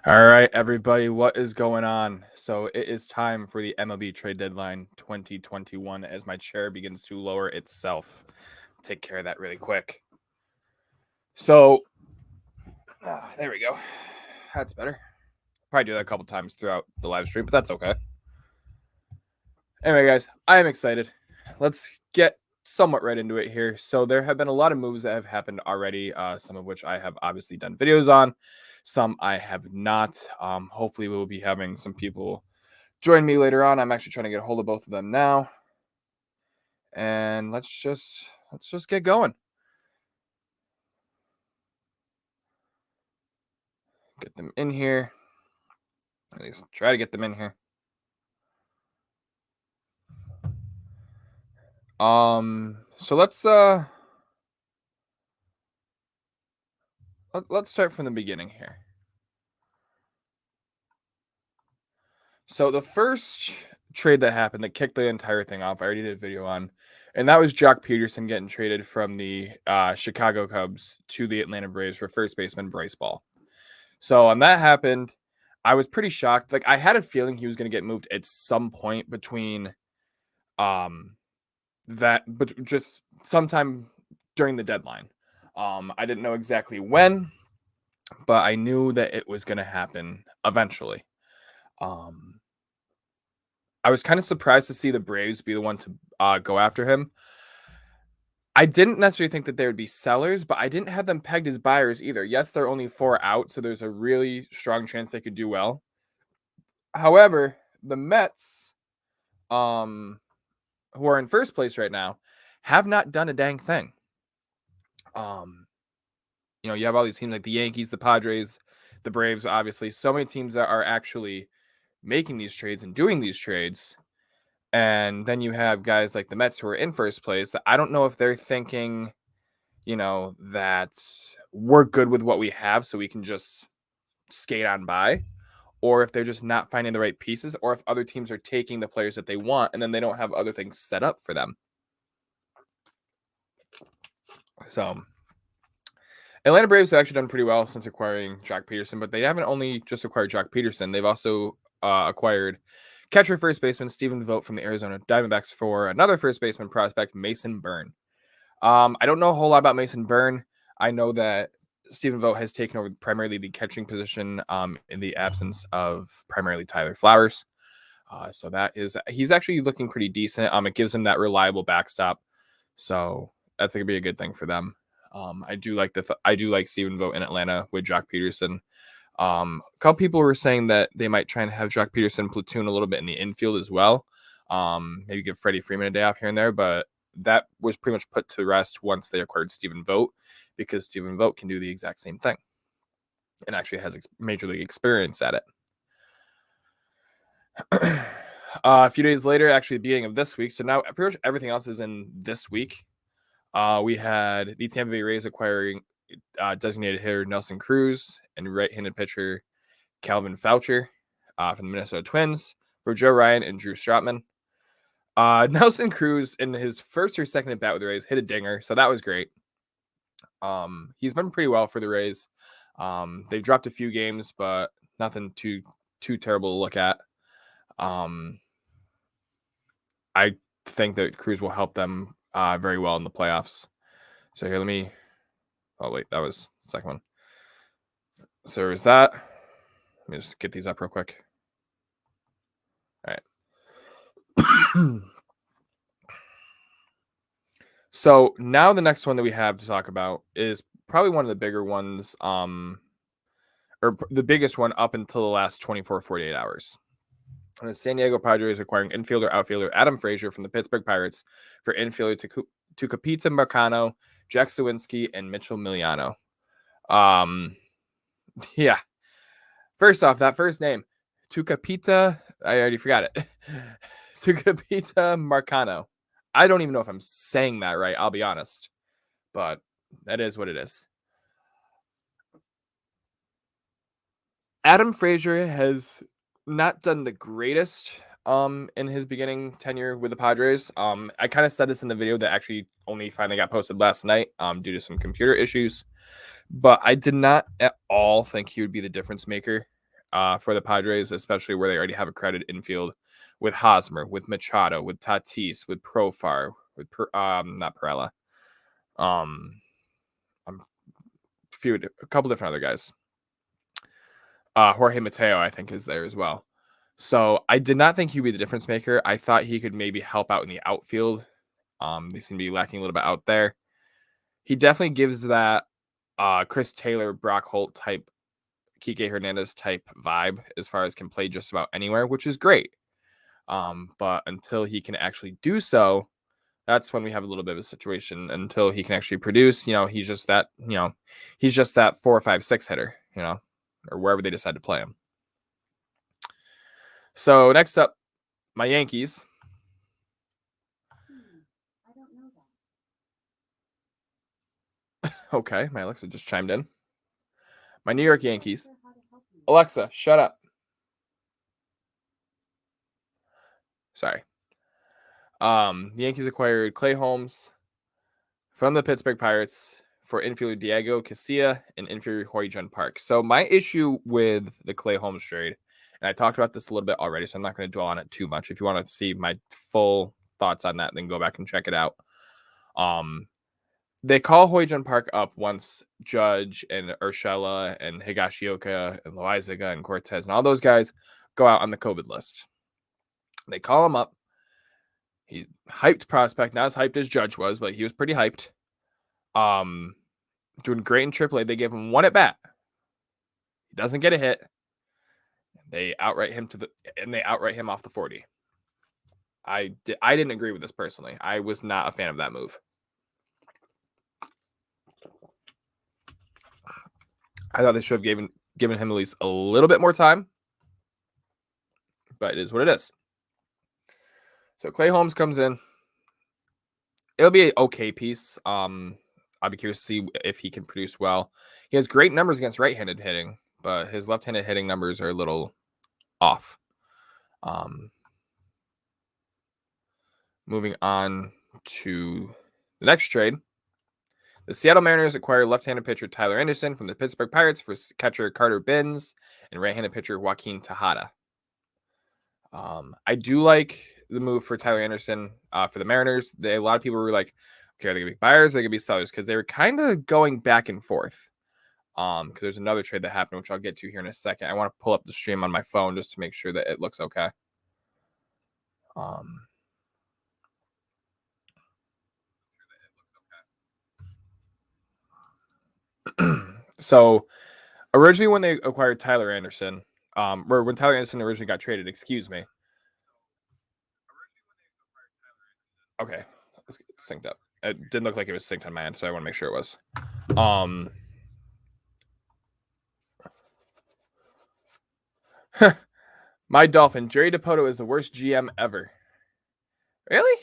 All right, everybody, what is going on? So it is time for the MLB Trade Deadline 2021 as my chair begins to lower itself. Take care of that really quick. So, there we go. That's better. Probably do that a couple times throughout the live stream, but that's okay. Anyway, guys, I am excited. Let's get somewhat right into it here. So there have been a lot of moves that have happened already, some of which I have obviously done videos on. Some I have not. Hopefully, we will be having some people join me later on. I'm actually trying to get a hold of both of them now. And let's just get going. Get them in here. At least try to get them in here. So let's start from the beginning here. So the first trade that happened that kicked the entire thing off, I already did a video on, and that was Jock Peterson getting traded from the Chicago Cubs to the Atlanta Braves for first baseman Bryce Ball. So when that happened, I was pretty shocked. Like, I had a feeling he was going to get moved at some point between but just sometime during the deadline. I didn't know exactly when, but I knew that it was going to happen eventually. I was kind of surprised to see the Braves be the one to go after him. I didn't necessarily think that they would be sellers, but I didn't have them pegged as buyers either. Yes, they're only 4 out, so there's a really strong chance they could do well. However, the Mets, who are in first place right now, have not done a dang thing. You have all these teams like the Yankees, the Padres, the Braves, obviously. So many teams that are actually making these trades and doing these trades. And then you have guys like the Mets who are in first place that I don't know if they're thinking, that we're good with what we have so we can just skate on by, or if they're just not finding the right pieces, or if other teams are taking the players that they want and then they don't have other things set up for them. So Atlanta Braves have actually done pretty well since acquiring Jock Peterson, but they haven't only just acquired Jock Peterson. They've also acquired catcher first baseman Stephen Vogt from the Arizona Diamondbacks for another first baseman prospect, Mason Byrne. I don't know a whole lot about Mason Byrne. I know that Stephen Vogt has taken over primarily the catching position in the absence of primarily Tyler Flowers. So he's actually looking pretty decent. It gives him that reliable backstop. So that's going to be a good thing for them. I do like Stephen Vogt in Atlanta with Jock Peterson. A couple people were saying that they might try and have Jock Peterson platoon a little bit in the infield as well. Maybe give Freddie Freeman a day off here and there, but that was pretty much put to rest once they acquired Stephen Vogt, because Stephen Vogt can do the exact same thing and actually has major league experience at it. A few days later, actually the beginning of this week, so now pretty much everything else is in this week. We had the Tampa Bay Rays acquiring designated hitter Nelson Cruz and right-handed pitcher Calvin Foucher from the Minnesota Twins for Joe Ryan and Drew Strotman. Nelson Cruz, in his first or second at bat with the Rays, hit a dinger, so that was great. He's been pretty well for the Rays. They've dropped a few games, but nothing too terrible to look at. I think that Cruz will help them very well in the playoffs. So here, oh wait, that was the second one. So there's that. Let me just get these up real quick. All right. So now the next one that we have to talk about is probably one of the bigger ones, or the biggest one up until the last 48 hours. And the San Diego Padres acquiring outfielder Adam Frazier from the Pittsburgh Pirates for infielder Tucupita Marcano, Jack Sawinski, and Mitchell Miliano. Yeah. First off, that first name, Tucupita, I already forgot it. Tucupita Marcano. I don't even know if I'm saying that right, I'll be honest. But that is what it is. Adam Frazier has not done the greatest in his beginning tenure with the Padres. I kind of said this in the video that actually only finally got posted last night due to some computer issues. But I did not at all think he would be the difference maker for the Padres, especially where they already have a credited infield with Hosmer, with Machado, with Tatis, with Profar, with not Perella, a couple different other guys. Jorge Mateo, I think, is there as well. So I did not think he'd be the difference maker. I thought he could maybe help out in the outfield. They seem to be lacking a little bit out there. He definitely gives that Chris Taylor, Brock Holt type, Kike Hernandez type vibe as far as can play just about anywhere, which is great. But until he can actually do so, that's when we have a little bit of a situation. Until he can actually produce, he's just that, he's just that 4, 5, 6 hitter, or wherever they decide to play him. So next up, my Yankees. I don't know that. Okay, my Alexa just chimed in. My New York Yankees. Alexa, shut up. Sorry. The Yankees acquired Clay Holmes from the Pittsburgh Pirates for infielder Diego Casilla and infielder Hoyjun Park. So my issue with the Clay Holmes trade, and I talked about this a little bit already, so I'm not going to dwell on it too much. If you want to see my full thoughts on that, then go back and check it out. They call Hoyjun Park up once Judge and Urshela and Higashioka and Loaizaga and Cortez and all those guys go out on the COVID list. They call him up. He's hyped prospect, not as hyped as Judge was, but he was pretty hyped. Doing great in AAA. They give him one at bat. He doesn't get a hit. They outright him off the 40. I didn't agree with this personally. I was not a fan of that move. I thought they should have given him at least a little bit more time, but it is what it is. So Clay Holmes comes in. It'll be an okay piece. I'll be curious to see if he can produce well. He has great numbers against right-handed hitting, but his left-handed hitting numbers are a little off. Moving on to the next trade. The Seattle Mariners acquired left-handed pitcher Tyler Anderson from the Pittsburgh Pirates for catcher Carter Binns and right-handed pitcher Joaquin Tejada. I do like the move for Tyler Anderson for the Mariners. A lot of people were like, okay, are they going to be buyers or are they going to be sellers? Because they were kind of going back and forth. Because there's another trade that happened, which I'll get to here in a second. I want to pull up the stream on my phone just to make sure that it looks okay. So originally when they acquired Tyler Anderson, or when Tyler Anderson originally got traded, excuse me. Okay, let's get synced up. It didn't look like it was synced on my end, so I want to make sure it was. My Dolphin, Jerry Dipoto is the worst GM ever. Really?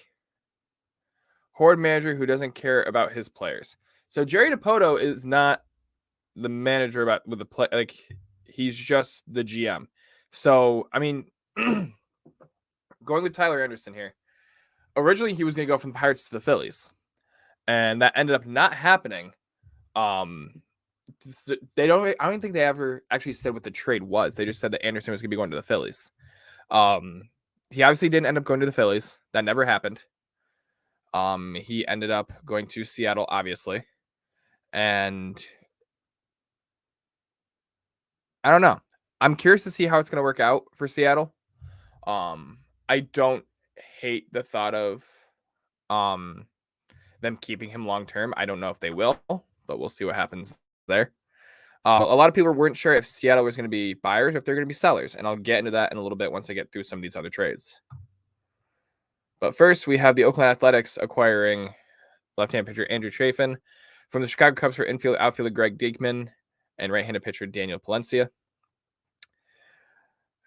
Horde manager who doesn't care about his players. So Jerry Dipoto is not the manager with the play, like he's just the GM. So I mean, going with Tyler Anderson here. Originally, he was going to go from the Pirates to the Phillies, and that ended up not happening. I don't think they ever actually said what the trade was. They just said that Anderson was going to be going to the Phillies. He obviously didn't end up going to the Phillies. That never happened. He ended up going to Seattle, obviously, and I don't know. I'm curious to see how it's going to work out for Seattle. I don't hate the thought of them keeping him long term. I don't know if they will, but we'll see what happens there. A lot of people weren't sure if Seattle was going to be buyers or if they're going to be sellers, and I'll get into that in a little bit once I get through some of these other trades. But first, we have the Oakland Athletics acquiring left-handed pitcher Andrew Chafin from the Chicago Cubs for outfielder Greg Diekman and right-handed pitcher Daniel Palencia.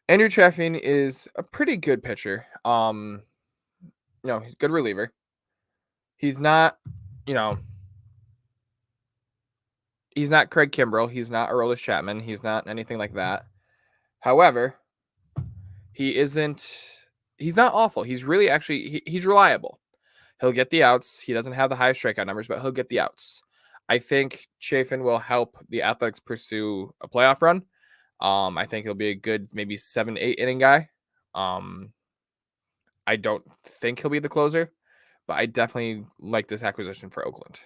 Andrew Chafin is a pretty good pitcher. He's a good reliever. He's not, he's not Craig Kimbrell. He's not Aroldis Chapman. He's not anything like that. However, he's not awful. He's really he's reliable. He'll get the outs. He doesn't have the highest strikeout numbers, but he'll get the outs. I think Chafin will help the Athletics pursue a playoff run. I think he'll be a good maybe 7-8 inning guy. I don't think he'll be the closer, but I definitely like this acquisition for Oakland.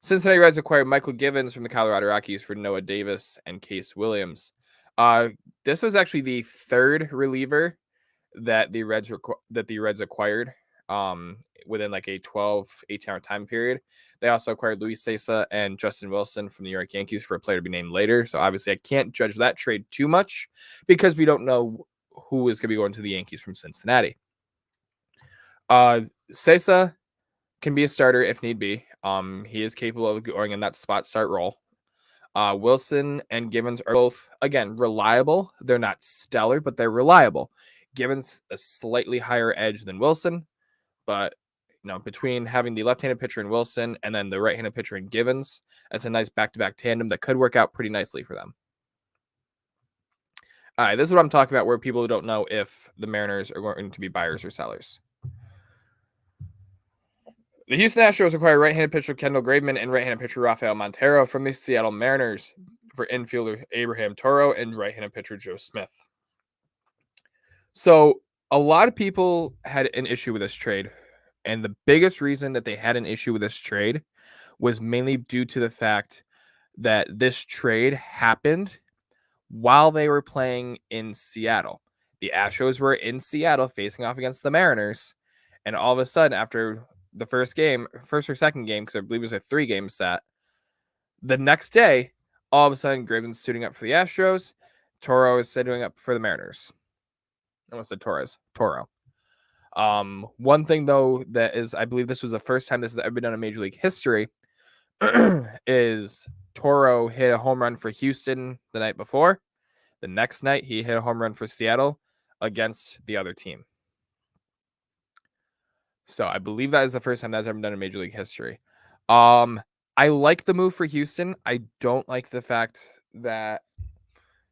Cincinnati Reds acquired Michael Givens from the Colorado Rockies for Noah Davis and Case Williams. This was actually the third reliever that the Reds acquired within like a 12, 18-hour time period. They also acquired Luis Cessa and Justin Wilson from the New York Yankees for a player to be named later. So obviously I can't judge that trade too much because we don't know who is going to be going to the Yankees from Cincinnati. Cessa can be a starter if need be. He is capable of going in that spot start role. Wilson and Givens are both, again, reliable. They're not stellar, but they're reliable. Givens a slightly higher edge than Wilson, but between having the left-handed pitcher in Wilson and then the right-handed pitcher in Givens, that's a nice back-to-back tandem that could work out pretty nicely for them. All right, this is what I'm talking about, where people don't know if the Mariners are going to be buyers or sellers. The Houston Astros acquired right-handed pitcher Kendall Graveman and right-handed pitcher Rafael Montero from the Seattle Mariners for infielder Abraham Toro and right-handed pitcher Joe Smith. So a lot of people had an issue with this trade, and the biggest reason that they had an issue with this trade was mainly due to the fact that this trade happened while they were playing in Seattle. The Astros were in Seattle facing off against the Mariners, and all of a sudden, after the first or second game, because I believe it was a 3-game set, the next day, all of a sudden, Graven's suiting up for the Astros. Toro is suiting up for the Mariners. I almost said Toro. One thing, though, that is, I believe this was the first time this has ever been done in Major League history, is Toro hit a home run for Houston the night before. The next night, he hit a home run for Seattle against the other team. So I believe that is the first time that's ever done in Major League history. I like the move for Houston. I don't like the fact that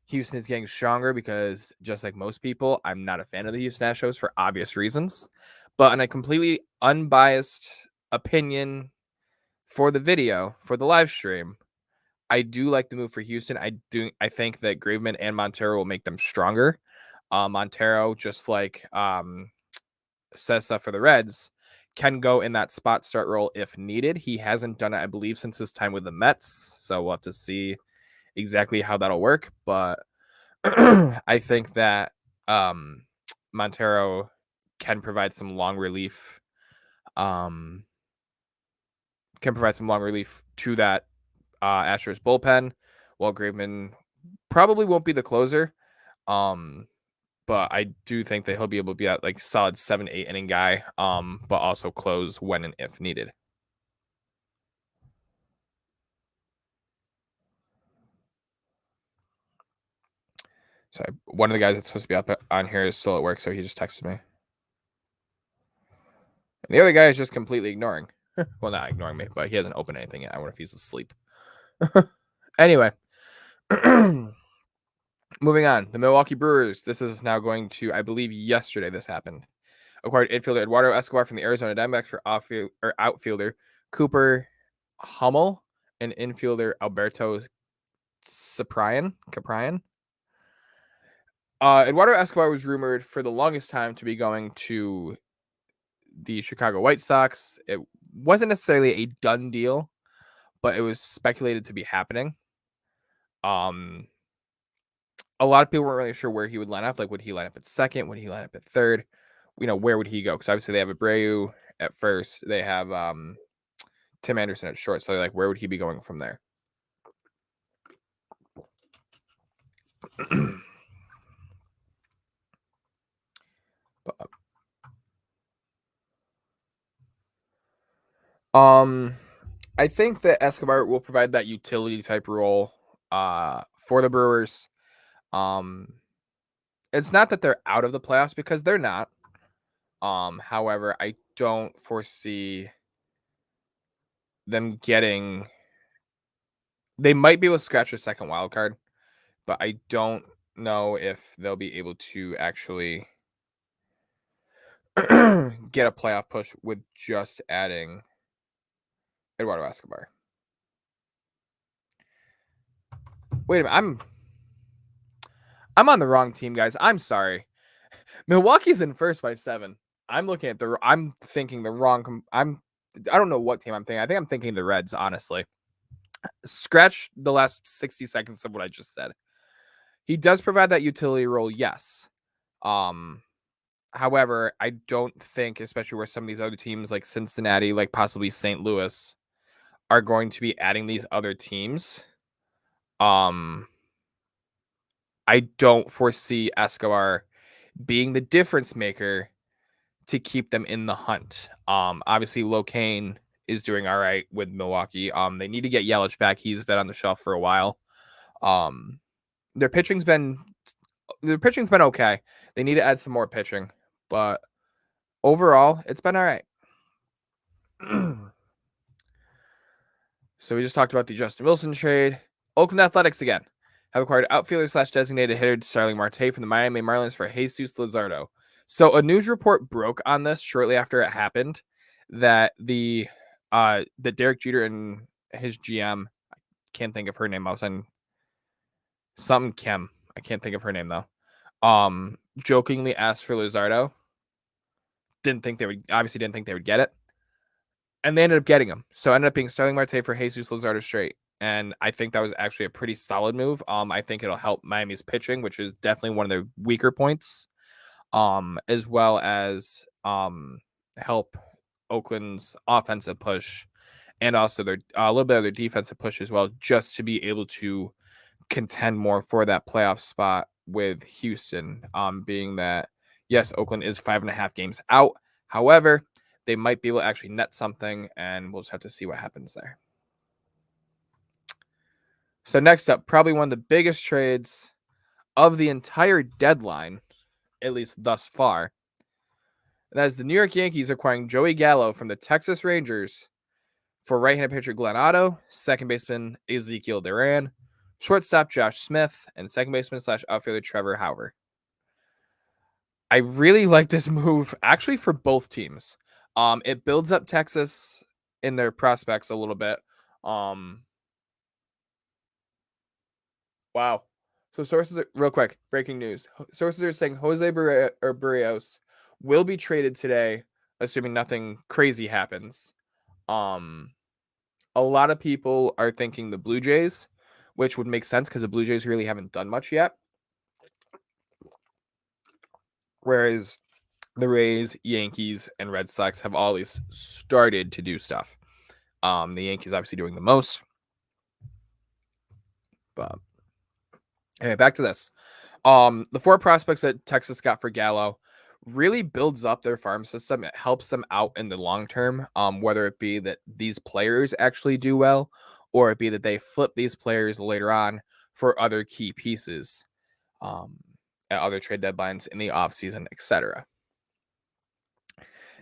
Houston is getting stronger because, just like most people, I'm not a fan of the Houston Astros for obvious reasons. But in a completely unbiased opinion for the video, for the live stream, I do like the move for Houston. I think that Graveman and Montero will make them stronger. Montero, just like Cessa for the Reds, can go in that spot start role if needed. He hasn't done it, I believe, since his time with the Mets. So we'll have to see exactly how that'll work. But I think that Montero can provide some long relief. To that Astros bullpen, while Graveman probably won't be the closer. But I do think that he'll be able to be that like solid 7-8 inning guy, but also close when and if needed. Sorry, one of the guys that's supposed to be up on here is still at work, so he just texted me. And the other guy is just completely ignoring. Well, not ignoring me, but he hasn't opened anything yet. I wonder if he's asleep. Anyway, moving on. The Milwaukee Brewers. This is now going to, I believe, yesterday this happened. Acquired infielder Eduardo Escobar from the Arizona Diamondbacks for outfielder Cooper Hummel and infielder Alberto Caprian. Eduardo Escobar was rumored for the longest time to be going to the Chicago White Sox. It wasn't necessarily a done deal, but it was speculated to be happening. A lot of people weren't really sure where he would line up. Like, would he line up at second? Would he line up at third? Where would he go? Because obviously they have Abreu at first. They have Tim Anderson at short. So, where would he be going from there? I think that Escobar will provide that utility type role for the Brewers. It's not that they're out of the playoffs, because they're not. However, I don't foresee them getting. They might be able to scratch a second wild card, but I don't know if they'll be able to actually get a playoff push with just adding Eduardo Escobar. Wait a minute, I'm on the wrong team, guys. I'm sorry. Milwaukee's in first by 7. I'm thinking the wrong. I don't know what team I'm thinking. I think I'm thinking the Reds, honestly. Scratch the last 60 seconds of what I just said. He does provide that utility role, yes. However, I don't think, especially where some of these other teams like Cincinnati, like possibly St. Louis, are going to be adding these other teams. I don't foresee Escobar being the difference maker to keep them in the hunt. Obviously Locane is doing all right with Milwaukee. They need to get Yelich back. He's been on the shelf for a while. Their pitching's been okay. They need to add some more pitching, but overall, it's been all right. So we just talked about the Justin Wilson trade. Oakland Athletics again have acquired outfielder / designated hitter Starling Marte from the Miami Marlins for Jesus Luzardo. So a news report broke on this shortly after it happened that that Derek Jeter and his GM, I can't think of her name. I was on something Kim. I can't think of her name though. Jokingly asked for Luzardo. Didn't think they would get it. And they ended up getting him. So it ended up being Starling Marte for Jesus Luzardo straight. And I think that was actually a pretty solid move. I think it'll help Miami's pitching, which is definitely one of their weaker points. As well as help Oakland's offensive push and also their a little bit of their defensive push as well, just to be able to contend more for that playoff spot with Houston. Being that, yes, Oakland is 5.5 games out. However, they might be able to actually net something, and we'll just have to see what happens there. So next up, probably one of the biggest trades of the entire deadline, at least thus far. That is the New York Yankees acquiring Joey Gallo from the Texas Rangers for right-handed pitcher Glenn Otto, second baseman Ezekiel Duran, shortstop Josh Smith, and second baseman / outfielder Trevor Hauer. I really like this move, actually, for both teams. It builds up Texas in their prospects a little bit. Wow. So sources, real quick, breaking news. Sources are saying Jose Barrios will be traded today, assuming nothing crazy happens. A lot of people are thinking the Blue Jays, which would make sense because the Blue Jays really haven't done much yet. Whereas the Rays, Yankees, and Red Sox have always started to do stuff. The Yankees obviously doing the most. But anyway, back to this. The 4 prospects that Texas got for Gallo really builds up their farm system. It helps them out in the long term, whether it be that these players actually do well, or it be that they flip these players later on for other key pieces at other trade deadlines in the offseason, etc.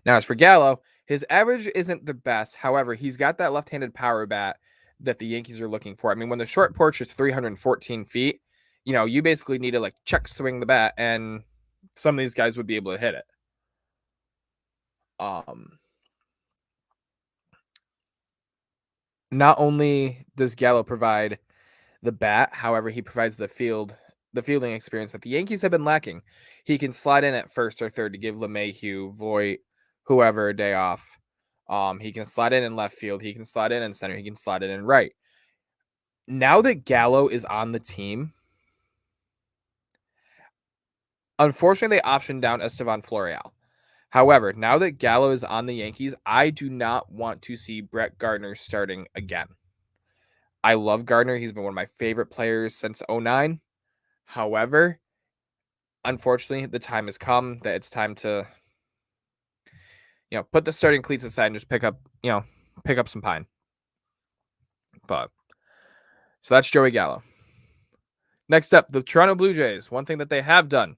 Now, as for Gallo, his average isn't the best. However, he's got that left-handed power bat that the Yankees are looking for. I mean, when the short porch is 314 feet, you basically need to like check swing the bat, and some of these guys would be able to hit it. Not only does Gallo provide the bat, however, he provides the fielding experience that the Yankees have been lacking. He can slide in at first or third to give LeMahieu, Voit, whoever a day off. He can slide in left field. He can slide in center. He can slide in right. Now that Gallo is on the team, unfortunately, they optioned down Estevan Florial. However, now that Gallo is on the Yankees, I do not want to see Brett Gardner starting again. I love Gardner. He's been one of my favorite players since 2009. However, unfortunately, the time has come that it's time to, put the starting cleats aside and just pick up some pine. But so that's Joey Gallo. Next up, the Toronto Blue Jays. One thing that they have done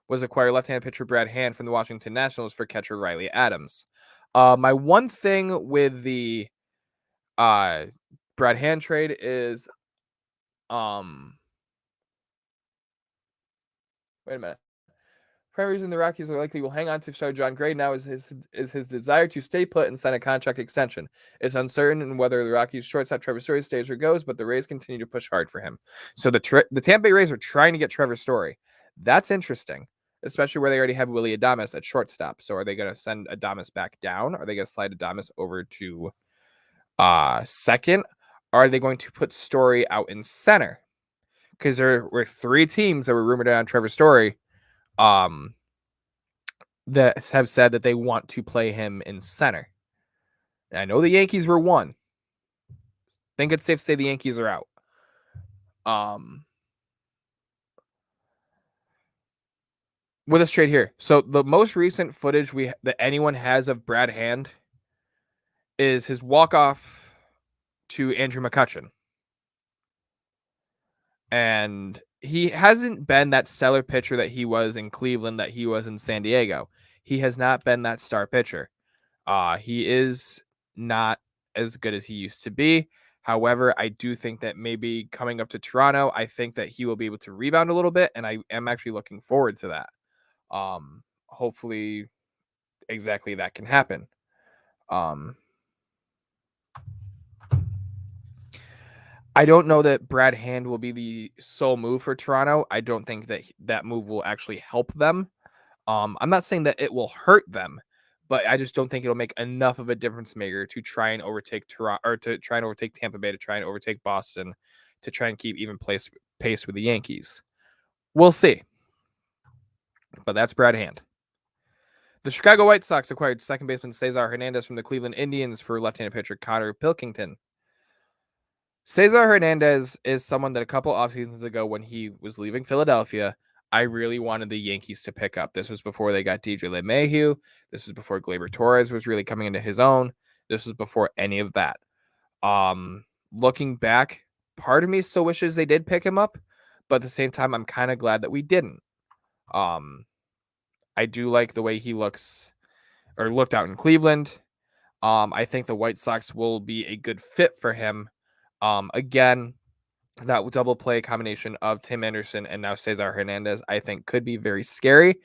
was acquire left-handed pitcher Brad Hand from the Washington Nationals for catcher Riley Adams. My one thing with the Brad Hand trade is, wait a minute. Primary reason the Rockies are likely will hang on to starter John Gray now is his desire to stay put and sign a contract extension. It's uncertain whether the Rockies shortstop Trevor Story stays or goes, but the Rays continue to push hard for him. So the Tampa Bay Rays are trying to get Trevor Story. That's interesting, especially where they already have Willy Adames at shortstop. So are they going to send Adames back down? Are they going to slide Adames over to second? Or are they going to put Story out in center? Because there were 3 teams that were rumored on Trevor Story that have said that they want to play him in center. And I know the Yankees were one. I think it's safe to say the Yankees are out. With us trade here. So the most recent footage that anyone has of Brad Hand is his walk-off to Andrew McCutchen. And he hasn't been that stellar pitcher that he was in Cleveland, that he was in San Diego. He has not been that star pitcher. He is not as good as he used to be. However, I do think that maybe coming up to Toronto, I think that he will be able to rebound a little bit, and I am actually looking forward to that. Hopefully exactly that can happen. I don't know that Brad Hand will be the sole move for Toronto. I don't think that that move will actually help them. I'm not saying that it will hurt them, but I just don't think it'll make enough of a difference maker to try and overtake Toronto, or to try and overtake Tampa Bay, to try and overtake Boston, to try and keep even pace with the Yankees. We'll see. But that's Brad Hand. The Chicago White Sox acquired second baseman Cesar Hernandez from the Cleveland Indians for left-handed pitcher Connor Pilkington. Cesar Hernandez is someone that a couple off seasons ago, when he was leaving Philadelphia, I really wanted the Yankees to pick up. This was before they got DJ LeMahieu. This was before Gleyber Torres was really coming into his own. This was before any of that. Looking back, part of me still wishes they did pick him up, but at the same time, I'm kind of glad that we didn't. I do like the way he looks, or looked out in Cleveland. I think the White Sox will be a good fit for him. Again, that double play combination of Tim Anderson and now Cesar Hernandez, I think, could be very scary.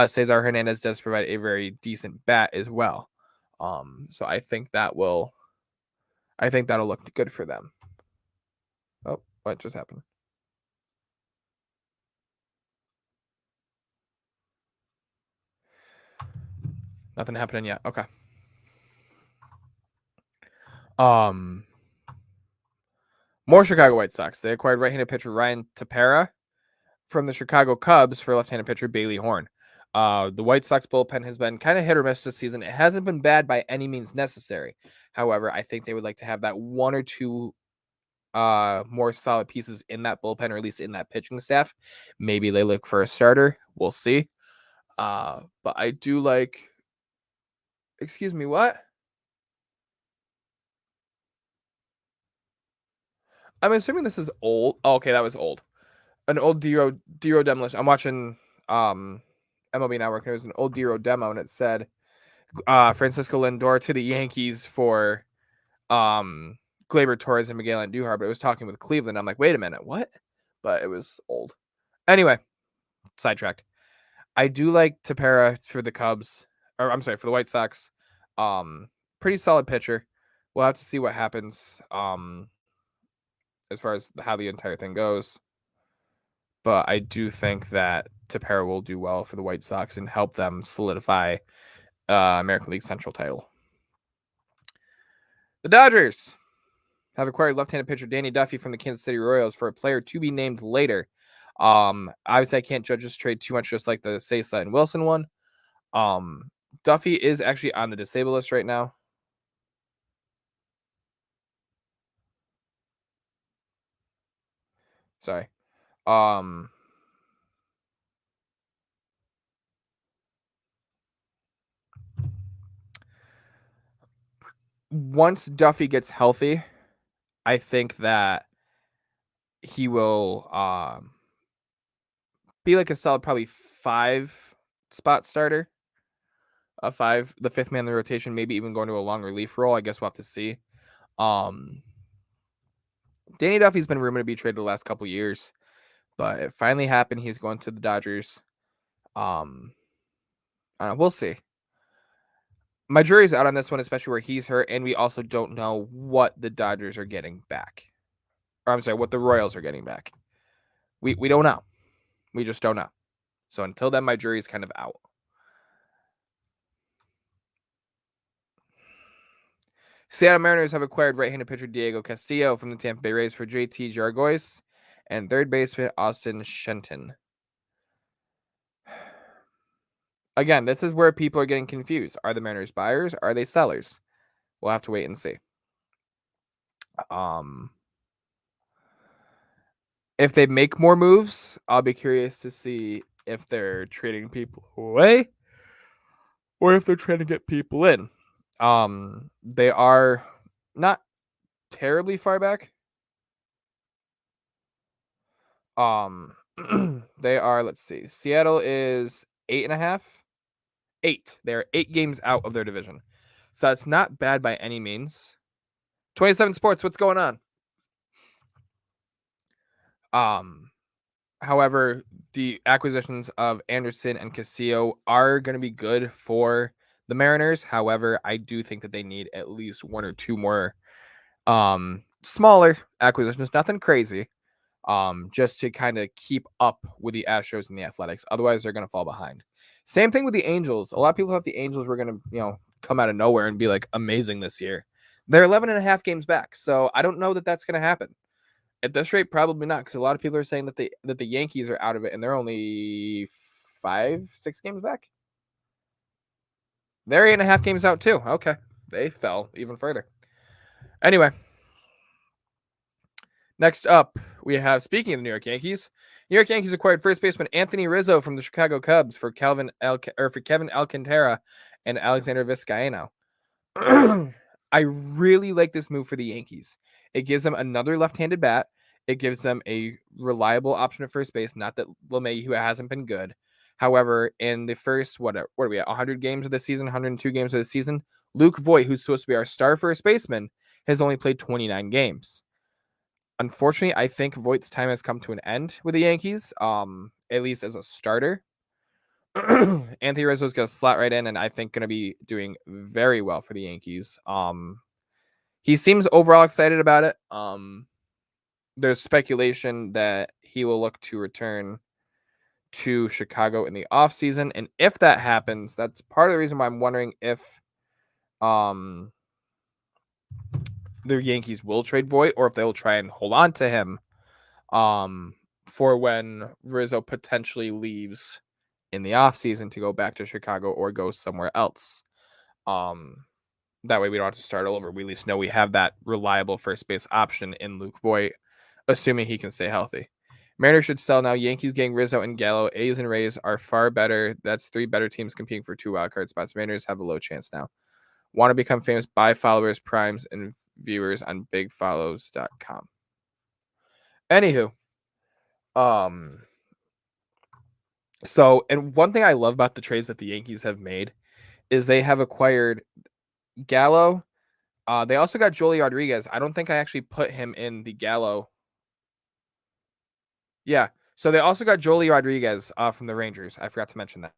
Cesar Hernandez does provide a very decent bat as well. So I think that'll look good for them. Oh, what just happened? Nothing happening yet. Okay. More Chicago White Sox. They acquired right-handed pitcher Ryan Tepera from the Chicago Cubs for left-handed pitcher Bailey Horn. The White Sox bullpen has been kind of hit or miss this season. It hasn't been bad by any means necessary. However, I think they would like to have that 1 or 2 more solid pieces in that bullpen, or at least in that pitching staff. Maybe they look for a starter. We'll see. But I do like. Excuse me, what? I'm assuming this is old. Oh, okay, that was old. An old Dero demolition. I'm watching MLB Network. It was an old Dero demo, and it said Francisco Lindor to the Yankees for Gleyber Torres and Miguel Andujar, but it was talking with Cleveland. I'm like, wait a minute, what? But it was old. Anyway, sidetracked. I do like Tepera for the Cubs, or I'm sorry, for the White Sox. Pretty solid pitcher. We'll have to see what happens as far as how the entire thing goes. But I do think that Tepera will do well for the White Sox and help them solidify American League Central title. The Dodgers have acquired left-handed pitcher Danny Duffy from the Kansas City Royals for a player to be named later. Obviously, I can't judge this trade too much, just like the Sasla and Wilson one. Duffy is actually on the disabled list right now. Sorry. Once Duffy gets healthy, I think that he will be like a solid probably 5 spot starter. The 5th man in the rotation, maybe even going to a long relief role. I guess we'll have to see. Danny Duffy's been rumored to be traded the last couple years, but it finally happened. He's going to the Dodgers. We'll see. My jury's out on this one, especially where he's hurt, and we also don't know what the Dodgers are getting back. Or I'm sorry, what the Royals are getting back. We don't know. We just don't know. So until then, my jury's kind of out. Seattle Mariners have acquired right-handed pitcher Diego Castillo from the Tampa Bay Rays for JT Jargois and third baseman Austin Shenton. Again, this is where people are getting confused. Are the Mariners buyers? Are they sellers? We'll have to wait and see. If they make more moves, I'll be curious to see if they're trading people away or if they're trying to get people in. They are not terribly far back. They are, let's see. Seattle is 8.5. 8. They're 8 games out of their division. So that's not bad by any means. 27 Sports, what's going on? However, the acquisitions of Anderson and Castillo are going to be good for the Mariners. However, I do think that they need at least 1 or 2 more smaller acquisitions, nothing crazy, just to kind of keep up with the Astros and the Athletics. Otherwise, they're going to fall behind. Same thing with the Angels. A lot of people thought the Angels were going to, come out of nowhere and be like amazing this year. They're 11.5 games back, so I don't know that that's going to happen. At this rate, probably not, because a lot of people are saying that the Yankees are out of it, and they're only 5-6 games back. They're 8.5 games out too. Okay, they fell even further. Anyway, next up, we have, speaking of the New York Yankees acquired first baseman Anthony Rizzo from the Chicago Cubs for Kevin Alcantara and Alexander Vizcaino. I really like this move for the Yankees. It gives them another left-handed bat. It gives them a reliable option at first base. Not that LeMahieu hasn't been good. However, in the first, what are we at, 100 games of the season, 102 games of the season, Luke Voit, who's supposed to be our star first baseman, has only played 29 games. Unfortunately, I think Voigt's time has come to an end with the Yankees, at least as a starter. Anthony Rizzo is going to slot right in, and I think going to be doing very well for the Yankees. He seems overall excited about it. There's speculation that he will look to return to Chicago in the offseason, and if that happens, that's part of the reason why I'm wondering if the Yankees will trade Voit or if they'll try and hold on to him for when Rizzo potentially leaves in the offseason to go back to Chicago or go somewhere else. That way we don't have to start all over. We at least know we have that reliable first base option in Luke Voit, assuming he can stay healthy. Mariners should sell now. Yankees getting Rizzo and Gallo. A's and Rays are far better. That's 3 better teams competing for 2 wildcard spots. Mariners have a low chance now. Want to become famous? Buy followers, primes, and viewers on bigfollows.com. Anywho, so, and one thing I love about the trades that the Yankees have made is they have acquired Gallo. They also got Joely Rodriguez. I don't think I actually put him in the Gallo. Yeah. So they also got Joely Rodriguez from the Rangers. I forgot to mention that.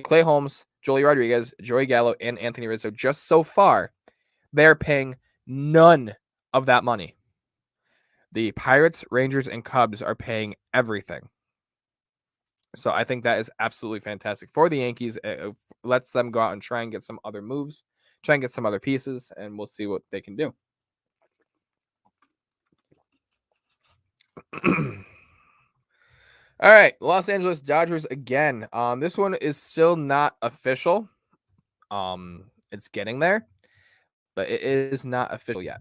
Clay Holmes, Joely Rodriguez, Joey Gallo, and Anthony Rizzo. Just so far, they're paying none of that money. The Pirates, Rangers, and Cubs are paying everything. So I think that is absolutely fantastic for the Yankees. It lets them go out and try and get some other moves, try and get some other pieces, and we'll see what they can do. All right, Los Angeles Dodgers again. This one is still not official. It's getting there, but it is not official yet.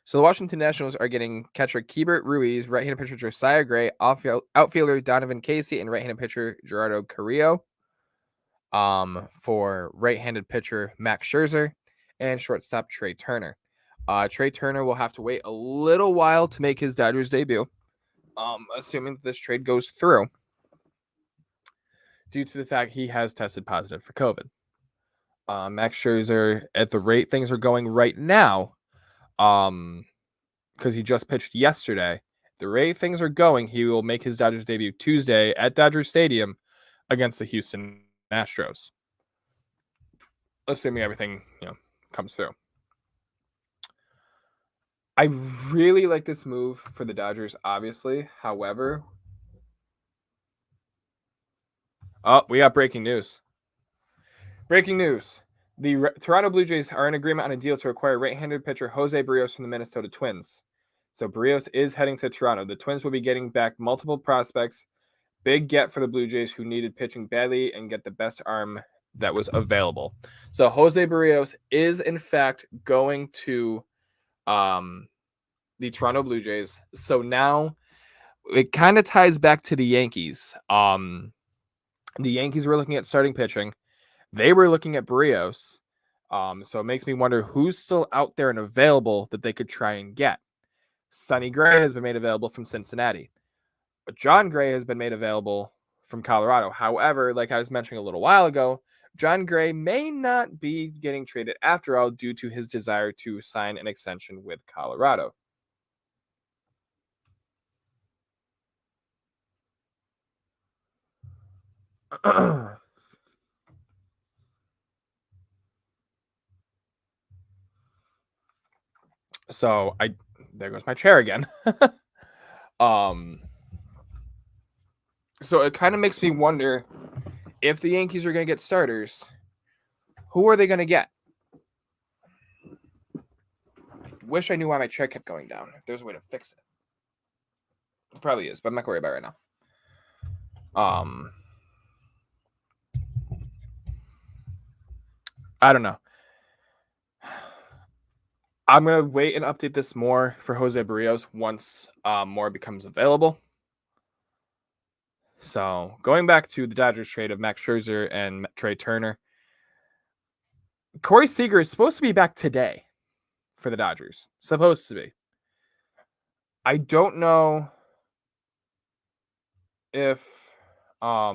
So the Washington Nationals are getting catcher Keibert Ruiz, right-handed pitcher Josiah Gray, outfielder Donovan Casey, and right-handed pitcher Gerardo Carrillo. For right-handed pitcher Max Scherzer and shortstop Trey Turner. Trey Turner will have to wait a little while to make his Dodgers debut, assuming this trade goes through, due to the fact he has tested positive for COVID. Max Scherzer, at the rate things are going right now, because he just pitched yesterday, the way things are going, he will make his Dodgers debut Tuesday at Dodger Stadium against the Houston Astros, assuming everything comes through. I really like this move for the Dodgers, obviously. However, we got breaking news. Breaking news. The Toronto Blue Jays are in agreement on a deal to acquire right-handed pitcher Jose Barrios from the Minnesota Twins. So Barrios is heading to Toronto. The Twins will be getting back multiple prospects. Big get for the Blue Jays, who needed pitching badly and get the best arm that was available. So Jose Barrios is, in fact, going to the Toronto Blue Jays. So now it kind of ties back to the Yankees. The Yankees were looking at starting pitching. They were looking at Barrios. So it makes me wonder who's still out there and available that they could try and get. Sonny Gray has been made available from Cincinnati. But John Gray has been made available from Colorado. However, like I was mentioning a little while ago, John Gray may not be getting traded after all due to his desire to sign an extension with Colorado. So there goes my chair again. So it kind of makes me wonder if the Yankees are going to get starters, who are they going to get? Wish I knew why my chair kept going down. If there's a way to fix it. It probably is, but I'm not going to worry about it right now. I don't know. I'm going to wait and update this more for Jose Barrios once more becomes available. So going back to the Dodgers trade of Max Scherzer and Trey Turner, Corey Seager is supposed to be back today for the Dodgers. Supposed to be. I don't know if I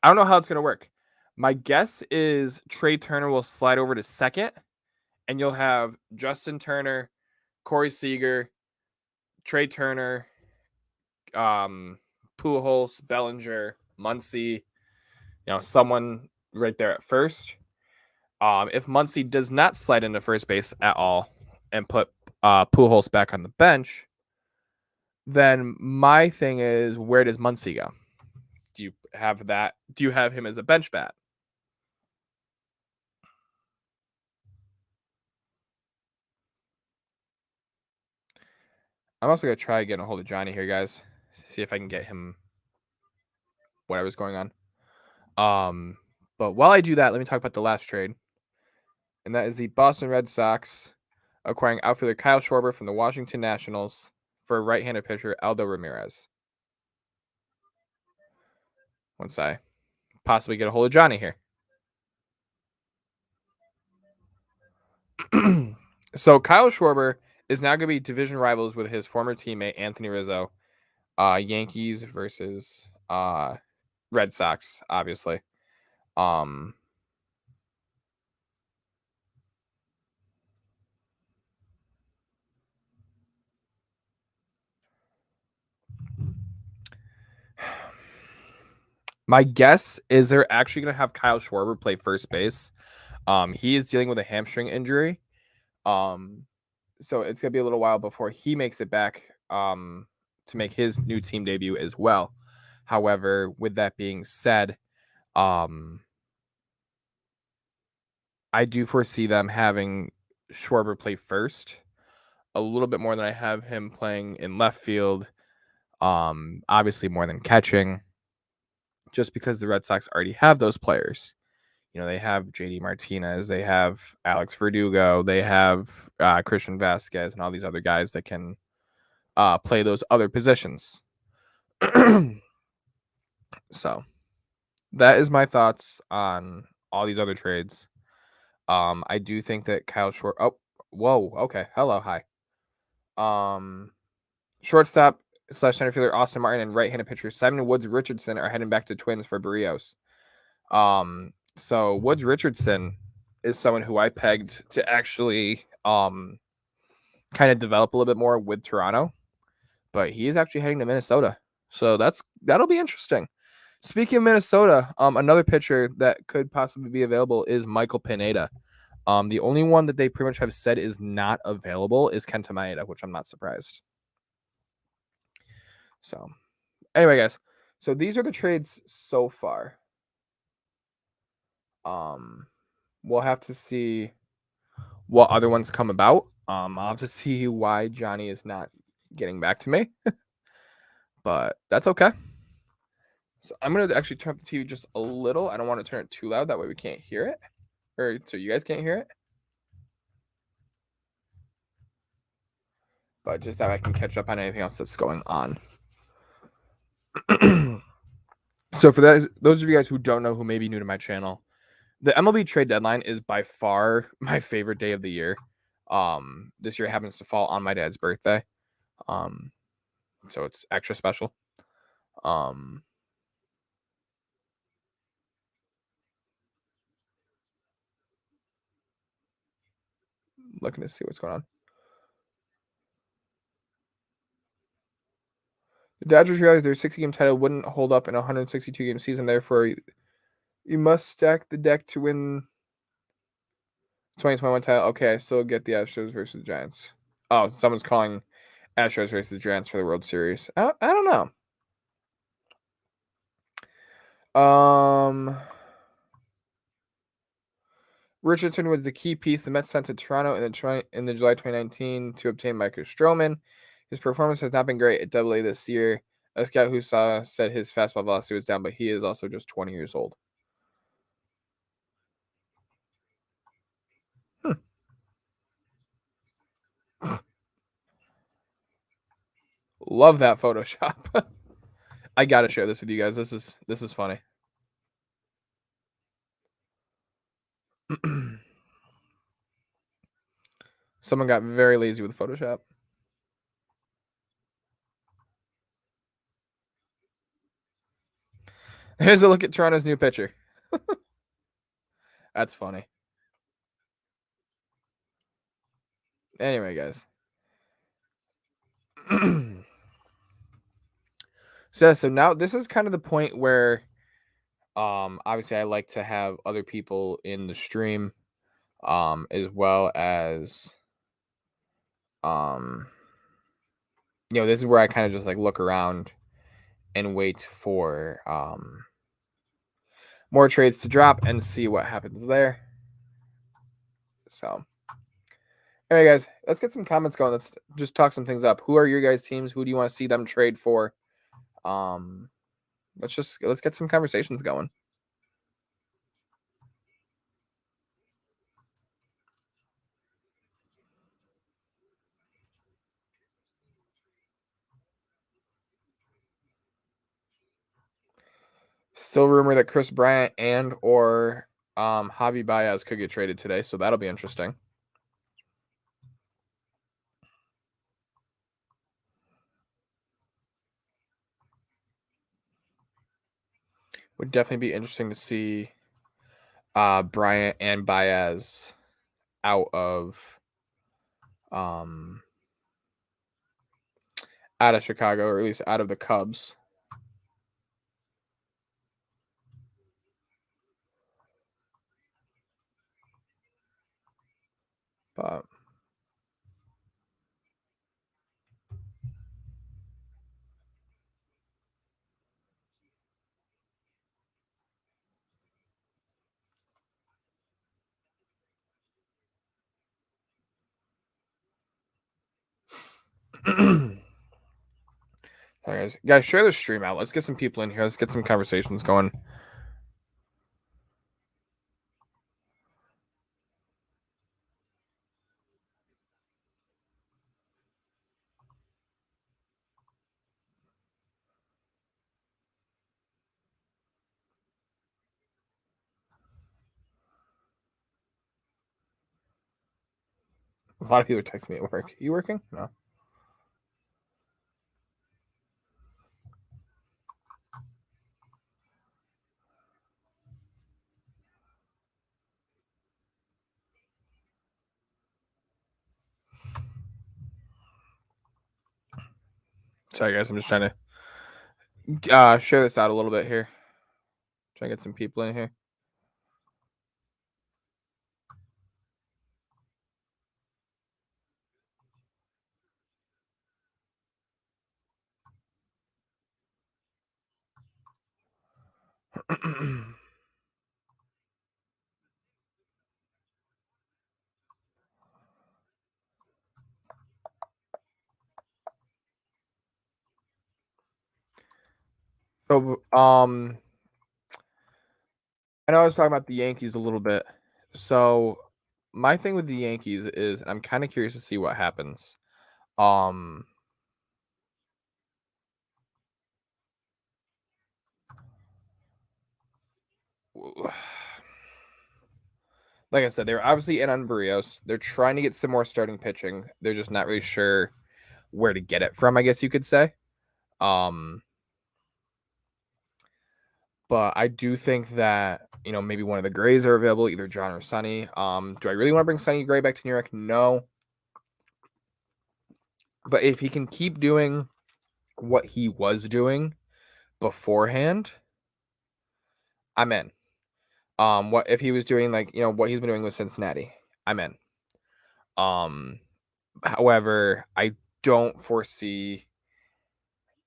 don't know how it's going to work. My guess is Trey Turner will slide over to second, and you'll have Justin Turner, Corey Seager, Trey Turner, Pujols, Bellinger, Muncy, someone right there at first. If Muncy does not slide into first base at all and put Pujols back on the bench, then my thing is, where does Muncy go? Do you have that? Do you have him as a bench bat? I'm also going to try getting a hold of Johnny here, guys. See if I can get him whatever's going on. But while I do that, let me talk about the last trade. And that is the Boston Red Sox acquiring outfielder Kyle Schwarber from the Washington Nationals for right-handed pitcher Aldo Ramirez. Once I possibly get a hold of Johnny here. So Kyle Schwarber is now going to be division rivals with his former teammate Anthony Rizzo. Yankees versus Red Sox, obviously. My guess is they're actually going to have Kyle Schwarber play first base. He is dealing with a hamstring injury. So it's going to be a little while before he makes it back to make his new team debut as well. However, with that being said, I do foresee them having Schwarber play first a little bit more than I have him playing in left field. Obviously more than catching, just because the Red Sox already have those players. They have JD Martinez, they have Alex Verdugo, they have Christian Vasquez, and all these other guys that can play those other positions. So that is my thoughts on all these other trades. I do think that Kyle Schwarber. Oh, whoa. Okay. Hello. Hi. Shortstop / center fielder Austin Martin and right-handed pitcher Simon Woods Richardson are heading back to Twins for Barrios. So Woods Richardson is someone who I pegged to actually kind of develop a little bit more with Toronto. But he is actually heading to Minnesota, so that'll be interesting. Speaking of Minnesota, another pitcher that could possibly be available is Michael Pineda. The only one that they pretty much have said is not available is Kenta Maeda, which I'm not surprised. So, anyway, guys, so these are the trades so far. We'll have to see what other ones come about. I'll have to see why Johnny is not getting back to me, but that's okay. So I'm gonna actually turn up the TV just a little. I don't want to turn it too loud. That way we can't hear it, or so you guys can't hear it. But just that I can catch up on anything else that's going on. So for those of you guys who don't know, who may be new to my channel, the MLB Trade Deadline is by far my favorite day of the year. This year happens to fall on my dad's birthday, so it's extra special. Looking to see what's going on. The Dodgers realized their 60-game title wouldn't hold up in a 162-game season. Therefore, you must stack the deck to win 2021 title. Okay, I still get the Astros versus Giants. Oh, someone's calling Astros versus Giants for the World Series. I don't know. Richardson was the key piece the Mets sent to Toronto in the July 2019 to obtain Marcus Stroman. His performance has not been great at AA this year. A scout who said his fastball velocity was down, but he is also just 20 years old. Love that Photoshop. I gotta share this with you guys. This is funny. Someone got very lazy with Photoshop. Here's a look at Toronto's new pitcher. That's funny. Anyway, guys. So now this is kind of the point where obviously I like to have other people in the stream as well as this is where I kind of just like look around and wait for more trades to drop and see what happens there. So anyway, guys, let's get some comments going. Let's just talk some things up. Who are your guys' teams? Who do you want to see them trade for? Let's get some conversations going. Still rumor that Chris Bryant and or Javi Baez could get traded today, so that'll be interesting. Would definitely be interesting to see Bryant and Baez out of Chicago, or at least out of the Cubs. But guys, share the stream out. Let's get some people in here. Let's get some conversations going. A lot of people are texting me at work. You working? No. Sorry, guys. I'm just trying to share this out a little bit here. Try to get some people in here. So, I know I was talking about the Yankees a little bit. So, my thing with the Yankees is I'm kind of curious to see what happens. Um, like I said, they're obviously in on Barrios. They're trying to get some more starting pitching. They're just not really sure where to get it from, I guess you could say. Um, but I do think that maybe one of the Grays are available, either John or Sonny. Do I really want to bring Sonny Gray back to New York? No. But if he can keep doing what he was doing beforehand, I'm in. What if he was doing what he's been doing with Cincinnati? I'm in. However, I don't foresee.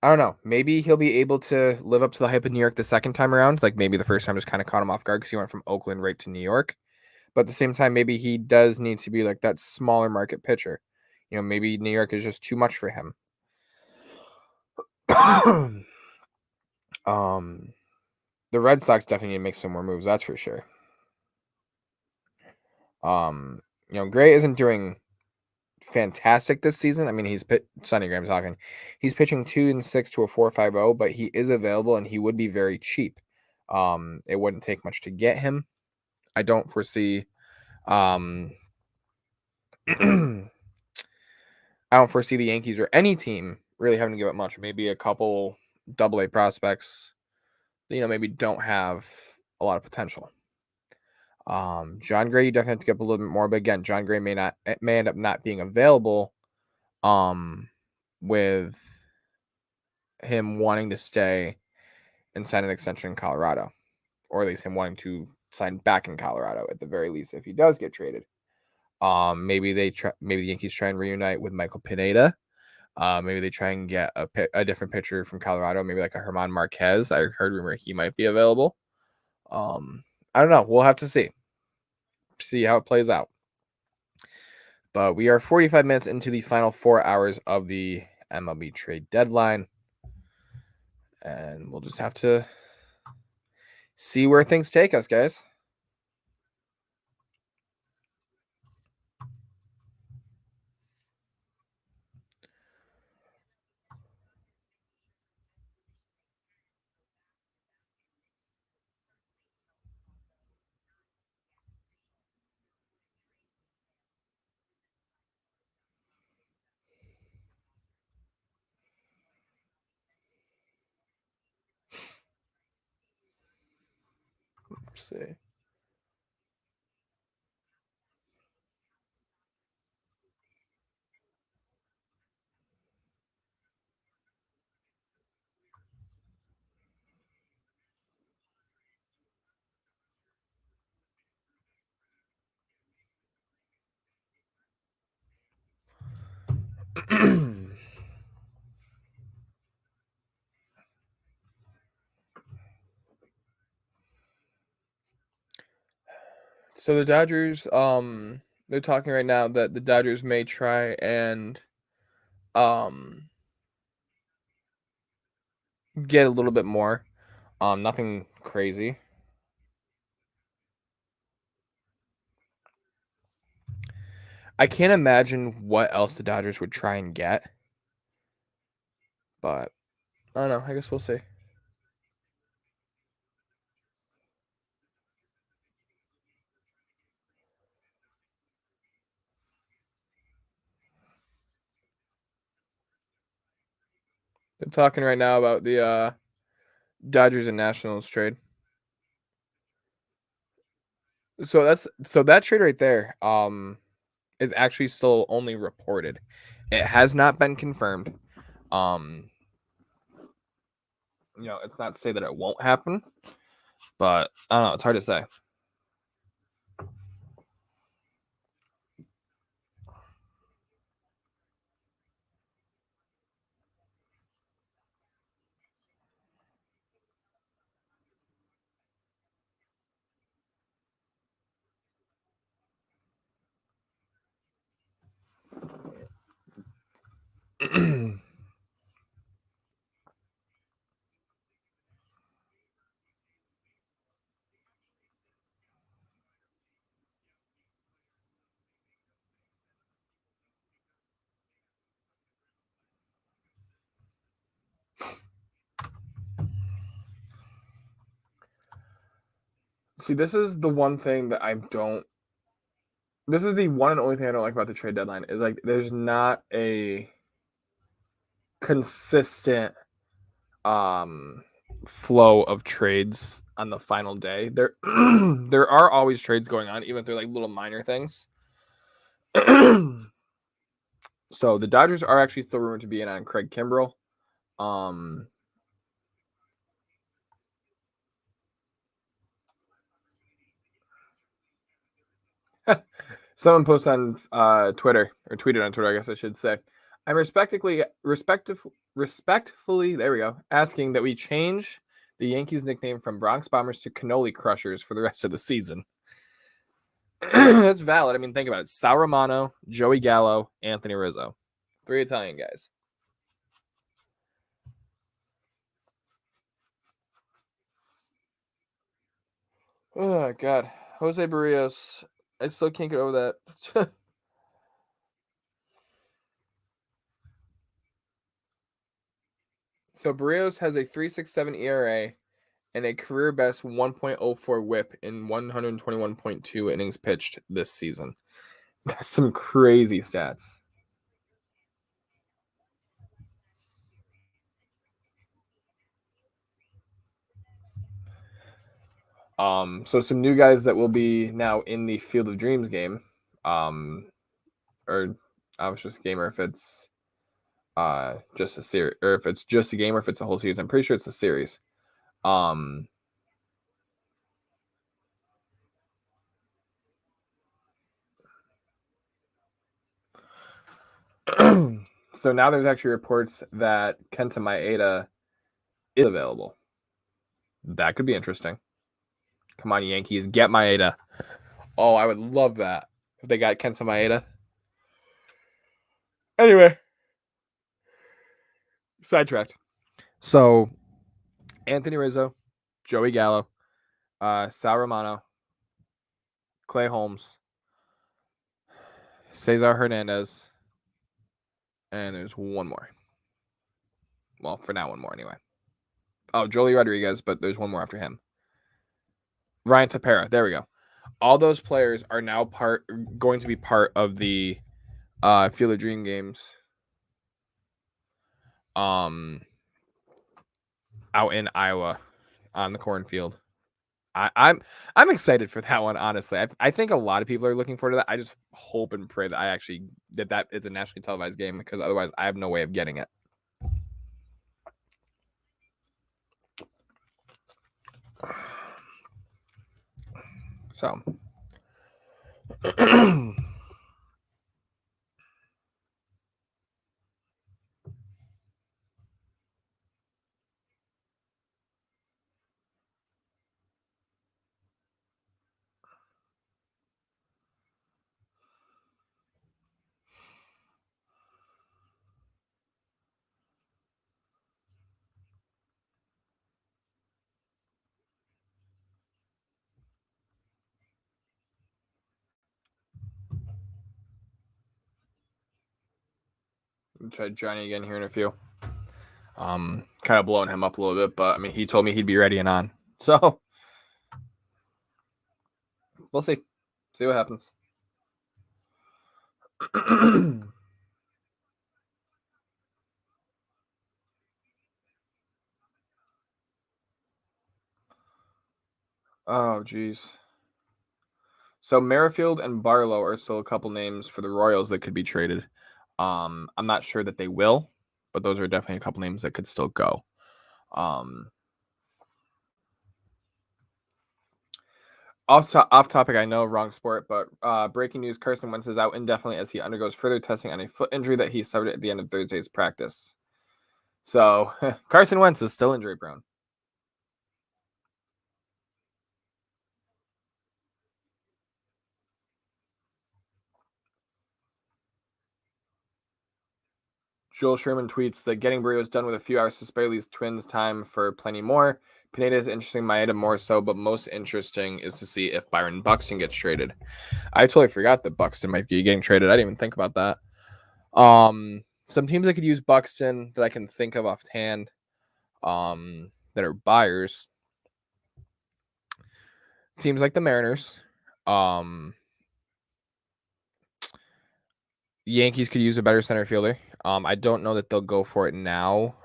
I don't know. Maybe he'll be able to live up to the hype of New York the second time around. Like maybe the first time just kind of caught him off guard because he went from Oakland right to New York. But at the same time, maybe he does need to be like that smaller market pitcher. Maybe New York is just too much for him. The Red Sox definitely need to make some more moves. That's for sure. Gray isn't doing fantastic this season. I mean, Sonny Graham's talking. He's pitching 2-6 to a 4.50, but he is available and he would be very cheap. It wouldn't take much to get him. I don't foresee. I don't foresee the Yankees or any team really having to give up much. Maybe a couple AA prospects, maybe don't have a lot of potential. John Gray, you definitely have to get up a little bit more, but again, John Gray may end up not being available. With him wanting to stay and sign an extension in Colorado, or at least him wanting to sign back in Colorado at the very least if he does get traded. Maybe the Yankees try and reunite with Michael Pineda. Maybe they try and get a different pitcher from Colorado, maybe like a Herman Marquez. I heard rumor he might be available. I don't know. We'll have to see how it plays out. But we are 45 minutes into the final 4 hours of the MLB trade deadline. And we'll just have to see where things take us, guys. Let's see. So the Dodgers, they're talking right now that the Dodgers may try and get a little bit more. Nothing crazy. I can't imagine what else the Dodgers would try and get. But I don't know. I guess we'll see. They're talking right now about the Dodgers and Nationals trade. So that trade right there is actually still only reported. It has not been confirmed. it's not to say that it won't happen, but I don't know. It's hard to say. See, this is the one thing that I don't. This is the one and only thing I don't like about the trade deadline is like there's not a consistent flow of trades on the final day. There there are always trades going on, even if they're like little minor things. So the Dodgers are actually still rumored to be in on Craig Kimbrell. Someone posted on Twitter or tweeted on Twitter, I guess I should say. I'm respectfully, there we go, asking that we change the Yankees nickname from Bronx Bombers to Cannoli Crushers for the rest of the season. That's valid. I mean, think about it. Sal Romano, Joey Gallo, Anthony Rizzo. 3 Italian guys. Oh, God. Jose Barrios. I still can't get over that. So Barrios has a 3.67 ERA and a career best 1.04 whip in 121.2 innings pitched this season. That's some crazy stats. So some new guys that will be now in the Field of Dreams game. Or I was just a game, or if it's just a series, or if it's just a game, or if it's a whole season. I'm pretty sure it's a series. So now there's actually reports that Kenta Maeda is available. That could be interesting. Come on, Yankees, get Maeda. Oh, I would love that if they got Kenta Maeda. Anyway, sidetracked. So Anthony Rizzo, Joey Gallo, Sal Romano, Clay Holmes, Cesar Hernandez, and there's one more. Well, for now, one more anyway. Oh, Joely Rodriguez, but there's one more after him. Ryan Tepera. There we go. All those players are now going to be part of the Field of Dream games. Out in Iowa on the cornfield. I'm excited for that one, honestly. I think a lot of people are looking forward to that. I just hope and pray that that is a nationally televised game, because otherwise I have no way of getting it. So I'll try Johnny again here in a few. Kind of blowing him up a little bit, but I mean, he told me he'd be ready and on. So we'll see. See what happens. Oh, geez. So Merrifield and Barlow are still a couple names for the Royals that could be traded. I'm not sure that they will, but those are definitely a couple names that could still go. Um, off topic, I know, wrong sport, but breaking news: Carson Wentz is out indefinitely as he undergoes further testing on a foot injury that he suffered at the end of Thursday's practice. So Carson Wentz is still injury prone. Joel Sherman tweets that getting burritos done with a few hours to spare leaves Twins time for plenty more. Pineda is interesting, Maeda more so, but most interesting is to see if Byron Buxton gets traded. I totally forgot that Buxton might be getting traded. I didn't even think about that. Some teams that could use Buxton that I can think of offhand, that are buyers. Teams like the Mariners. Yankees could use a better center fielder. I don't know that they'll go for it now,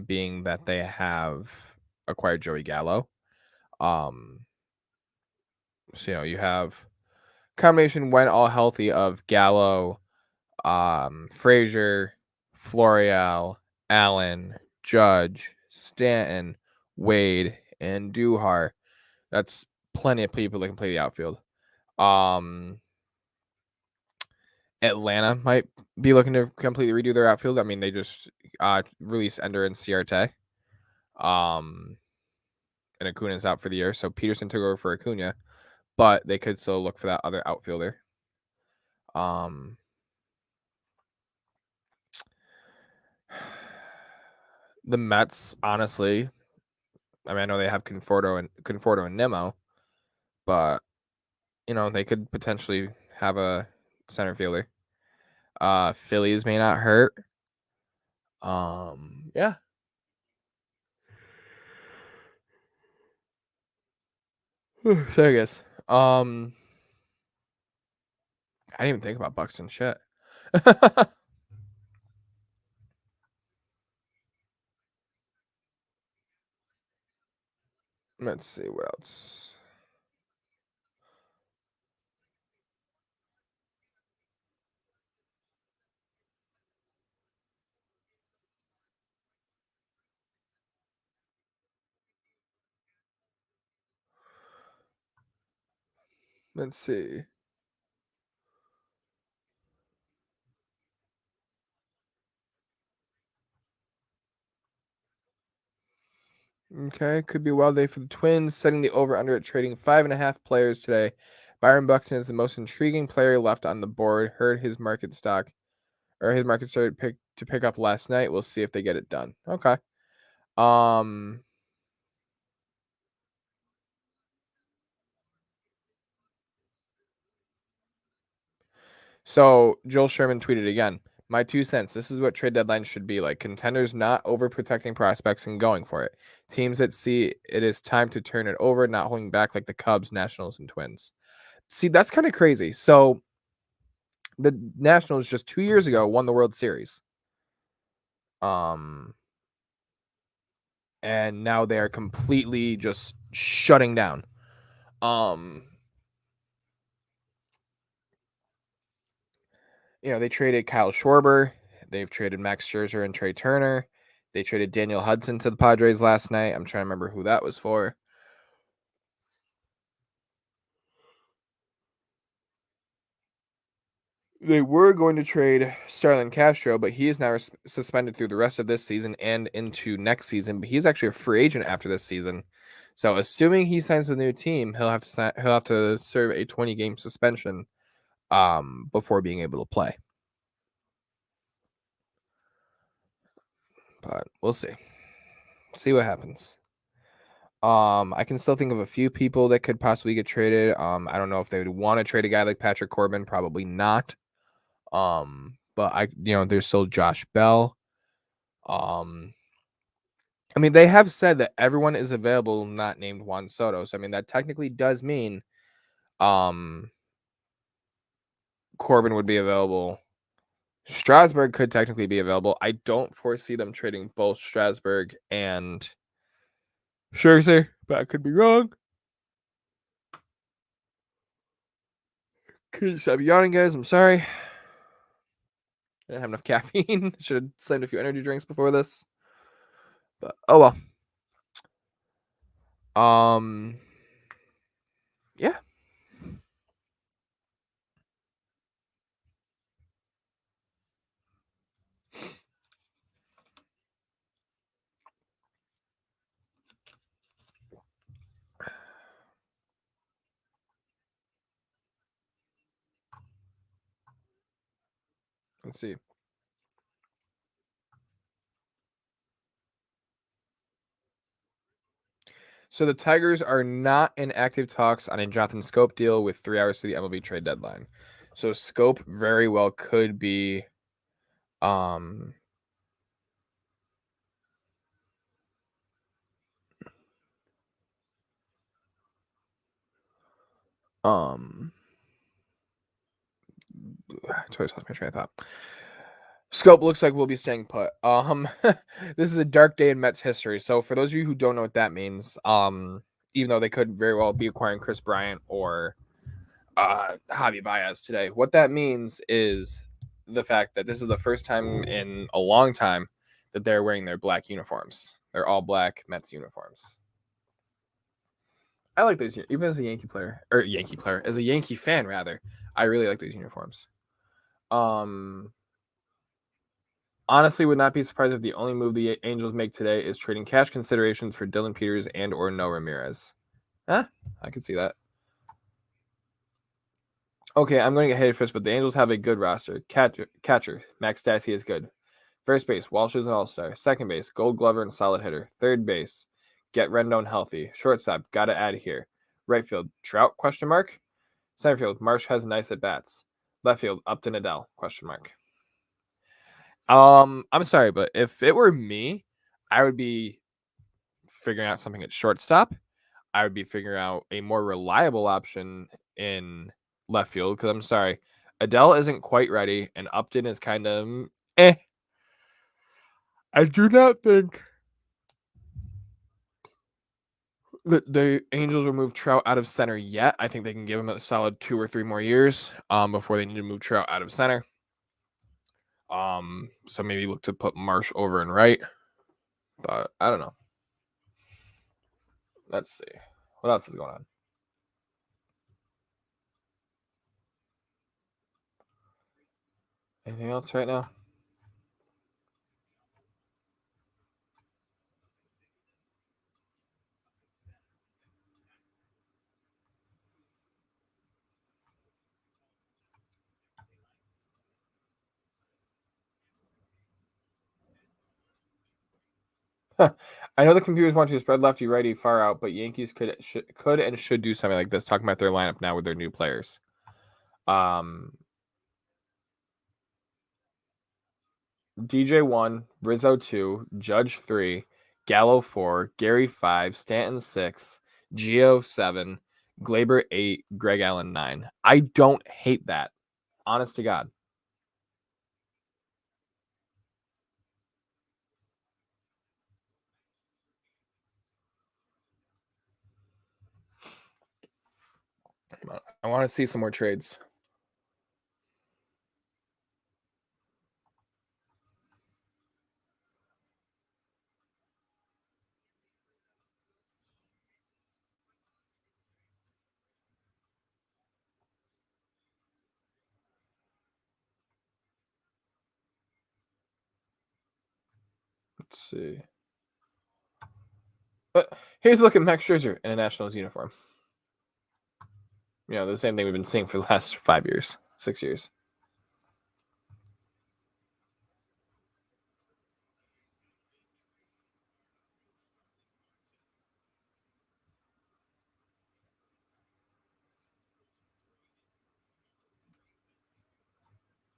being that they have acquired Joey Gallo. So you have combination when all healthy of Gallo, Frazier, Florial, Allen, Judge, Stanton, Wade, and Duhar. That's plenty of people that can play the outfield. Atlanta might be looking to completely redo their outfield. I mean, they just released Ender and Ciarte. And Acuna's out for the year, so Peterson took over for Acuna, but they could still look for that other outfielder. The Mets, honestly, I mean, I know they have Conforto and Nimmo, but they could potentially have a center fielder. Phillies may not hurt. Yeah. So I guess. I didn't even think about Buxton. Shit. Let's see what else. Let's see. Okay, could be a wild day for the Twins, setting the over/under at trading 5.5 players today. Byron Buxton is the most intriguing player left on the board. Heard his market started to pick up last night. We'll see if they get it done. Okay. So Joel Sherman tweeted again. My 2 cents. This is what trade deadlines should be like. Contenders not overprotecting prospects and going for it. Teams that see it is time to turn it over, not holding back like the Cubs, Nationals, and Twins. See, that's kind of crazy. So the Nationals just 2 years ago won the World Series. And now they are completely just shutting down. They traded Kyle Schwarber. They've traded Max Scherzer and Trey Turner. They traded Daniel Hudson to the Padres last night. I'm trying to remember who that was for. They were going to trade Starlin Castro, but he is now suspended through the rest of this season and into next season. But he's actually a free agent after this season. So, assuming he signs with a new team, he'll have to serve a 20-game suspension before being able to play. But we'll see. See what happens. I can still think of a few people that could possibly get traded. I don't know if they would want to trade a guy like Patrick Corbin. Probably not. But there's still Josh Bell. I mean, they have said that everyone is available, not named Juan Soto. So, I mean, that technically does mean Corbin would be available. Strasburg could technically be available. I don't foresee them trading both Strasburg and Scherzer, but I could be wrong. Could you stop yawning, guys? I'm sorry. I didn't have enough caffeine. Should have slammed a few energy drinks before this. But oh well. Yeah. Let's see. So the Tigers are not in active talks on a Jonathan Scope deal with 3 hours to the MLB trade deadline. So Scope very well could be um um totally lost my train of thought. Scope looks like we'll be staying put. This is a dark day in Mets history. So for those of you who don't know what that means, even though they could very well be acquiring Chris Bryant or Javi Baez today, what that means is the fact that this is the first time in a long time that they're wearing their black uniforms. They're all black Mets uniforms. I like those, even as a Yankee player, as a Yankee fan rather. I really like those uniforms. Um, Honestly, would not be surprised if the only move the Angels make today is trading cash considerations for Dylan Peters and or No Ramirez. Huh? I could see that. Okay, I'm going to get hated first, but the Angels have a good roster. Catcher, Max Stassi is good. First base, Walsh is an all-star. Second base, Gold Glover and solid hitter. Third base, get Rendon healthy. Shortstop, gotta add here. Right field, Trout, question mark. Center field, Marsh has nice at bats. Left field, Upton Adele, question mark. I'm sorry, but if it were me, I would be figuring out something at shortstop. I would be figuring out a more reliable option in left field because I'm sorry, Adele isn't quite ready, and Upton is kind of eh. I do not think that the Angels will move Trout out of center yet. I think they can give him a solid 2 or 3 more years before they need to move Trout out of center. So maybe look to put Marsh over and right, but I don't know. Let's see what else is going on. Anything else right now? I know the computers want to spread lefty righty far out, but Yankees could and should do something like this. Talking about their lineup now with their new players. Um, DJ 1, Rizzo 2, Judge 3, Gallo 4, Gary 5, Stanton 6, Gio 7, Glaber 8, Greg Allen 9. I don't hate that. Honest to God. I want to see some more trades. Let's see. But here's a look at Max Scherzer in a Nationals uniform. You know, the same thing we've been seeing for the last 5 years, 6 years.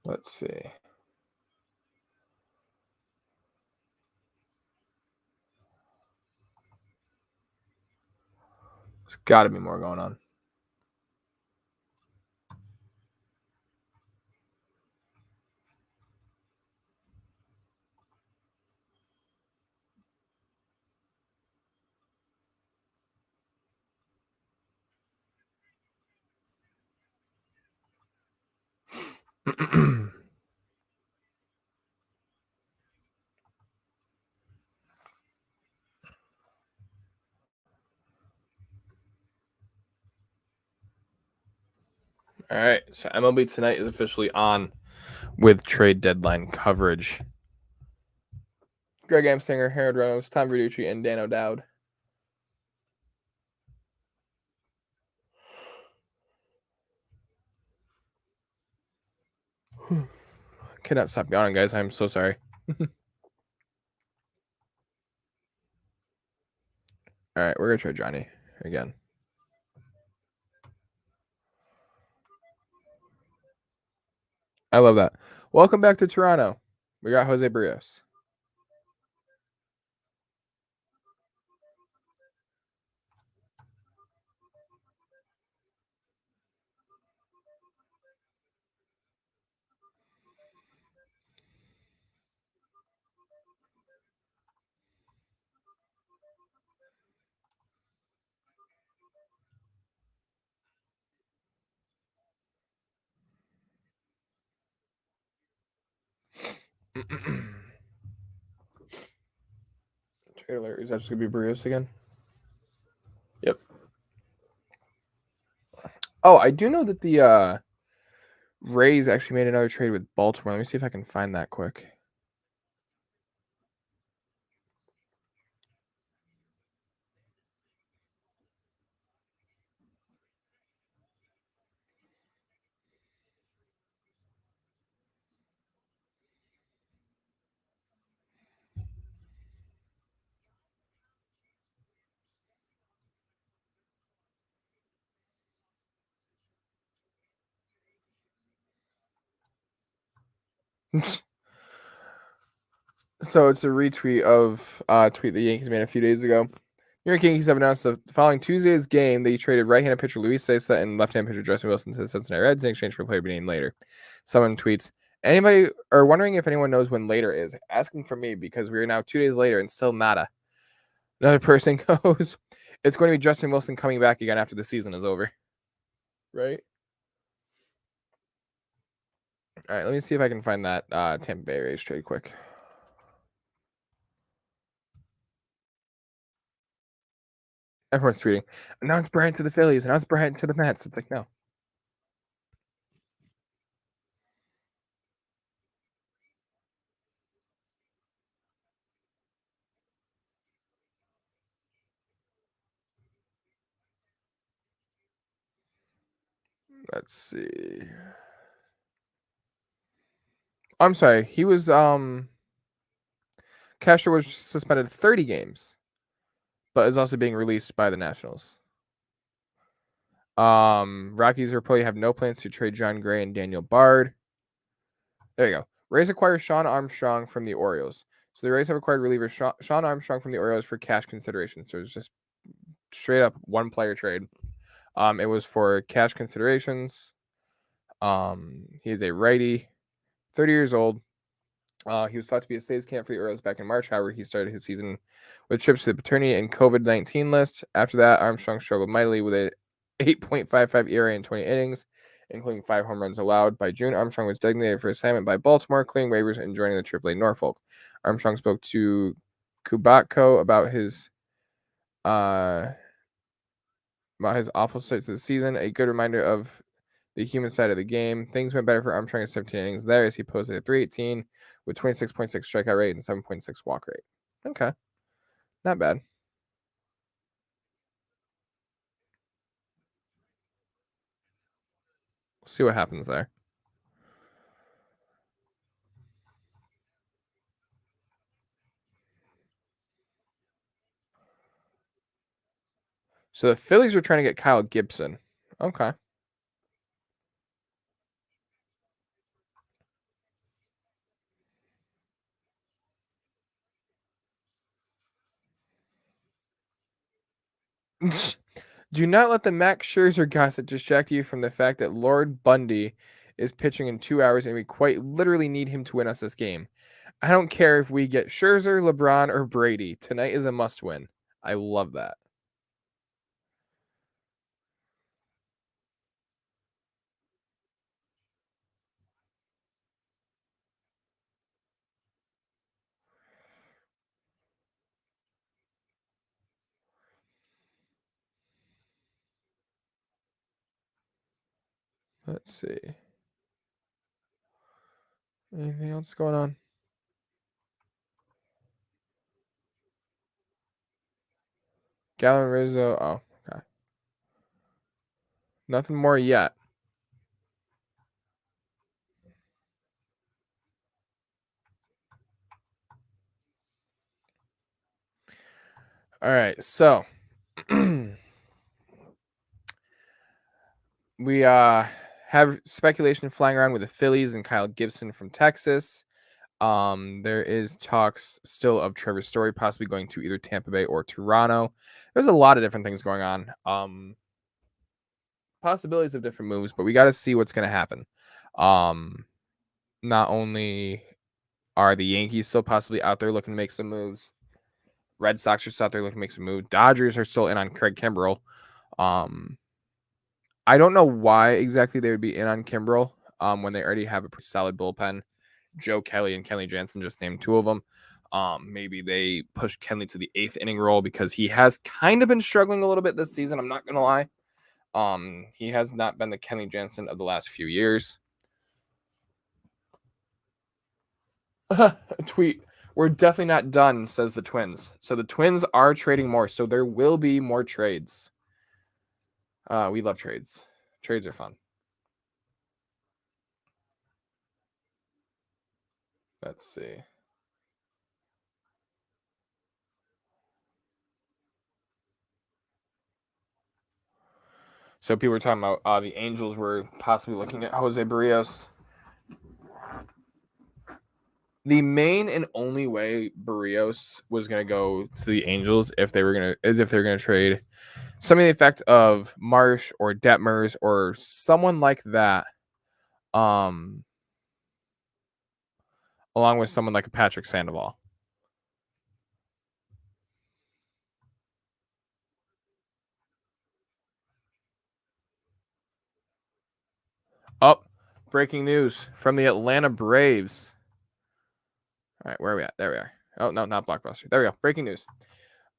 Let's see. There's got to be more going on. All right, so MLB Tonight is officially on with trade deadline coverage. Greg Amsinger, Harold Reynolds, Tom Verducci, and Dan O'Dowd. Cannot stop yawning, guys. I'm so sorry. All right, we're gonna try Johnny again. I love that. Welcome back to Toronto. We got Jose Barrios. Trade alert. Is that just gonna be Barrios again? Yep. Oh, I do know that the Rays actually made another trade with Baltimore. Let me see if I can find that quick. So it's a retweet of a tweet the Yankees made a few days ago. New York Yankees have announced the following Tuesday's game they traded right-handed pitcher Luis Cessa and left-handed pitcher Justin Wilson to the Cincinnati Reds in exchange for a player to be named later. Someone tweets, anybody or wondering if anyone knows when later is, asking for me because we are now 2 days later and still nada. Another person goes, it's going to be Justin Wilson coming back again after the season is over. Right? All right, let me see if I can find that Tampa Bay Rays trade quick. Everyone's tweeting, announce Bryant to the Phillies, announce Bryant to the Mets. It's like, no. Let's see. I'm sorry. He was Castro was suspended 30 games, but is also being released by the Nationals. Rockies reportedly have no plans to trade John Gray and Daniel Bard. There you go. Rays acquire Sean Armstrong from the Orioles. So the Rays have acquired reliever Sean Armstrong from the Orioles for cash consideration. So it's just straight up one player trade. It was for cash considerations. He is a righty, 30 years old. He was thought to be a saves camp for the Orioles back in March. However, he started his season with trips to the paternity and COVID-19 list. After that, Armstrong struggled mightily with a 8.55 ERA in 20 innings, including 5 home runs allowed. By June, Armstrong was designated for assignment by Baltimore, clearing waivers and joining the AAA Norfolk. Armstrong spoke to Kubatko about his awful start to the season. A good reminder of the human side of the game. Things went better for Armstrong in 17 innings there as he posted a 318 with 26.6 strikeout rate and 7.6 walk rate. Okay. Not bad. We'll see what happens there. So the Phillies are trying to get Kyle Gibson. Okay. Do not let the Max Scherzer gossip distract you from the fact that Lord Bundy is pitching in 2 hours and we quite literally need him to win us this game. I don't care if we get Scherzer, LeBron, or Brady. Tonight is a must win. I love that. Let's see. Anything else going on? Gallon Rizzo. Oh, okay. Nothing more yet. All right, so we have speculation flying around with the Phillies and Kyle Gibson from Texas. There is talks still of Trevor Story possibly going to either Tampa Bay or Toronto. There's a lot of different things going on. Possibilities of different moves, but we got to see what's going to happen. Not only are the Yankees still possibly out there looking to make some moves, Red Sox are still out there looking to make some moves. Dodgers are still in on Craig Kimbrell. I don't know why exactly they would be in on Kimbrell when they already have a pretty solid bullpen. Joe Kelly and Kenley Jansen, just named two of them. Maybe they push Kenley to the 8th inning role because he has kind of been struggling a little bit this season. I'm not going to lie. He has not been the Kenley Jansen of the last few years. A tweet. We're definitely not done, says the Twins. So the Twins are trading more. So there will be more trades. We love trades. Trades are fun. Let's see. So people were talking about the Angels were possibly looking at Jose Barrios. The main and only way Barrios was going to go to the Angels if they were going to trade something to the effect of Marsh or Detmers or someone like that, along with someone like a Patrick Sandoval. Oh, breaking news from the Atlanta Braves. All right, where are we at? There we are. Oh, no, not Blockbuster. There we go. Breaking news.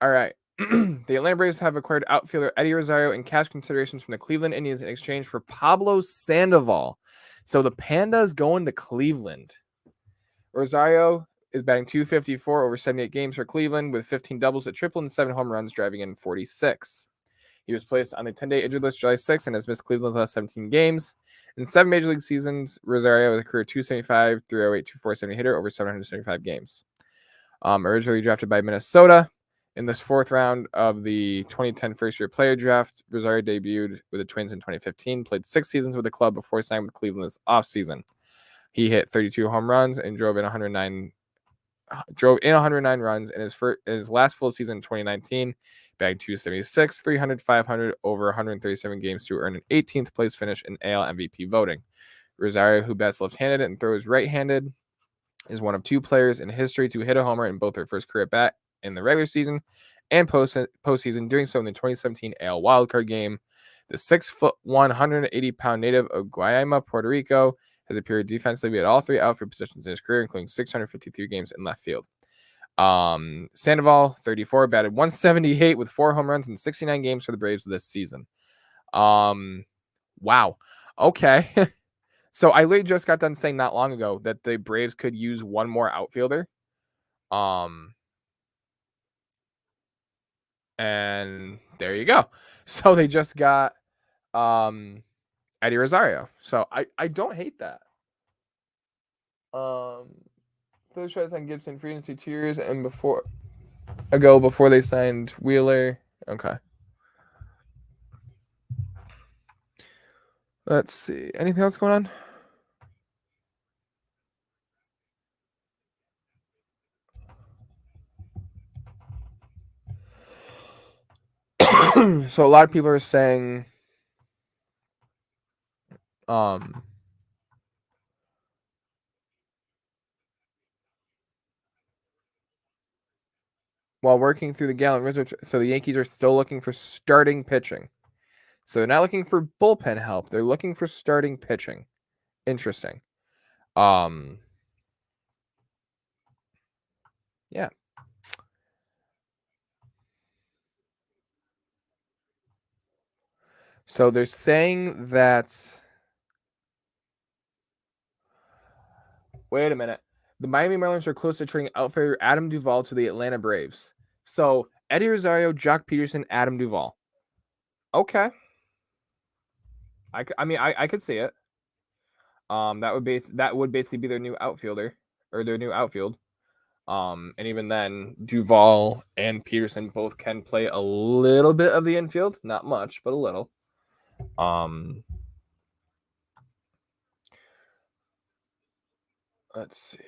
All right. The Atlanta Braves have acquired outfielder Eddie Rosario in cash considerations from the Cleveland Indians in exchange for Pablo Sandoval. So the Pandas going to Cleveland. Rosario is batting .254 over 78 games for Cleveland with 15 doubles, a triple, and 7 home runs, driving in 46. He was placed on the 10-day injured list July 6th and has missed Cleveland's last 17 games. In 7 Major League seasons, Rosario has a career .275, 308, .247 hitter over 775 games. Originally drafted by Minnesota. In this 4th round of the 2010 first-year player draft, Rosario debuted with the Twins in 2015, played 6 seasons with the club before signing with Cleveland this offseason. He hit 32 home runs and drove in 109 runs in his last full season in 2019, bagged .276, 300, 500 over 137 games to earn an 18th place finish in AL MVP voting. Rosario, who bats left-handed and throws right-handed, is one of 2 players in history to hit a homer in both their first career at bat in the regular season and postseason, doing so in the 2017 AL wildcard game. The 6'1", 180-pound native of Guayama, Puerto Rico, has appeared defensively at all 3 outfield positions in his career, including 653 games in left field. Sandoval, 34, batted .178 with 4 home runs in 69 games for the Braves this season. Wow. Okay. So I literally just got done saying not long ago that the Braves could use one more outfielder. And there you go. So they just got Eddie Rosario. So I don't hate that. Phillies tried to sign Gibson free agency 2 years and before they signed Wheeler. Okay. Let's see. Anything else going on? So a lot of people are saying while working through the Gallen Rizzo, so the Yankees are still looking for starting pitching. So they're not looking for bullpen help. They're looking for starting pitching. Interesting. Yeah. So they're saying that Wait a minute. The Miami Marlins are close to trading outfielder Adam Duvall to the Atlanta Braves. So Eddie Rosario, Jock Peterson, Adam Duvall. Okay. I could see it. That would basically be their new outfielder or their new outfield. And even then, Duvall and Peterson both can play a little bit of the infield, not much, but a little. Let's see.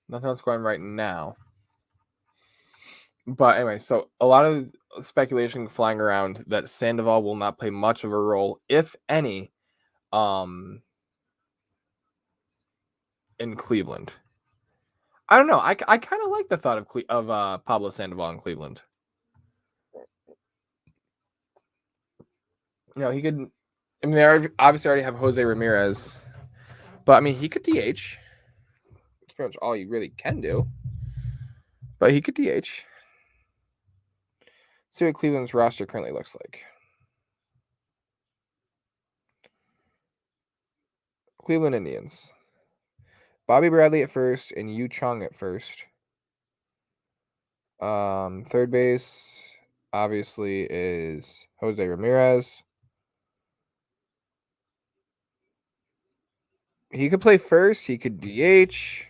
Nothing else going right now. But anyway, so a lot of speculation flying around that Sandoval will not play much of a role, if any, in Cleveland. I don't know. I kind of like the thought of Pablo Sandoval in Cleveland. He could. I mean, they obviously already have Jose Ramirez, but I mean, he could DH. That's pretty much all you really can do. But he could DH. See what Cleveland's roster currently looks like. Cleveland Indians. Bobby Bradley at first and Yu Chung at first. Third base, obviously, is Jose Ramirez. He could play first. He could DH.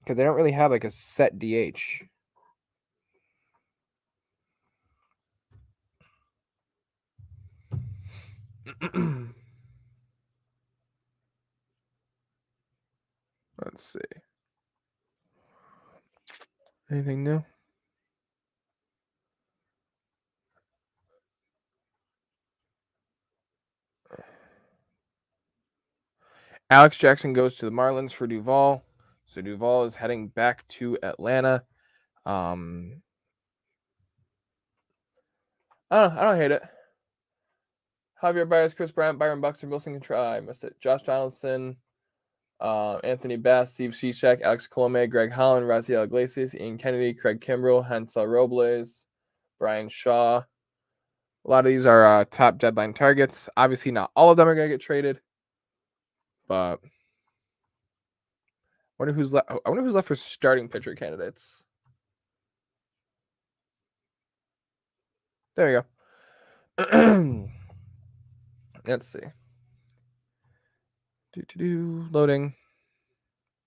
Because they don't really have like a set DH. Let's see. Anything new? Alex Jackson goes to the Marlins for Duvall. So Duvall is heading back to Atlanta. I don't hate it. Javier Baez, Chris Bryant, Byron Buxton, Wilson Contreras. I missed it. Josh Donaldson, Anthony Bass, Steve Cishek, Alex Colome, Greg Holland, Raziel Iglesias, Ian Kennedy, Craig Kimbrell, Hansel Robles, Brian Shaw. A lot of these are top deadline targets. Obviously, not all of them are going to get traded, but I wonder who's left. I wonder who's left for starting pitcher candidates. There we go. Let's see. Loading.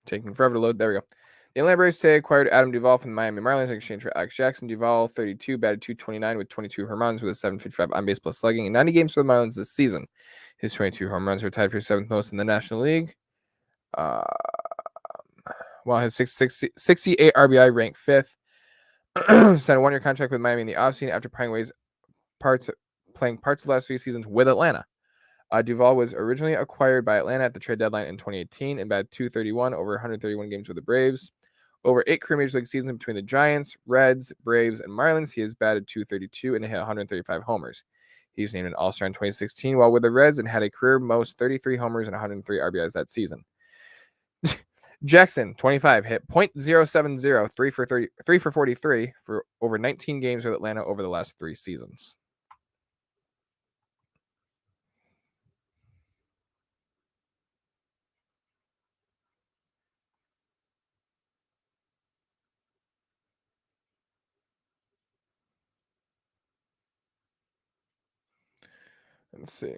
Taking forever to load. There we go. The Atlanta Braves today acquired Adam Duvall from the Miami Marlins in exchange for Alex Jackson. Duvall, 32, batted .229 with 22 home runs with a .755 on base plus slugging in 90 games for the Marlins this season. His 22 home runs are tied for seventh most in the National League. While his 68 RBI ranked fifth. Signed a one-year contract with Miami in the offseason after playing parts of the last 3 seasons with Atlanta. Duvall was originally acquired by Atlanta at the trade deadline in 2018 and batted .231 over 131 games with the Braves. Over 8 career Major League seasons between the Giants, Reds, Braves, and Marlins, he has batted .232 and hit 135 homers. He was named an All-Star in 2016 while with the Reds and had a career most 33 homers and 103 RBIs that season. Jackson, 25, hit .070, 3 for 43 for over 19 games with Atlanta over the last 3 seasons. Let's see.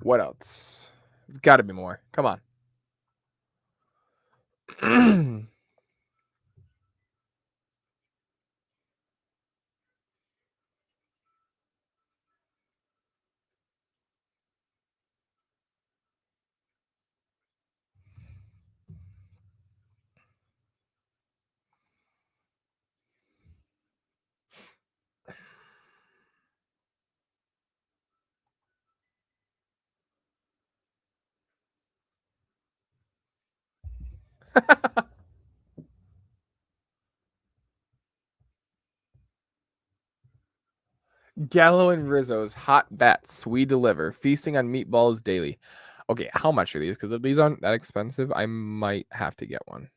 What else? There's got to be more. Come on. Gallo and Rizzo's hot bats. We deliver. Feasting on meatballs daily. Okay, how much are these? Because if these aren't that expensive, I might have to get one.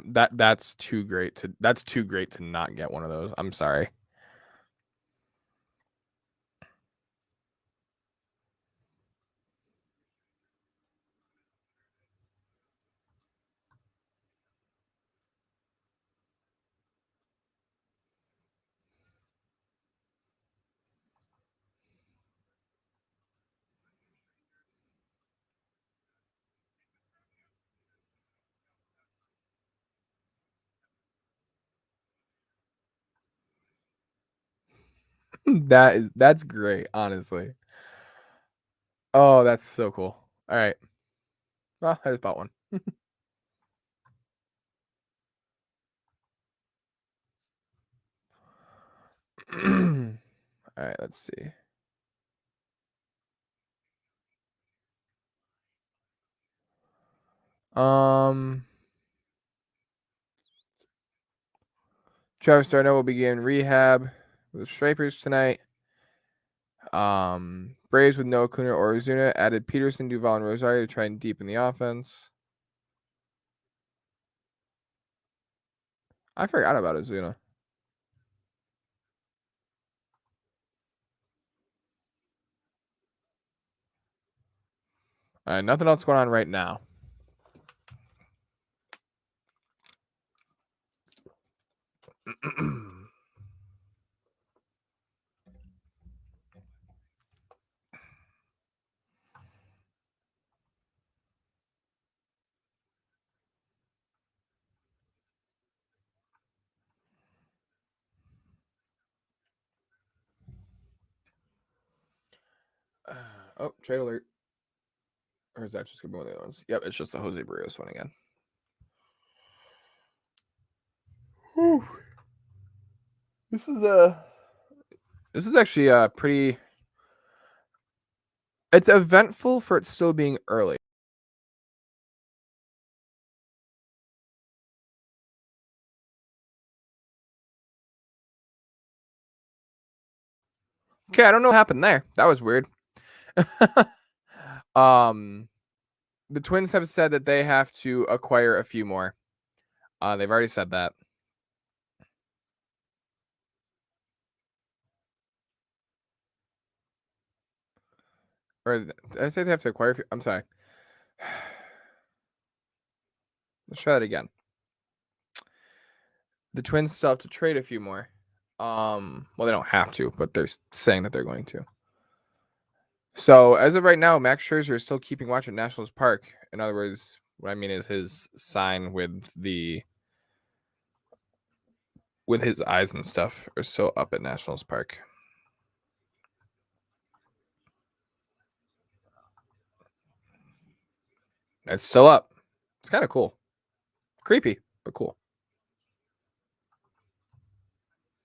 That's too great to not get one of those. I'm sorry. That's great, honestly. Oh, that's so cool. All right. Well, I just bought one. All right, let's see. Um, Travis Darno will begin rehab with the Stripers tonight. Braves with no Acuna or Ozuna added Peterson, Duvall, and Rosario to try and deepen the offense. I forgot about Ozuna. All right, nothing else going on right now. Oh, trade alert. Or is that just gonna be one of the other ones? Yep, it's just the Jose Barrios one again. Whew. This is actually pretty. It's eventful for it still being early. Okay, I don't know what happened there. That was weird. The Twins have said that they have to acquire a few more. They've already said that. Or did I say they have to acquire a few? I'm sorry. Let's try that again. The Twins still have to trade a few more. Well, they don't have to, but they're saying that they're going to. So as of right now, Max Scherzer is still keeping watch at Nationals Park. In other words, what I mean is his sign with his eyes and stuff are still up at Nationals Park. It's still up. It's kind of cool. Creepy, but cool.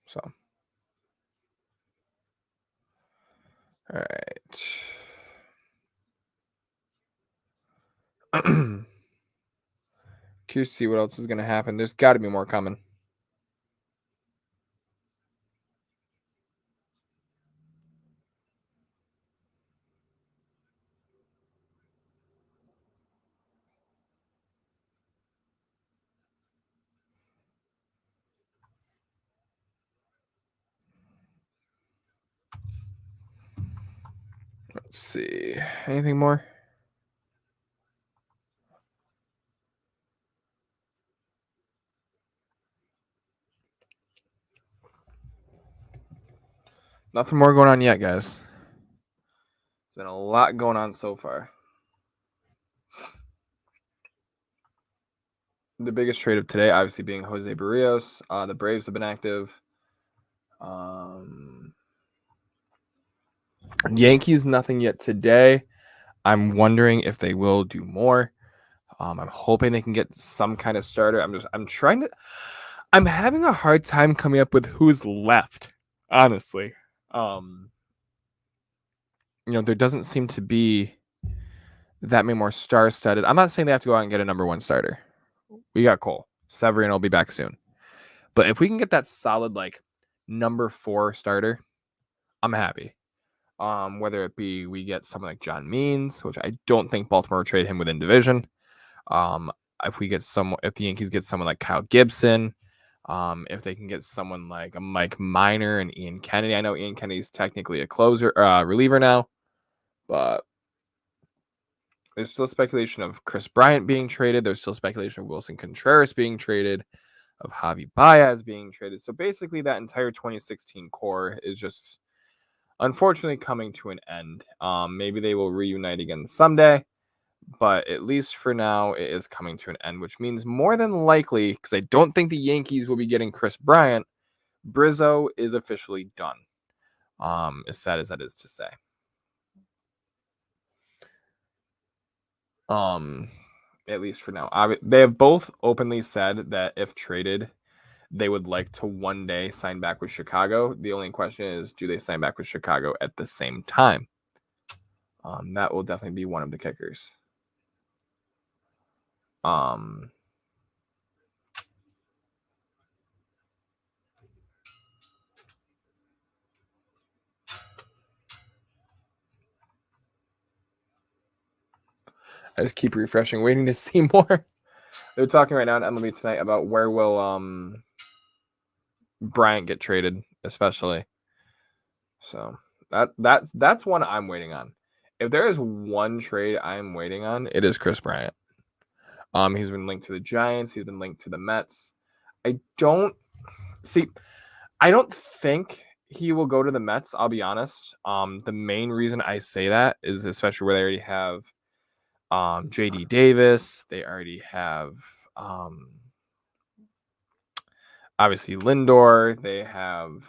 So, all right. Curious to see what else is going to happen. There's got to be more coming. Let's see. Anything more? Nothing more going on yet, guys. There's been a lot going on so far. The biggest trade of today, obviously, being Jose Barrios. The Braves have been active. Yankees, nothing yet today. I'm wondering if they will do more. I'm hoping they can get some kind of starter. I'm having a hard time coming up with who's left, honestly. there doesn't seem to be that many more star-studded. I'm not saying they have to go out and get a number one starter. We got Cole. Severino will be back soon. But if we can get that solid, like, number 4 starter, I'm happy. Whether it be we get someone like John Means, which I don't think Baltimore will trade him within division. If the Yankees get someone like Kyle Gibson, if they can get someone like a Mike Minor and Ian Kennedy. I know Ian Kennedy's technically a reliever now, but there's still speculation of Chris Bryant being traded. There's still speculation of Wilson Contreras being traded, of Javi Baez being traded. So basically that entire 2016 core is just unfortunately coming to an end. Maybe they will reunite again someday, but at least for now it is coming to an end, which means more than likely, because I don't think the Yankees will be getting Chris Bryant, Brizzo is officially done. As sad as that is to say. At least for now. They have both openly said that if traded, they would like to one day sign back with Chicago. The only question is, do they sign back with Chicago at the same time? That will definitely be one of the kickers. I just keep refreshing, waiting to see more. They're talking right now on MLB Tonight about where will Bryant get traded, especially. So that's one I'm waiting on. If there is one trade I'm waiting on, it is Chris Bryant. He's been linked to the Giants. He's been linked to the Mets. I don't think he will go to the Mets. I'll be honest. The main reason I say that is especially where they already have JD Davis. They already have obviously Lindor. They have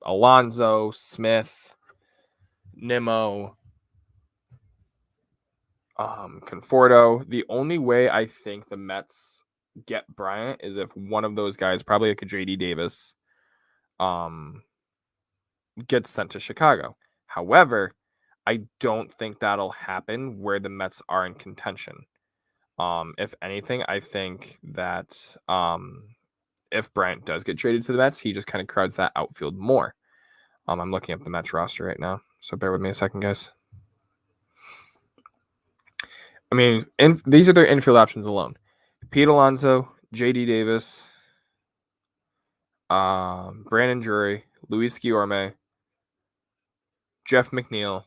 Alonso, Smith, Nimmo, Conforto. The only way I think the Mets get Bryant is if one of those guys, probably like a JD Davis, gets sent to Chicago. However, I don't think that'll happen where the Mets are in contention. If anything, I think that if Bryant does get traded to the Mets, he just kind of crowds that outfield more. I'm looking up the Mets roster right now, so bear with me a second, guys. I mean, these are their infield options alone: Pete Alonso, JD Davis, Brandon Drury, Luis Guillorme, Jeff McNeil,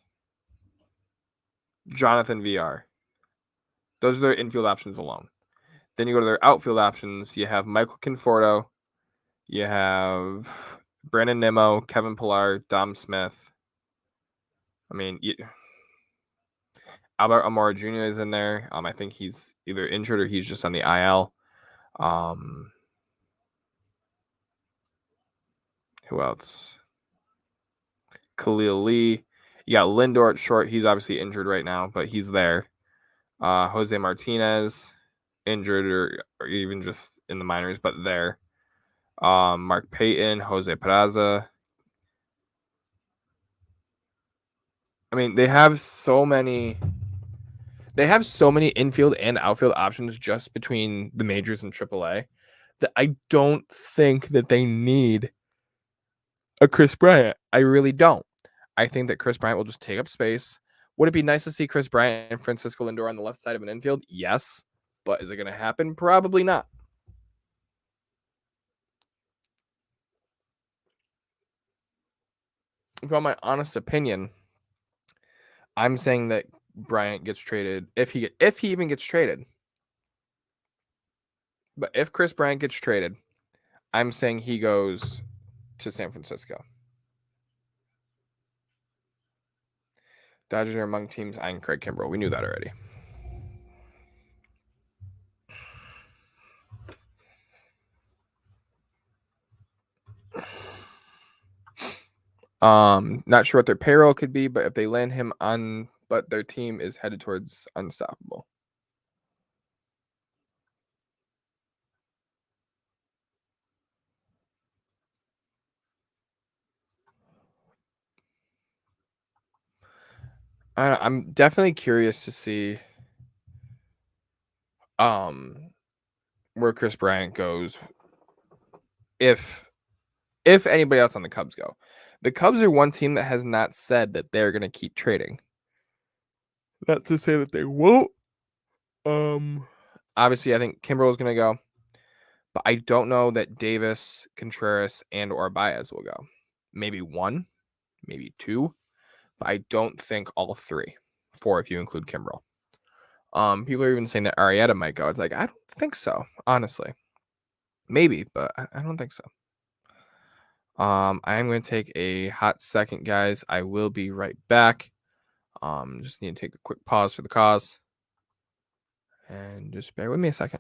Jonathan VR. Those are their infield options alone. Then you go to their outfield options. You have Michael Conforto. You have Brandon Nimmo, Kevin Pillar, Dom Smith. I mean, Albert Amora Jr. is in there. I think he's either injured or he's just on the IL. Who else? Khalil Lee. You got Lindor at short. He's obviously injured right now, but he's there. Jose Martinez, injured or even just in the minors, but there. Mark Payton, Jose Peraza. I mean, they have so many infield and outfield options just between the majors and AAA that I don't think that they need a Chris Bryant. I really don't. I think that Chris Bryant will just take up space. Would it be nice to see Chris Bryant and Francisco Lindor on the left side of an infield? Yes. But is it going to happen? Probably not. If you want my honest opinion, I'm saying that Bryant gets traded if he even gets traded. But if Chris Bryant gets traded, I'm saying he goes to San Francisco. Dodgers are among teams eyeing Craig Kimbrell. We knew that already. Not sure what their payroll could be, but if they land him on, but their team is headed towards unstoppable. I'm definitely curious to see um where Chris Bryant goes if anybody else on the Cubs go. The Cubs are one team that has not said that they're going to keep trading. Not to say that they won't. Um, Obviously, I think Kimbrel is going to go, but I don't know that Davis, Contreras, and or Baez will go. Maybe one, maybe two, but I don't think all three. Four if you include Kimbrel. People are even saying that Arrieta might go. It's like I don't think so, honestly. Maybe, but I don't think so. I am going to take a hot second, guys. I will be right back. Just need to take a quick pause for the cause. And just bear with me a second.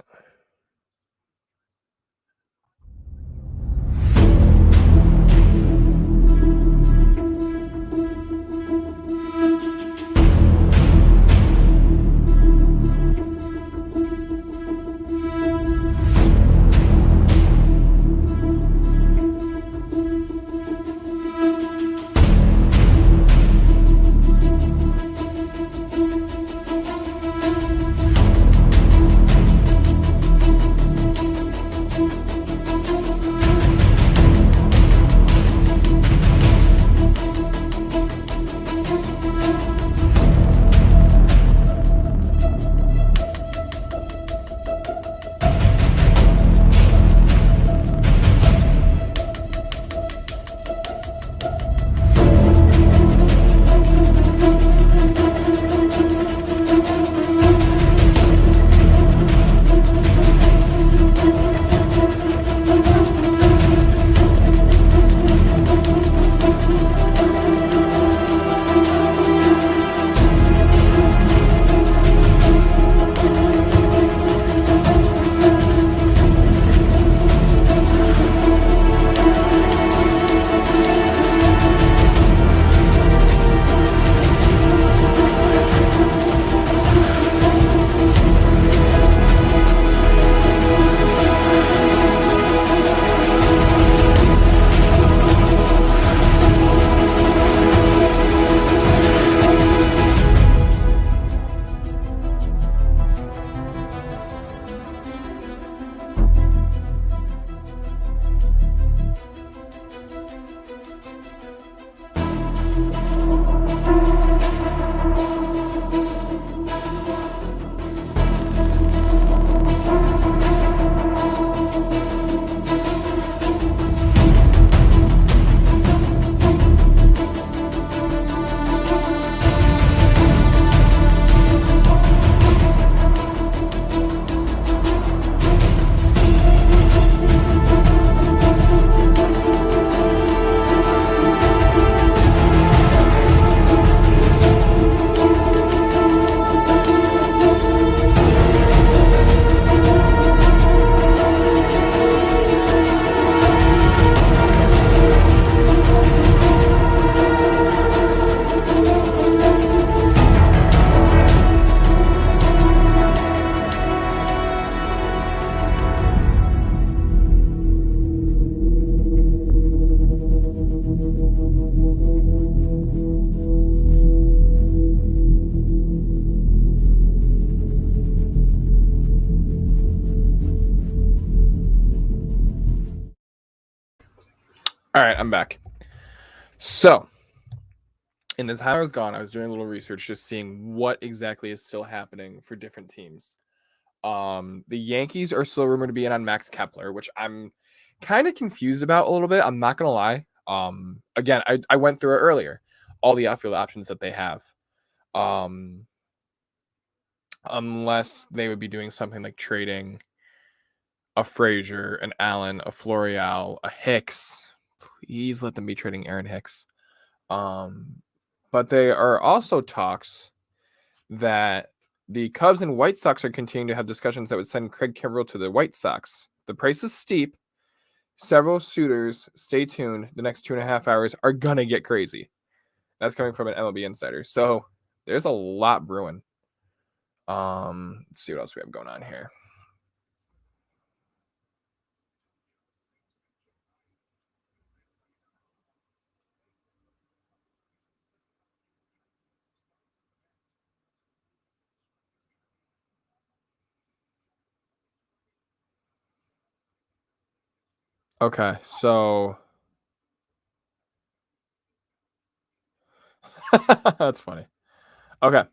All right, I'm back. So, in this time I was gone, I was doing a little research, just seeing what exactly is still happening for different teams. The Yankees are still rumored to be in on Max Kepler, which I'm kind of confused about a little bit. I'm not gonna lie. Again, I went through it earlier, all the outfield options that they have. Unless they would be doing something like trading a Frazier, an Allen, a Florial, a Hicks. Please let them be trading Aaron Hicks. But there are also talks that the Cubs and White Sox are continuing to have discussions that would send Craig Kimbrel to the White Sox. The price is steep. Several suitors, stay tuned. The next 2.5 hours are going to get crazy. That's coming from an MLB insider. So there's a lot brewing. Let's see what else we have going on here. Okay, so that's funny. Okay,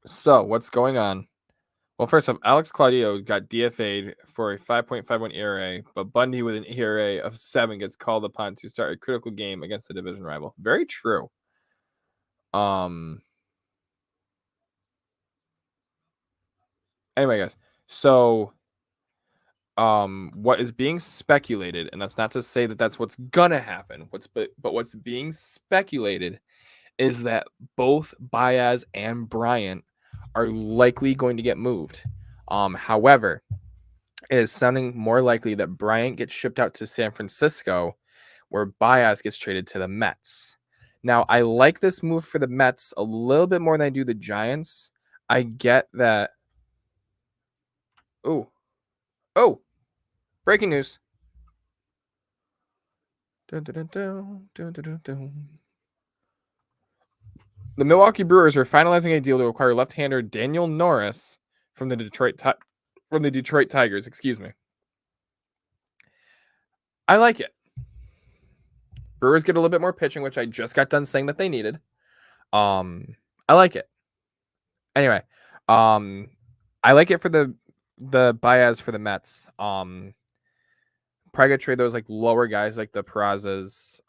so what's going on? Well, first off, Alex Claudio got DFA'd for a 5.51 ERA, but Bundy with an ERA of 7 gets called upon to start a critical game against a division rival. Very true. Um. Anyway, guys. So, what is being speculated, and that's not to say that that's what's gonna happen. But what's being speculated is that both Baez and Bryant are likely going to get moved. However, it is sounding more likely that Bryant gets shipped out to San Francisco, where Baez gets traded to the Mets. Now, I like this move for the Mets a little bit more than I do the Giants. I get that. Oh, oh, breaking news. Dun, dun, dun, dun, dun, dun, dun. The Milwaukee Brewers are finalizing a deal to acquire left-hander Daniel Norris from the Detroit Tigers. Excuse me. I like it. Brewers get a little bit more pitching, which I just got done saying that they needed. I like it. Anyway, I like it for the Baez for the Mets. Probably gonna trade those like lower guys like the Perazzas,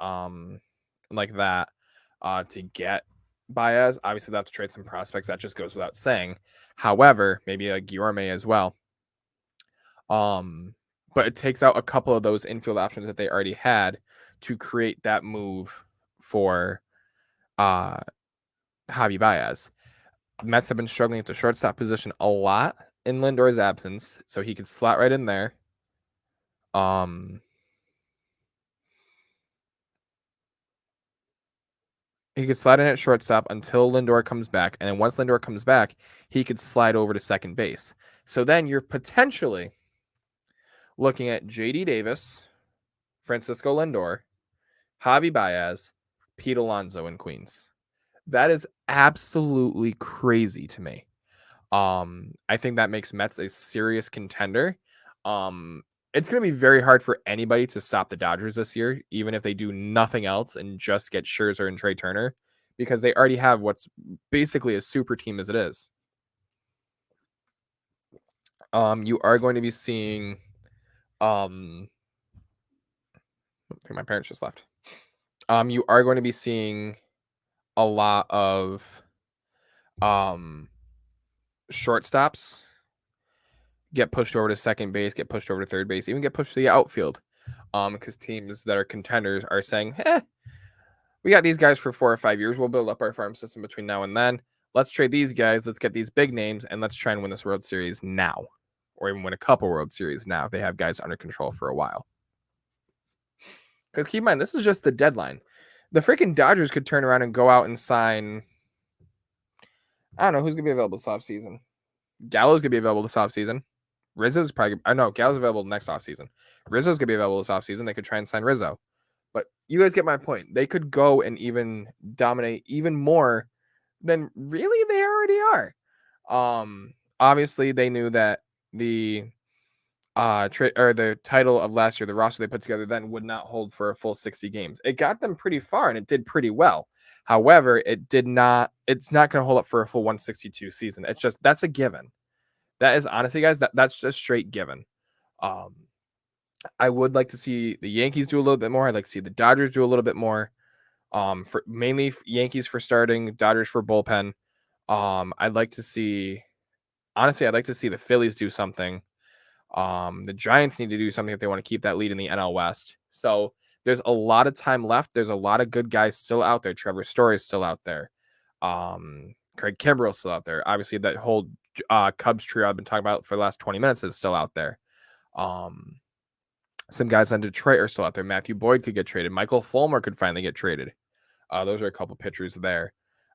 like that, to get Baez. Obviously, they have to trade some prospects. That just goes without saying. However, maybe a Guillorme as well. But it takes out a couple of those infield options that they already had to create that move for Javi Baez. Mets have been struggling at the shortstop position a lot in Lindor's absence, so he could slot right in there. He could slide in at shortstop until Lindor comes back, and then once Lindor comes back, he could slide over to second base. So then you're potentially looking at JD Davis, Francisco Lindor, Javi Baez, Pete Alonso in Queens. That is absolutely crazy to me. I think that makes Mets a serious contender. It's going to be very hard for anybody to stop the Dodgers this year, even if they do nothing else and just get Scherzer and Trey Turner, because they already have what's basically a super team as it is. You are going to be seeing, I think my parents just left. You are going to be seeing a lot of, shortstops get pushed over to second base, get pushed over to third base, even get pushed to the outfield. Because teams that are contenders are saying, we got these guys for 4 or 5 years. We'll build up our farm system between now and then. Let's trade these guys. Let's get these big names, and let's try and win this World Series now, or even win a couple World Series now if they have guys under control for a while. Because keep in mind, this is just the deadline. The freaking Dodgers could turn around and go out and sign, I don't know, who's going to be available this offseason. Gallo's going to be available this offseason. Rizzo's probably, I know, Gallo's available next offseason. Rizzo's going to be available this offseason. They could try and sign Rizzo. But you guys get my point. They could go and even dominate even more than really they already are. Obviously they knew that the the title of last year, the roster they put together then would not hold for a full 60 games. It got them pretty far and it did pretty well. However, it's not going to hold up for a full 162 season. It's just, that's a given. That is honestly, guys, that's just straight given. I would like to see the Yankees do a little bit more. I'd like to see the Dodgers do a little bit more. For mainly Yankees for starting, Dodgers for bullpen. I'd like to see the Phillies do something. The Giants need to do something if they want to keep that lead in the NL West. So there's a lot of time left. There's a lot of good guys still out there. Trevor Story is still out there. Craig Kimbrell's still out there. Obviously, that whole Cubs trio I've been talking about for the last 20 minutes is still out there. Some guys on Detroit are still out there. Matthew Boyd could get traded. Michael Fulmer could finally get traded. Those are a couple pitchers there.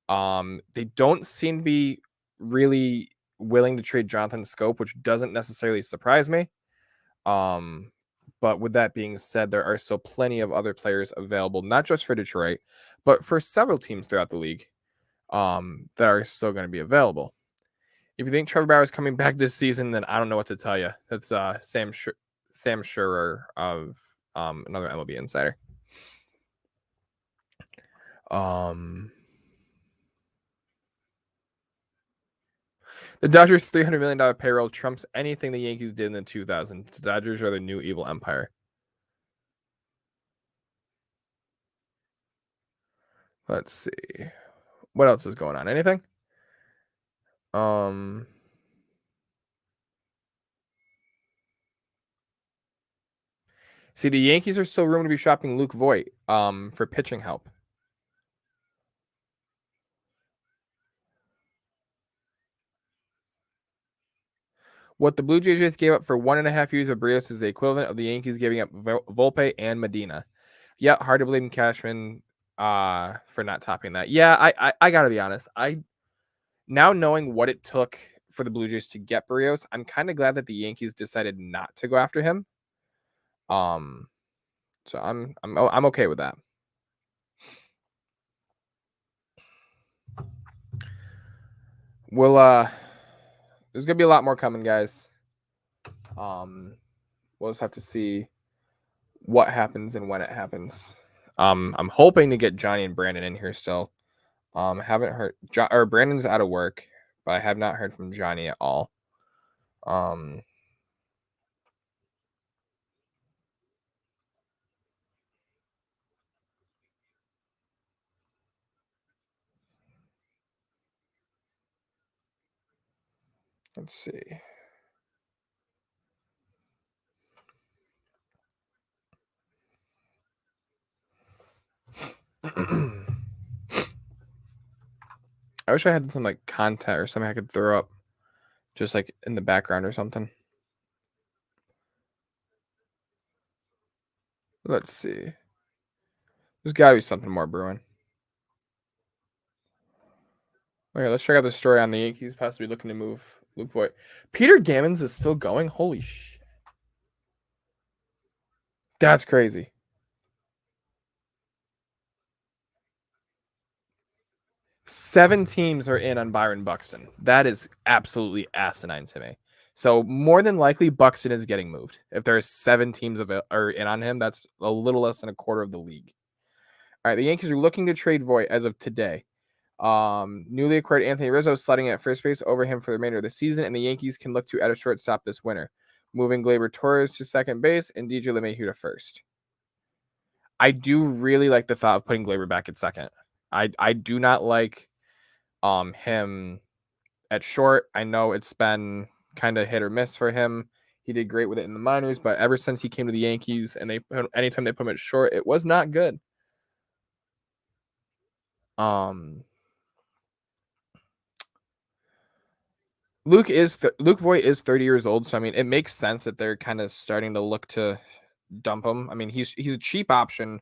They don't seem to be really willing to trade Jonathan Scope, which doesn't necessarily surprise me. But with that being said, there are still plenty of other players available, not just for Detroit, but for several teams throughout the league that are still going to be available. If you think Trevor Bauer is coming back this season, then I don't know what to tell you. That's Sam Scherer of another MLB insider. The Dodgers' $300 million payroll trumps anything the Yankees did in the 2000s. The Dodgers are the new evil empire. Let's see. What else is going on? Anything? See, the Yankees are still rumored to be shopping Luke Voit for pitching help. What the Blue Jays gave up for 1.5 years of Brios is the equivalent of the Yankees giving up Volpe and Medina. Yeah, hard to blame Cashman for not topping that. Yeah, I gotta be honest. Now knowing what it took for the Blue Jays to get Brios, I'm kind of glad that the Yankees decided not to go after him. So I'm okay with that. We'll there's gonna be a lot more coming, guys. We'll just have to see what happens and when it happens. I'm hoping to get Johnny and Brandon in here still. Haven't heard or Brandon's out of work, but I have not heard from Johnny at all. Let's see. I wish I had some like content or something I could throw up just like in the background or something. Let's see. There's got to be something more brewing. Okay, let's check out the story on the Yankees possibly looking to move Luke Voit. Peter Gammons is still going? Holy shit. That's crazy. 7 teams are in on Byron Buxton. That is absolutely asinine to me. So more than likely, Buxton is getting moved. If there's 7 teams are in on him, that's a little less than a quarter of the league. All right, the Yankees are looking to trade Voit as of today. Newly acquired Anthony Rizzo sliding at first base over him for the remainder of the season, and the Yankees can look to add a shortstop this winter, moving Gleyber Torres to second base and DJ LeMahieu to first. I do really like the thought of putting Gleyber back at second. I do not like him at short. I know it's been kind of hit or miss for him. He did great with it in the minors, but ever since he came to the Yankees and anytime they put him at short, it was not good. Luke Voit is 30 years old, so I mean it makes sense that they're kind of starting to look to dump him. I mean he's a cheap option.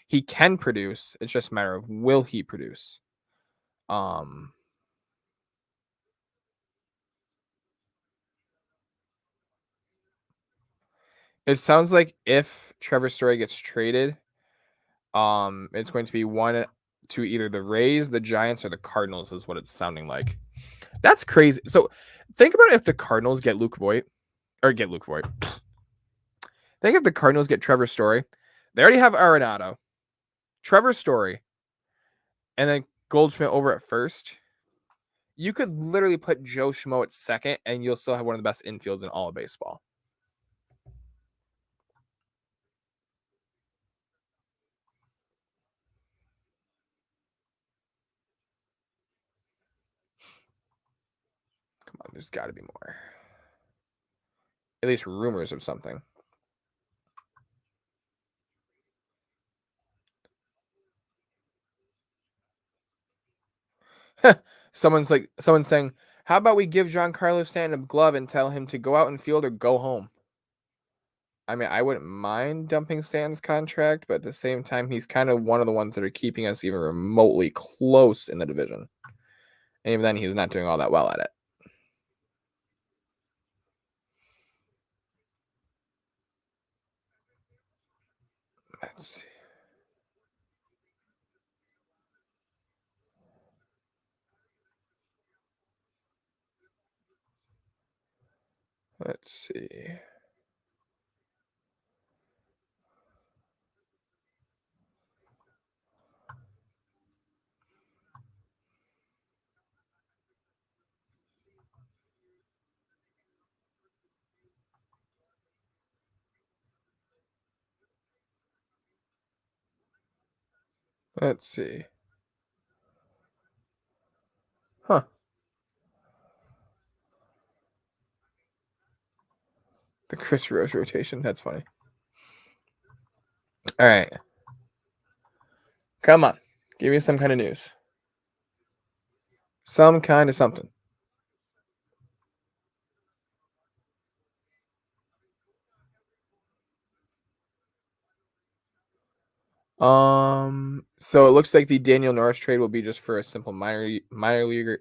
He can produce. It's just a matter of will he produce. It sounds like if Trevor Story gets traded, it's going to be one to either the Rays, the Giants, or the Cardinals, is what it's sounding like. That's crazy. So think about if the Cardinals get Luke Voit. Think if the Cardinals get Trevor Story. They already have Arenado, Trevor Story, and then Goldschmidt over at first. You could literally put Joe Schmo at second, and you'll still have one of the best infields in all of baseball. Come on, there's got to be more. At least rumors of something. Someone's saying, how about we give Giancarlo Stanton a glove and tell him to go out and field or go home? I mean, I wouldn't mind dumping Stanton's contract, but at the same time, he's kind of one of the ones that are keeping us even remotely close in the division. And even then, he's not doing all that well at it. Let's see. Let's see. Let's see. Huh. The Chris Rose rotation. That's funny. All right. Come on. Give me some kind of news. Some kind of something. So it looks like the Daniel Norris trade will be just for a simple minor leaguer.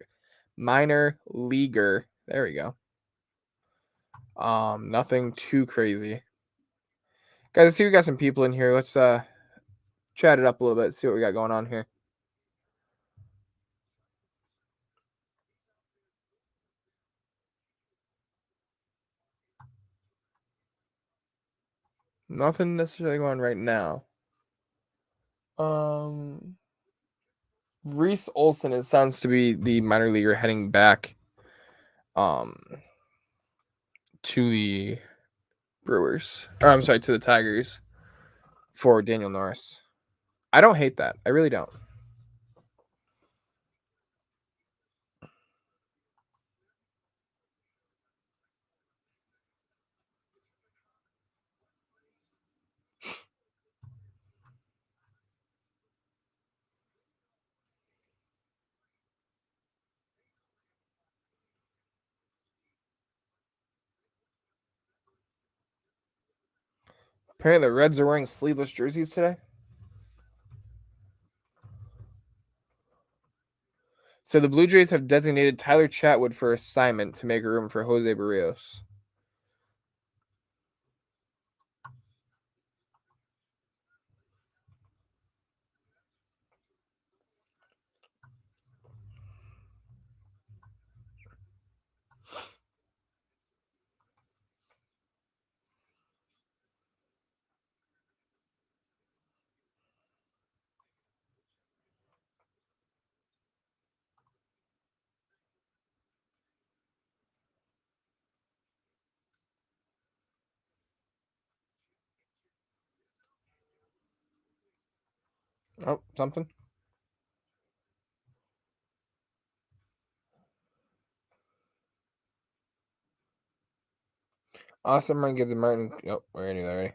There we go. Nothing too crazy. Guys, I see we got some people in here. Let's chat it up a little bit, see what we got going on here. Nothing necessarily going on right now. Reese Olson, it sounds to be the minor leaguer heading back to the Brewers. Or I'm sorry, to the Tigers for Daniel Norris. I don't hate that. I really don't. Apparently the Reds are wearing sleeveless jerseys today. So the Blue Jays have designated Tyler Chatwood for assignment to make room for Jose Barrios. Oh, something. Austin Martin gives the Martin. Nope, we already knew that already.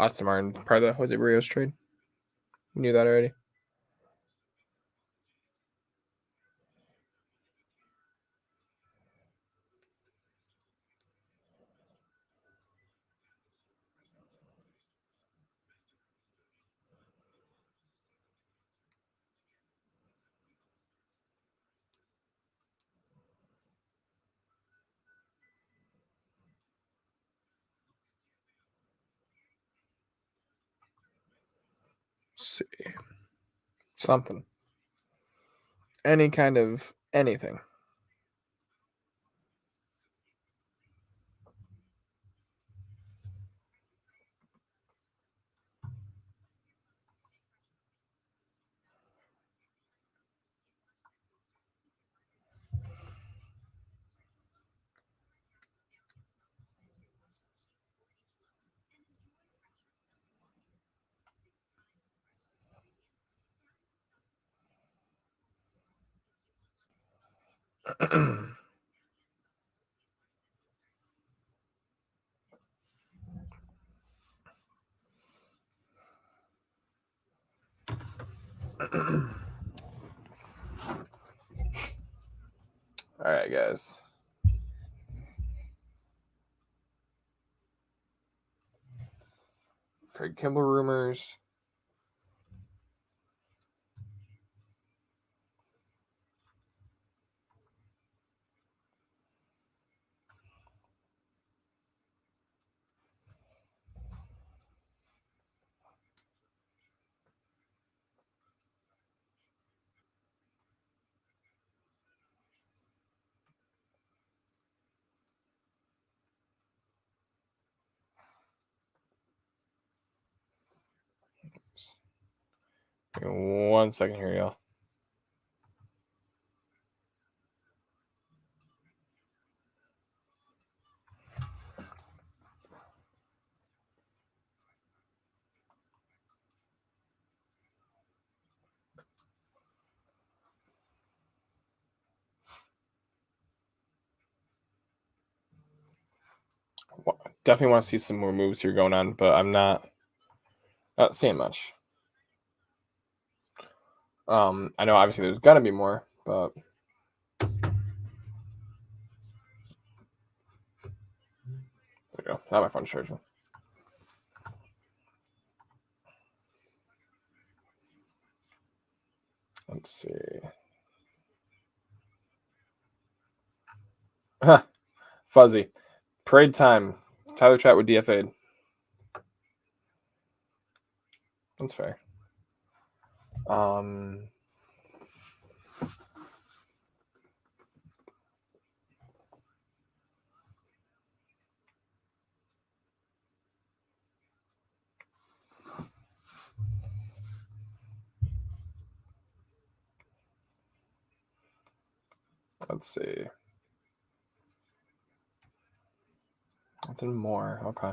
Austin Martin, part of the Jose Barrios trade. We knew that already. Let's see. Something. Any kind of anything. All right, guys. Craig Kimball rumors. One second here, y'all. Definitely want to see some more moves here going on, but I'm not seeing much. I know obviously there's got to be more, but there we go. Not my phone's charging. Let's see. Huh. Fuzzy. Parade time. Tyler Chatwood DFA'd. That's fair. Let's see. Nothing more. Okay.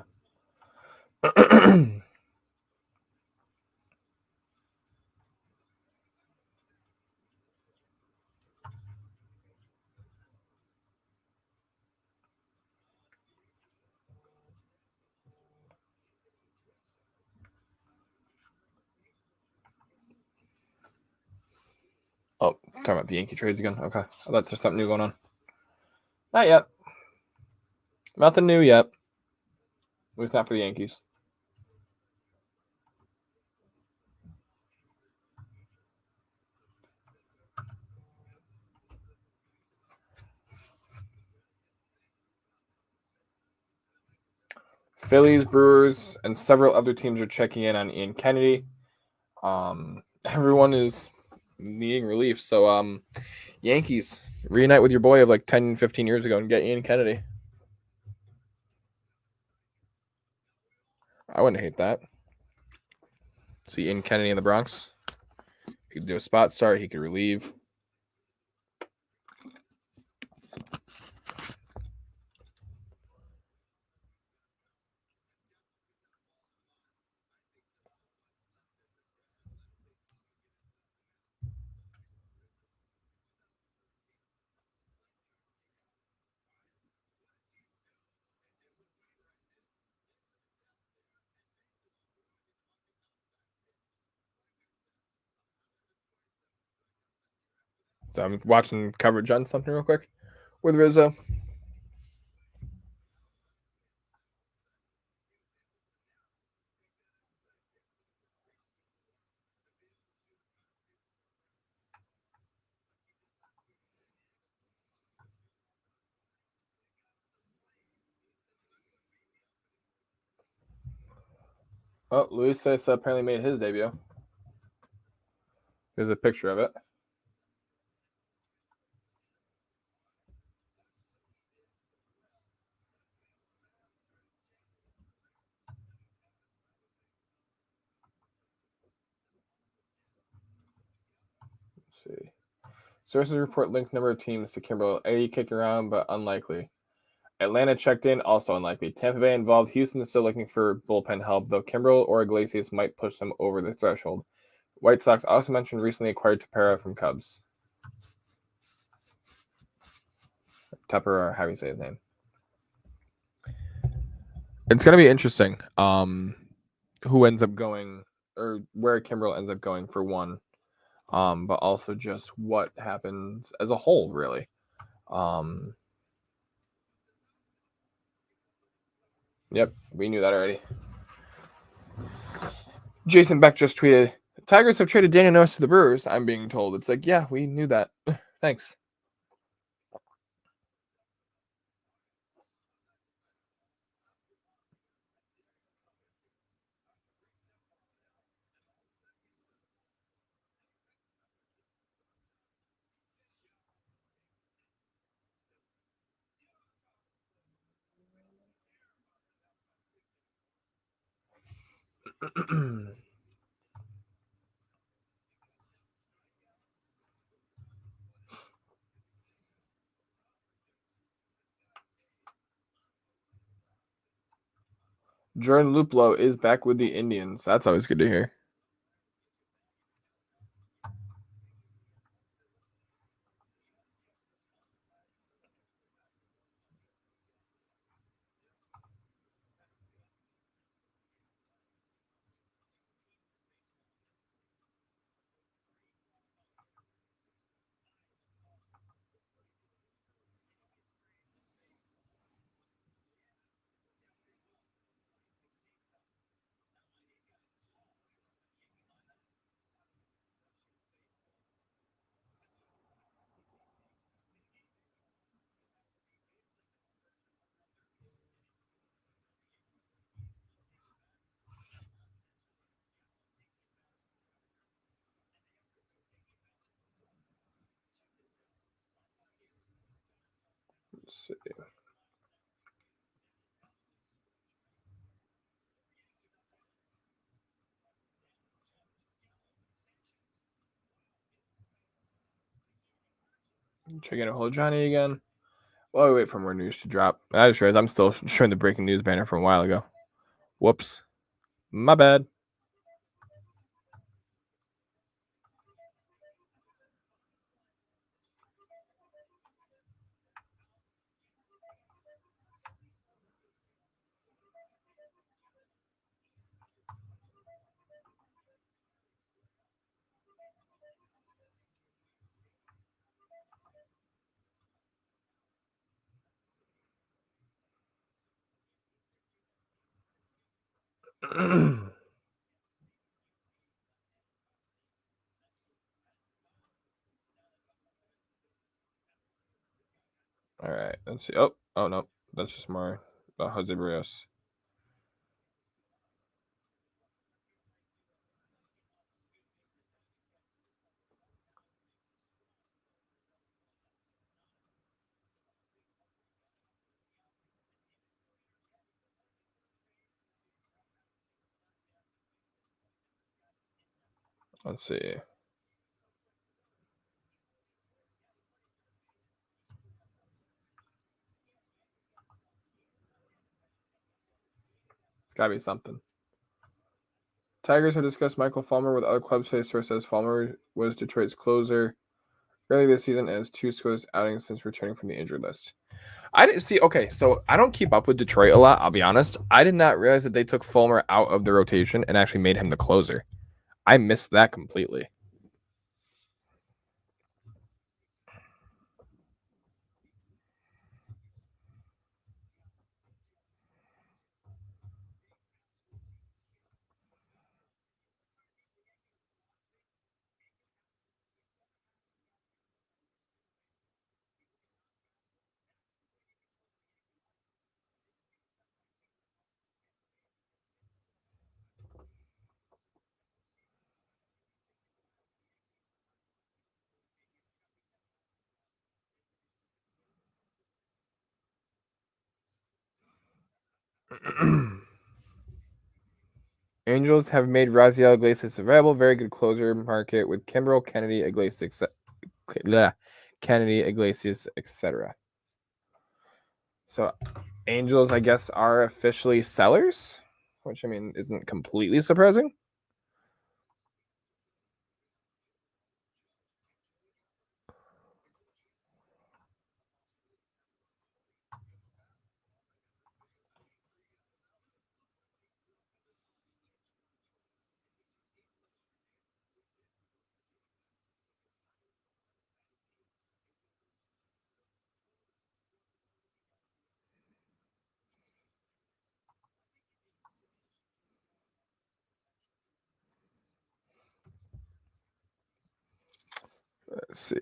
Oh, talking about the Yankee trades again. Okay. I thought there's something new going on. Not yet. Nothing new yet. At least not for the Yankees. Phillies, Brewers, and several other teams are checking in on Ian Kennedy. Everyone is needing relief. So, Yankees, reunite with your boy of like 10, 15 years ago and get Ian Kennedy. I wouldn't hate that. See Ian Kennedy in the Bronx. He could do a spot start. He could relieve. So I'm watching coverage on something real quick with Rizzo. Oh, Luis Cessa apparently made his debut. There's a picture of it. Let's see. Sources report linked number of teams to Kimbrel. A kicked around, but unlikely. Atlanta checked in, also unlikely. Tampa Bay involved. Houston is still looking for bullpen help, though Kimbrel or Iglesias might push them over the threshold. White Sox also mentioned recently acquired Tepera from Cubs. Tepper, or how do you say his name? It's going to be interesting who ends up going, or where Kimbrel ends up going for one, but also just what happens as a whole, really. Yep, we knew that already. Jason Beck just tweeted, Tigers have traded Daniel Norris to the Brewers, I'm being told. It's like, yeah, we knew that. Thanks. Jordan Luplow is back with the Indians. That's always good to hear. Let's see. Checking a hold of Johnny again. While we wait for more news to drop. I just realized I'm still showing the breaking news banner from a while ago. Whoops. My bad. All right, let's see. Oh no, that's just more Jose Barrios. Let's see. It's gotta be something. Tigers have discussed Michael Fulmer with other clubs. His source says Fulmer was Detroit's closer early this season and has 2 scoreless outings since returning from the injured list. I didn't see. Okay, so I don't keep up with Detroit a lot. I'll be honest. I did not realize that they took Fulmer out of the rotation and actually made him the closer. I missed that completely. Angels have made Raziel Iglesias available. Very good closer market with Kimbrel, Kennedy, Iglesias, etc. So, Angels, I guess, are officially sellers, which I mean isn't completely surprising. Let's see.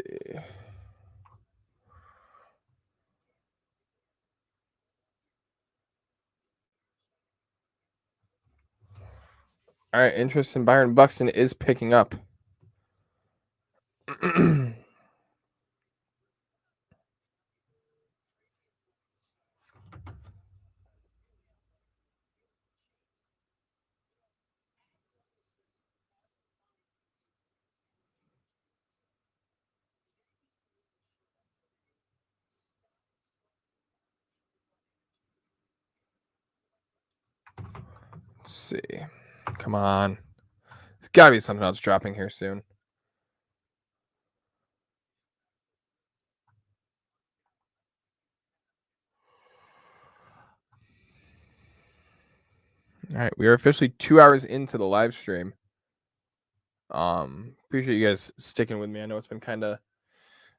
All right, interest in Byron Buxton is picking up. Let's see. Come on. There's got to be something else dropping here soon. All right, we are officially 2 hours into the live stream. Appreciate you guys sticking with me. I know it's been kind of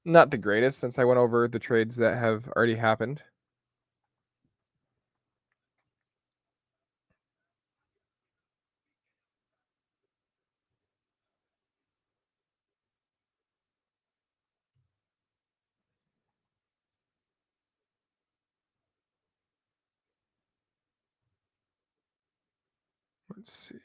not the greatest since I went over the trades that have already happened. Let's see.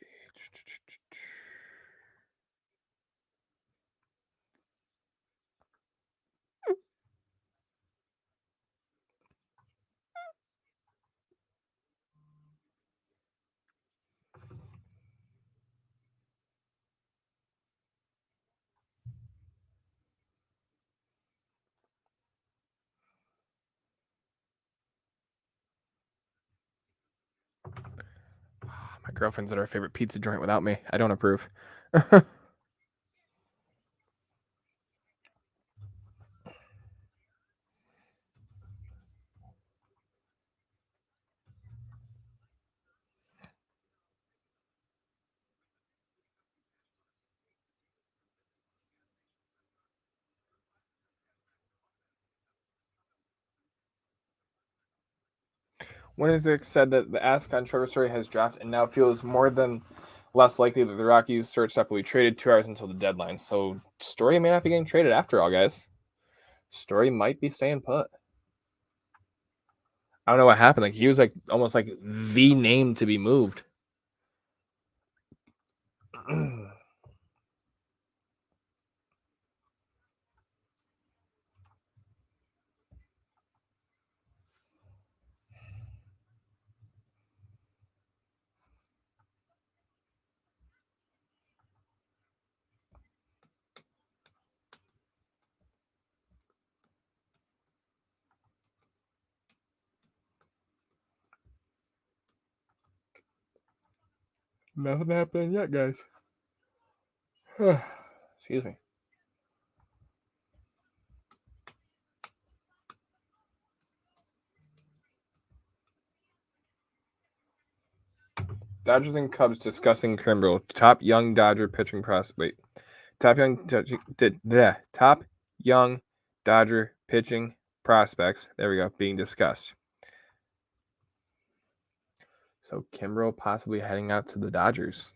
My girlfriend's at her favorite pizza joint without me. I don't approve. Winnick said that the ask on Trevor Story has dropped and now feels more than less likely that the Rockies shortstop will be traded 2 hours until the deadline. So Story may not be getting traded after all, guys. Story might be staying put. I don't know what happened. Like he was like almost like the name to be moved. Nothing happened yet, guys. Excuse me. Dodgers and Cubs discussing Kimbrel. Top young Dodger pitching prospect. Wait. Top young Dodger pitching prospects. There we go. Being discussed. So Kimbrel possibly heading out to the Dodgers.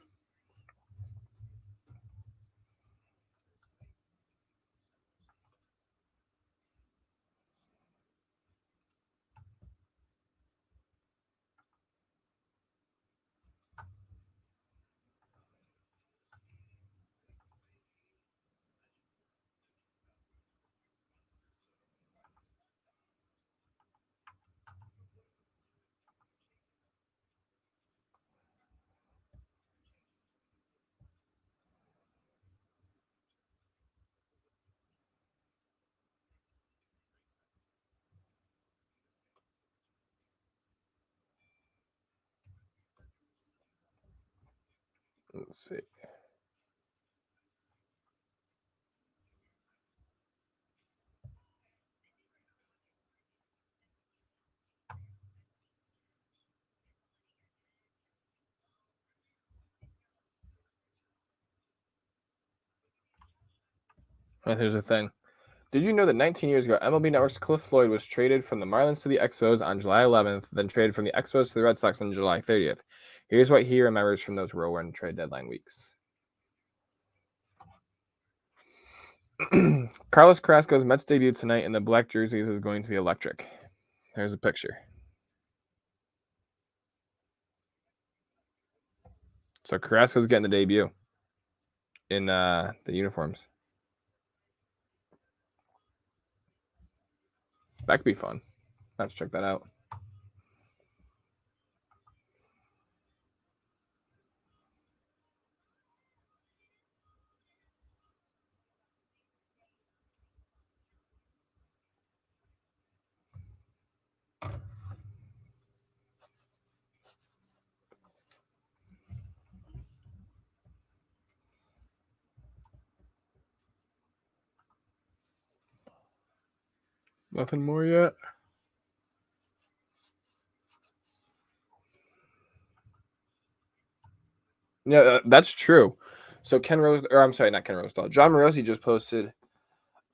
Let's see. Here's the thing. Did you know that 19 years ago, MLB Network's Cliff Floyd was traded from the Marlins to the Expos on July 11th, then traded from the Expos to the Red Sox on July 30th? Here's what he remembers from those whirlwind trade deadline weeks. Carlos Carrasco's Mets debut tonight in the black jerseys is going to be electric. There's a picture. So Carrasco's getting the debut in the uniforms. That could be fun. Let's check that out. Nothing more yet. Yeah, that's true. So John Morosi just posted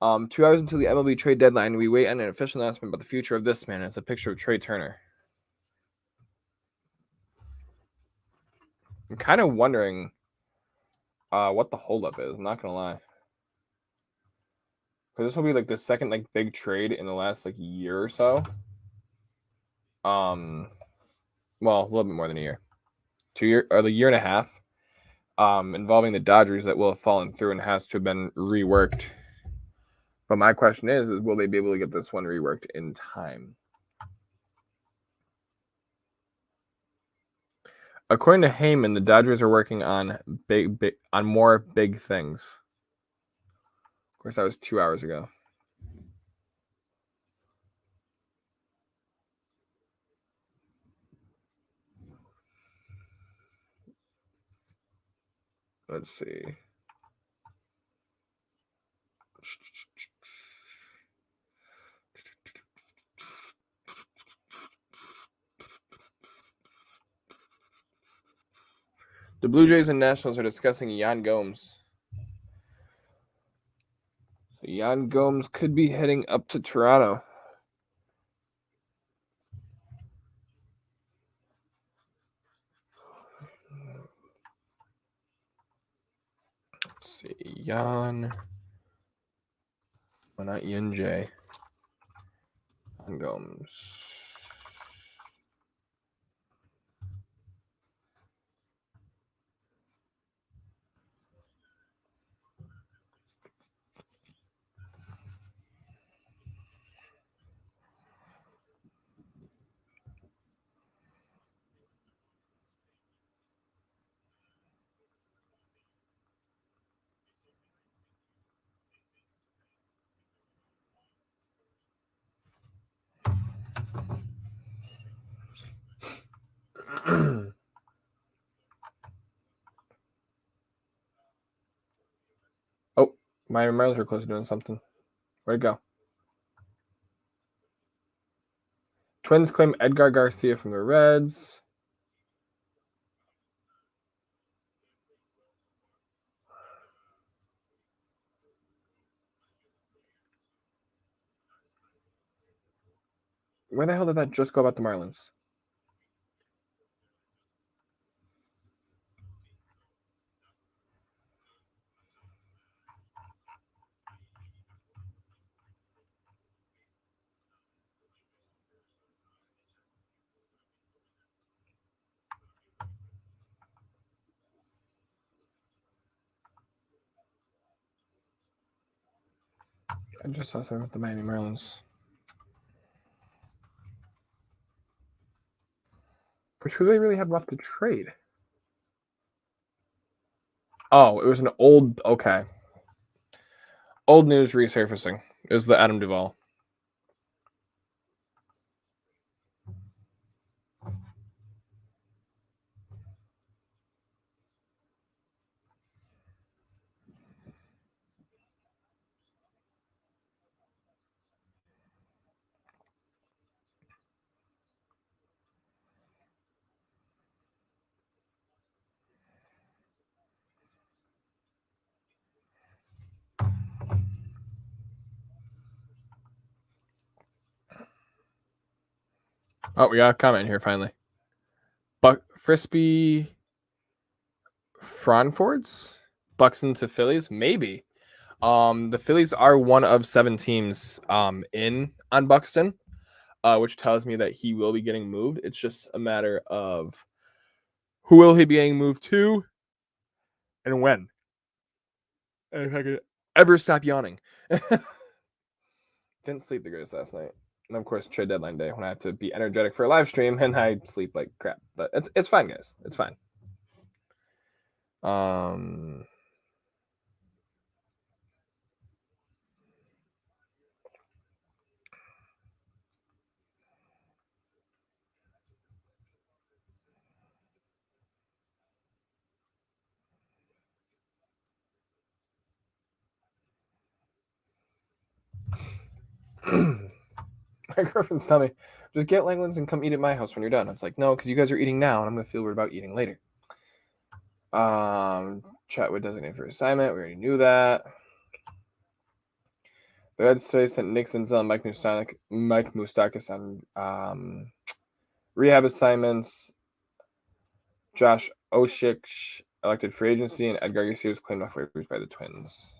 2 hours until the MLB trade deadline. We wait on an official announcement about the future of this man. It's a picture of Trey Turner. I'm kind of wondering what the holdup is. I'm not gonna lie, because this will be like the second like big trade in the last like year or so. Well, a little bit more than a year, 2 year or the year and a half. Involving the Dodgers that will have fallen through and has to have been reworked. But my question is will they be able to get this one reworked in time? According to Heyman, the Dodgers are working on on more big things. Of course, that was 2 hours ago. Let's see. The Blue Jays and Nationals are discussing Yan Gomes. So Yan Gomes could be heading up to Toronto. Let's see. Yan. Well, not Yin J. Yan Gomes. Oh, my Marlins are close to doing something. Where'd it go? Twins claim Edgar Garcia from the Reds. Where the hell did that just go about the Marlins? I just saw something with the Miami Marlins. Which who do they really have left to trade? Oh, it was an old. Okay. Old news resurfacing. Is the Adam Duvall. Oh, we got a comment here finally. But Frisbee Franfords? Buxton to Phillies? Maybe. The Phillies are one of 7 teams in on Buxton, which tells me that he will be getting moved. It's just a matter of who will he be getting moved to and when. And if I could ever stop yawning. Didn't sleep the greatest last night. And of course, trade deadline day when I have to be energetic for a live stream and I sleep like crap. But it's fine, guys. It's fine. My girlfriend's telling me, just get Langlands and come eat at my house when you're done. I was like, no, because you guys are eating now, and I'm gonna feel weird about eating later. Chatwood designated for assignment. We already knew that. The Reds today sent Nick Senzel and Mike Moustakas on rehab assignments. Josh Oshik elected free agency, and Edgar Garcia was claimed off waivers by the Twins.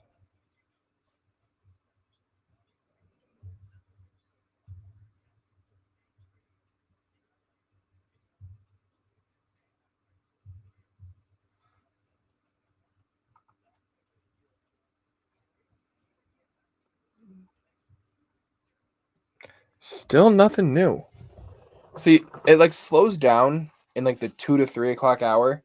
Still nothing new. See, it like slows down in like the 2 to 3 o'clock hour,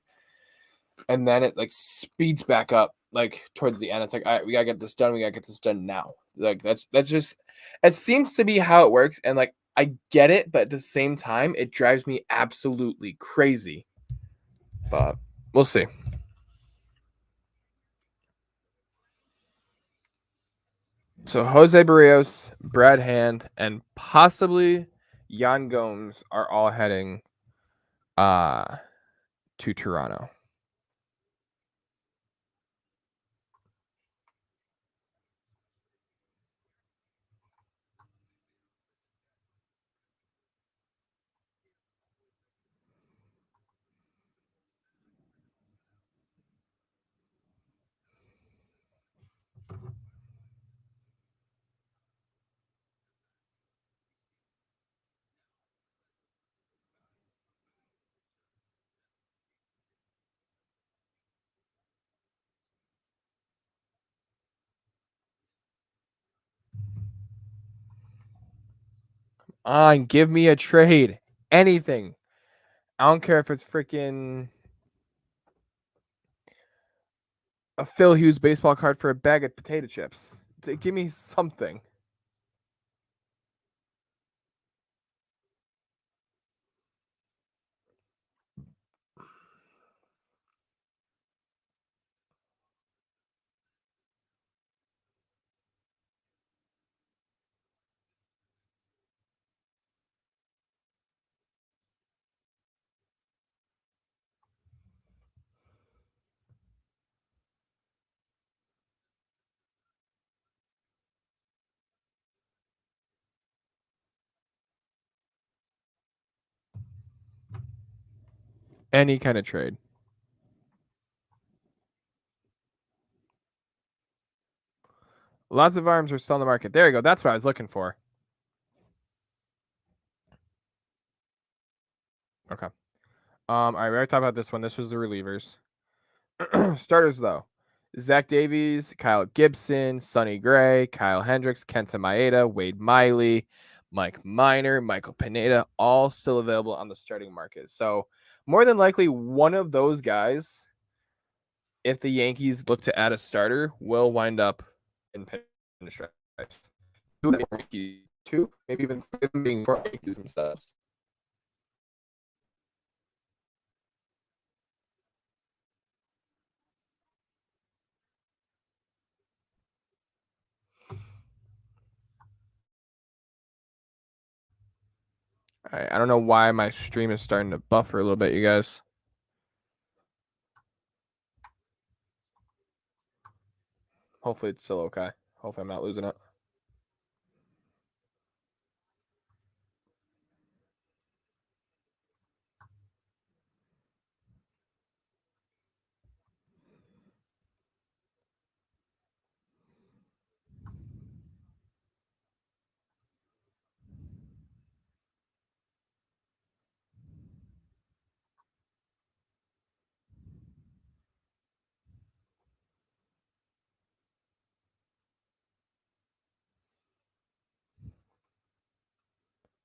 and then it like speeds back up like towards the end. It's like, all right, we gotta get this done. We gotta get this done now. Like that's just it seems to be how it works, and like I get it, but at the same time, it drives me absolutely crazy. But we'll see. So Jose Barrios, Brad Hand, and possibly Yan Gomes are all heading to Toronto. Give me a trade. Anything. I don't care if it's freaking a Phil Hughes baseball card for a bag of potato chips. Give me something. Any kind of trade. Lots of arms are still in the market. There you go. That's what I was looking for. Okay. All right, we already talked about this one. This was the relievers. Starters though. Zach Davies, Kyle Gibson, Sonny Gray, Kyle Hendricks, Kenta Maeda, Wade Miley, Mike Minor, Michael Pineda, all still available on the starting market. So more than likely one of those guys, if the Yankees look to add a starter, will wind up in pinstripes. Two, maybe even being 4 Yankees themselves. All right, I don't know why my stream is starting to buffer a little bit, you guys. Hopefully it's still okay. Hopefully I'm not losing it.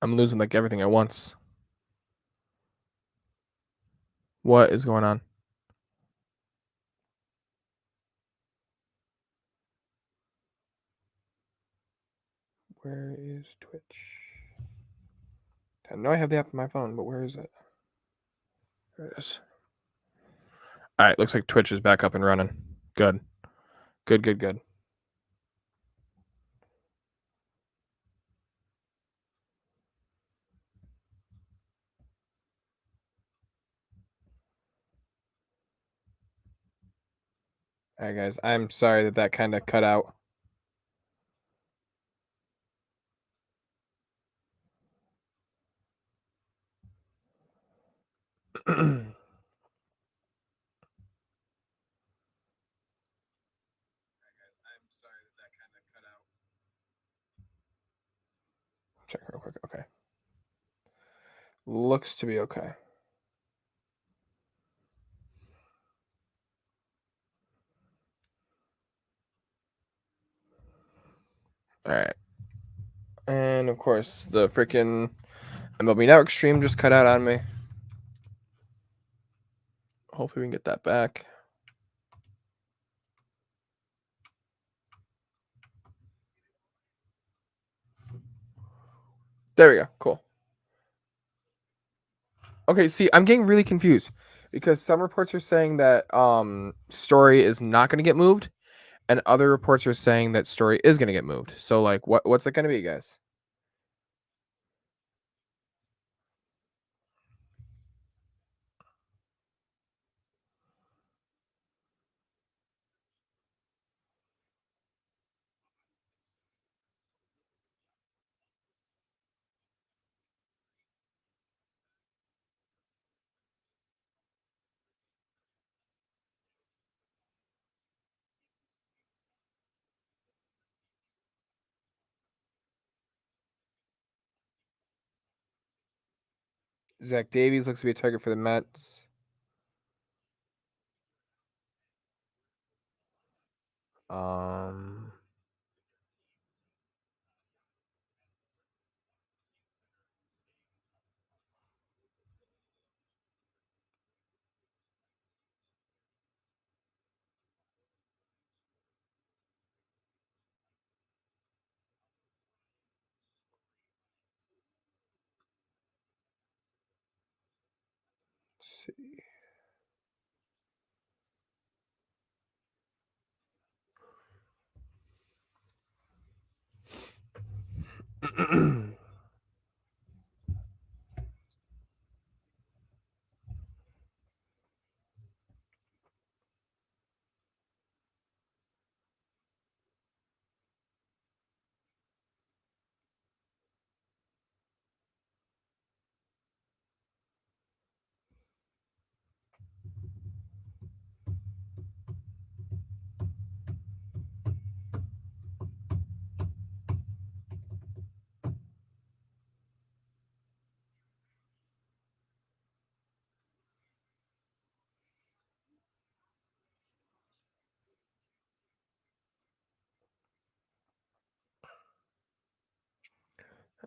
I'm losing like everything at once. What is going on? Where is Twitch? I know I have the app on my phone, but where is it? There it is. All right, looks like Twitch is back up and running. Good. Good. All right, guys. I'm sorry that kind of cut out. Check real quick. Okay. Looks to be okay. All right. And of course, the freaking MLB Network stream just cut out on me. Hopefully, we can get that back. There we go. Cool. Okay, see, I'm getting really confused because some reports are saying that Story is not going to get moved, and other reports are saying that Story is going to get moved. So like, what's it going to be, guys? Zach Davies looks to be a target for the Mets. Um, let's see.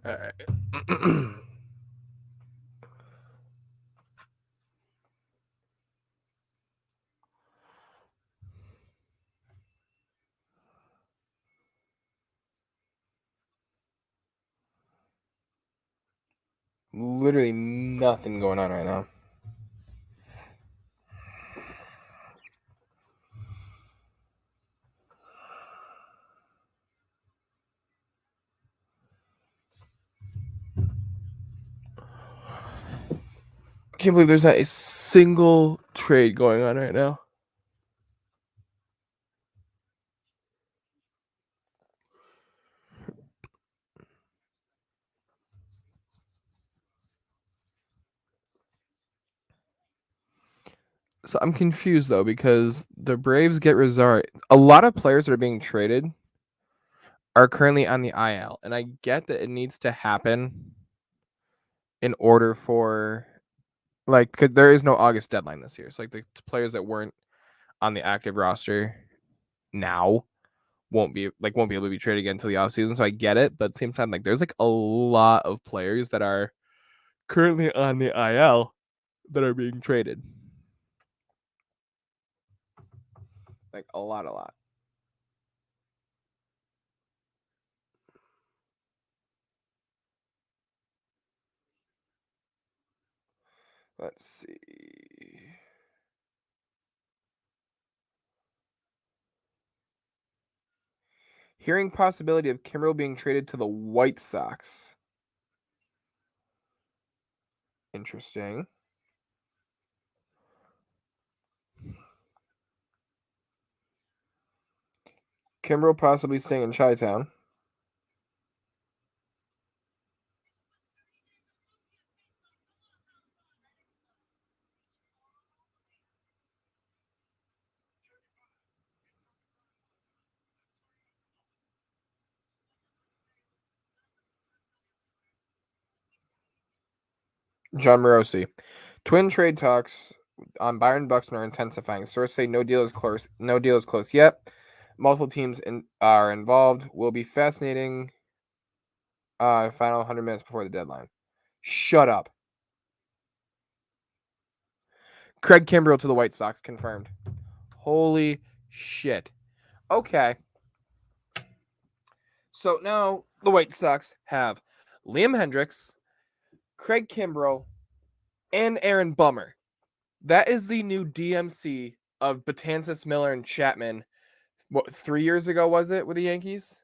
All right. Literally nothing going on right now. I can't believe there's not a single trade going on right now. So I'm confused though because the Braves get Rizar. A lot of players that are being traded are currently on the IL, and I get that it needs to happen in order for like 'cause there is no August deadline this year. So like the players that weren't on the active roster now won't be able to be traded again until the offseason. So I get it, but at the same time, like there's like a lot of players that are currently on the IL that are being traded. Like a lot. Let's see. Hearing possibility of Kimbrel being traded to the White Sox. Interesting. Kimbrel possibly staying in Chi-Town. John Morosi. Twin trade talks on Byron Buxton are intensifying. Sources say no deal is close. No deal is close yet. Multiple teams are involved. Will be fascinating. Final 100 minutes before the deadline. Shut up. Craig Kimbrel to the White Sox confirmed. Holy shit. Okay. So now the White Sox have Liam Hendricks, Craig Kimbrel, and Aaron Bummer. That is the new DMC of Betances, Miller, and Chapman What, 3 years ago was it with the Yankees?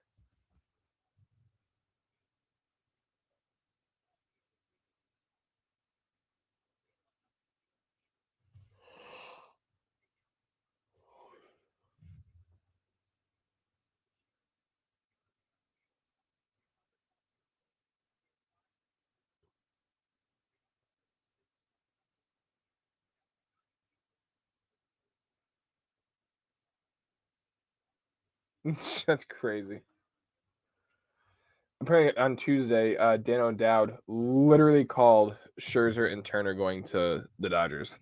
That's crazy. Apparently on Tuesday, Dan O'Dowd literally called Scherzer and Turner going to the Dodgers.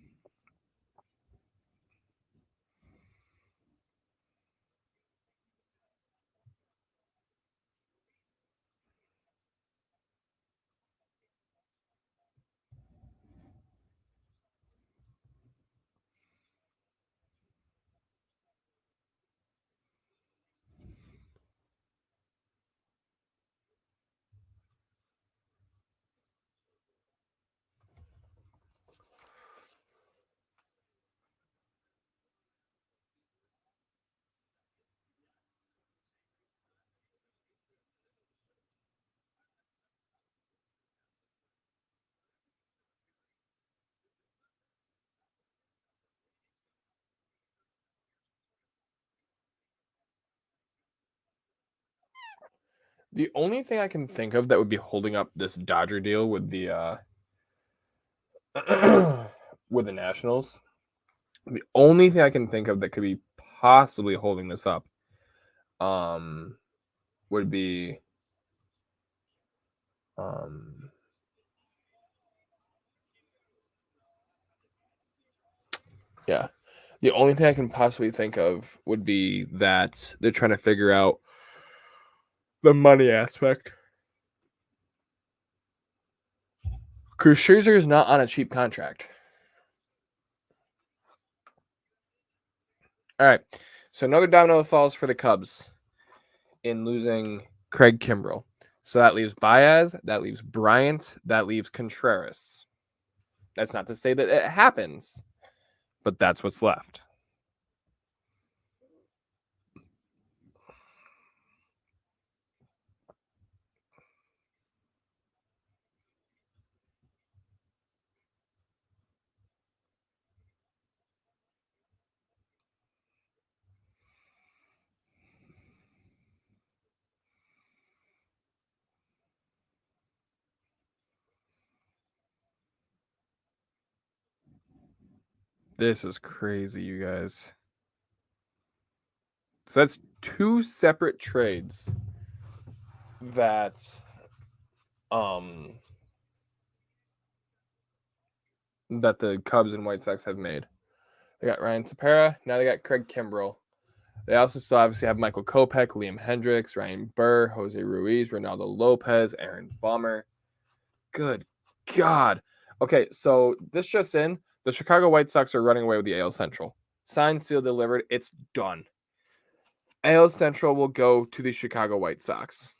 The only thing I can think of that would be holding up this Dodger deal with the with the Nationals, the only thing I can think of that could be possibly holding this up, um, would be um, yeah. The only thing I can possibly think of would be that they're trying to figure out the money aspect. Because Scherzer is not on a cheap contract. All right. So another domino falls for the Cubs in losing Craig Kimbrell. So that leaves Baez, that leaves Bryant, that leaves Contreras. That's not to say that it happens, but that's what's left. This is crazy, you guys. So that's two separate trades that um that the Cubs and White Sox have made. They got Ryan Tepera, now they got Craig Kimbrell. They also still obviously have Michael Kopech, Liam Hendricks, Ryan Burr, Jose Ruiz, Ronaldo Lopez, Aaron Bummer. Good God. Okay, so this just in, the Chicago White Sox are running away with the AL Central. Signed, sealed, delivered. It's done. AL Central will go to the Chicago White Sox.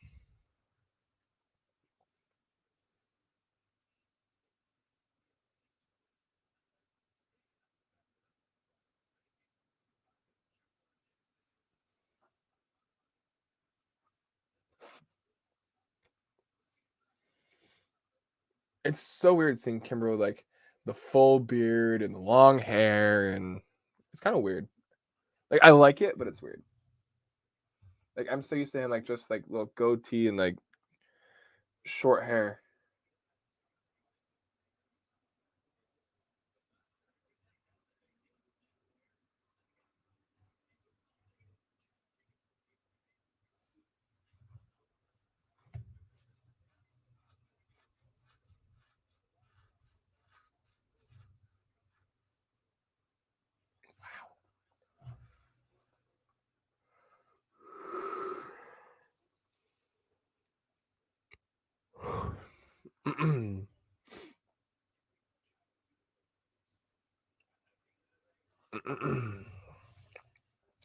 It's so weird seeing Kimbrel like the full beard and the long hair, and it's kind of weird. Like I like it, but it's weird. Like I'm so used to him like just like little goatee and like short hair.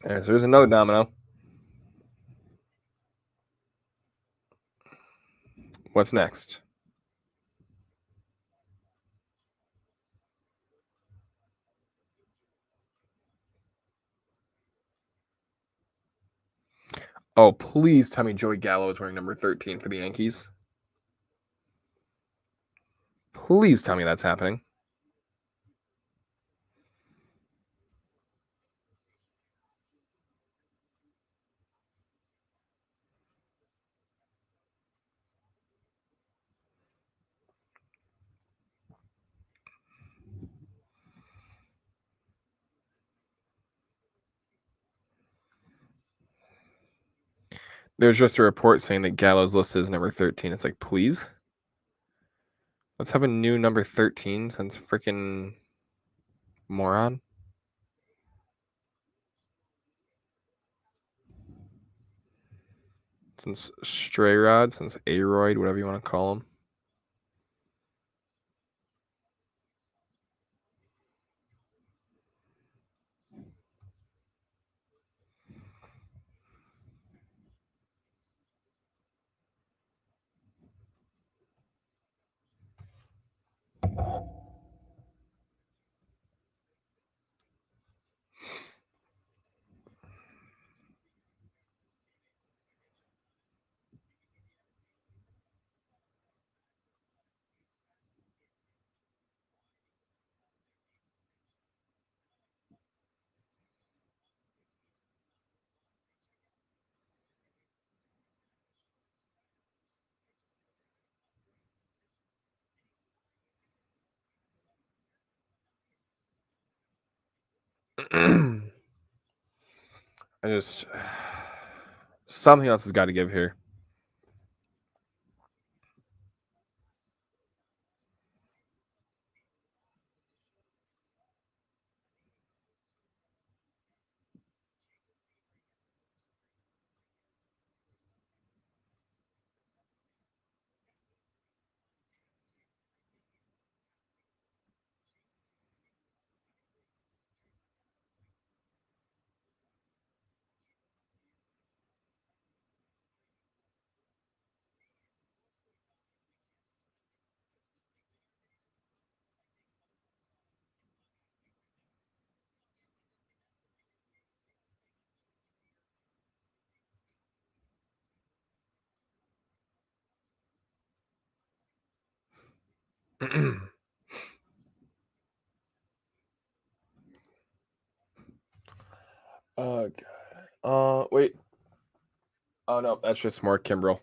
Yeah, so there's another domino. What's next? Oh, please tell me Joey Gallo is wearing number 13 for the Yankees. Please tell me that's happening. There's just a report saying that Gallo's listed as number 13. It's like, please? Let's have a new number 13 since freaking moron. Since Stray Rod, since Aroid, whatever you want to call him. I just something else has got to give here. Oh god. Wait. Oh no, that's just more Kimbrel.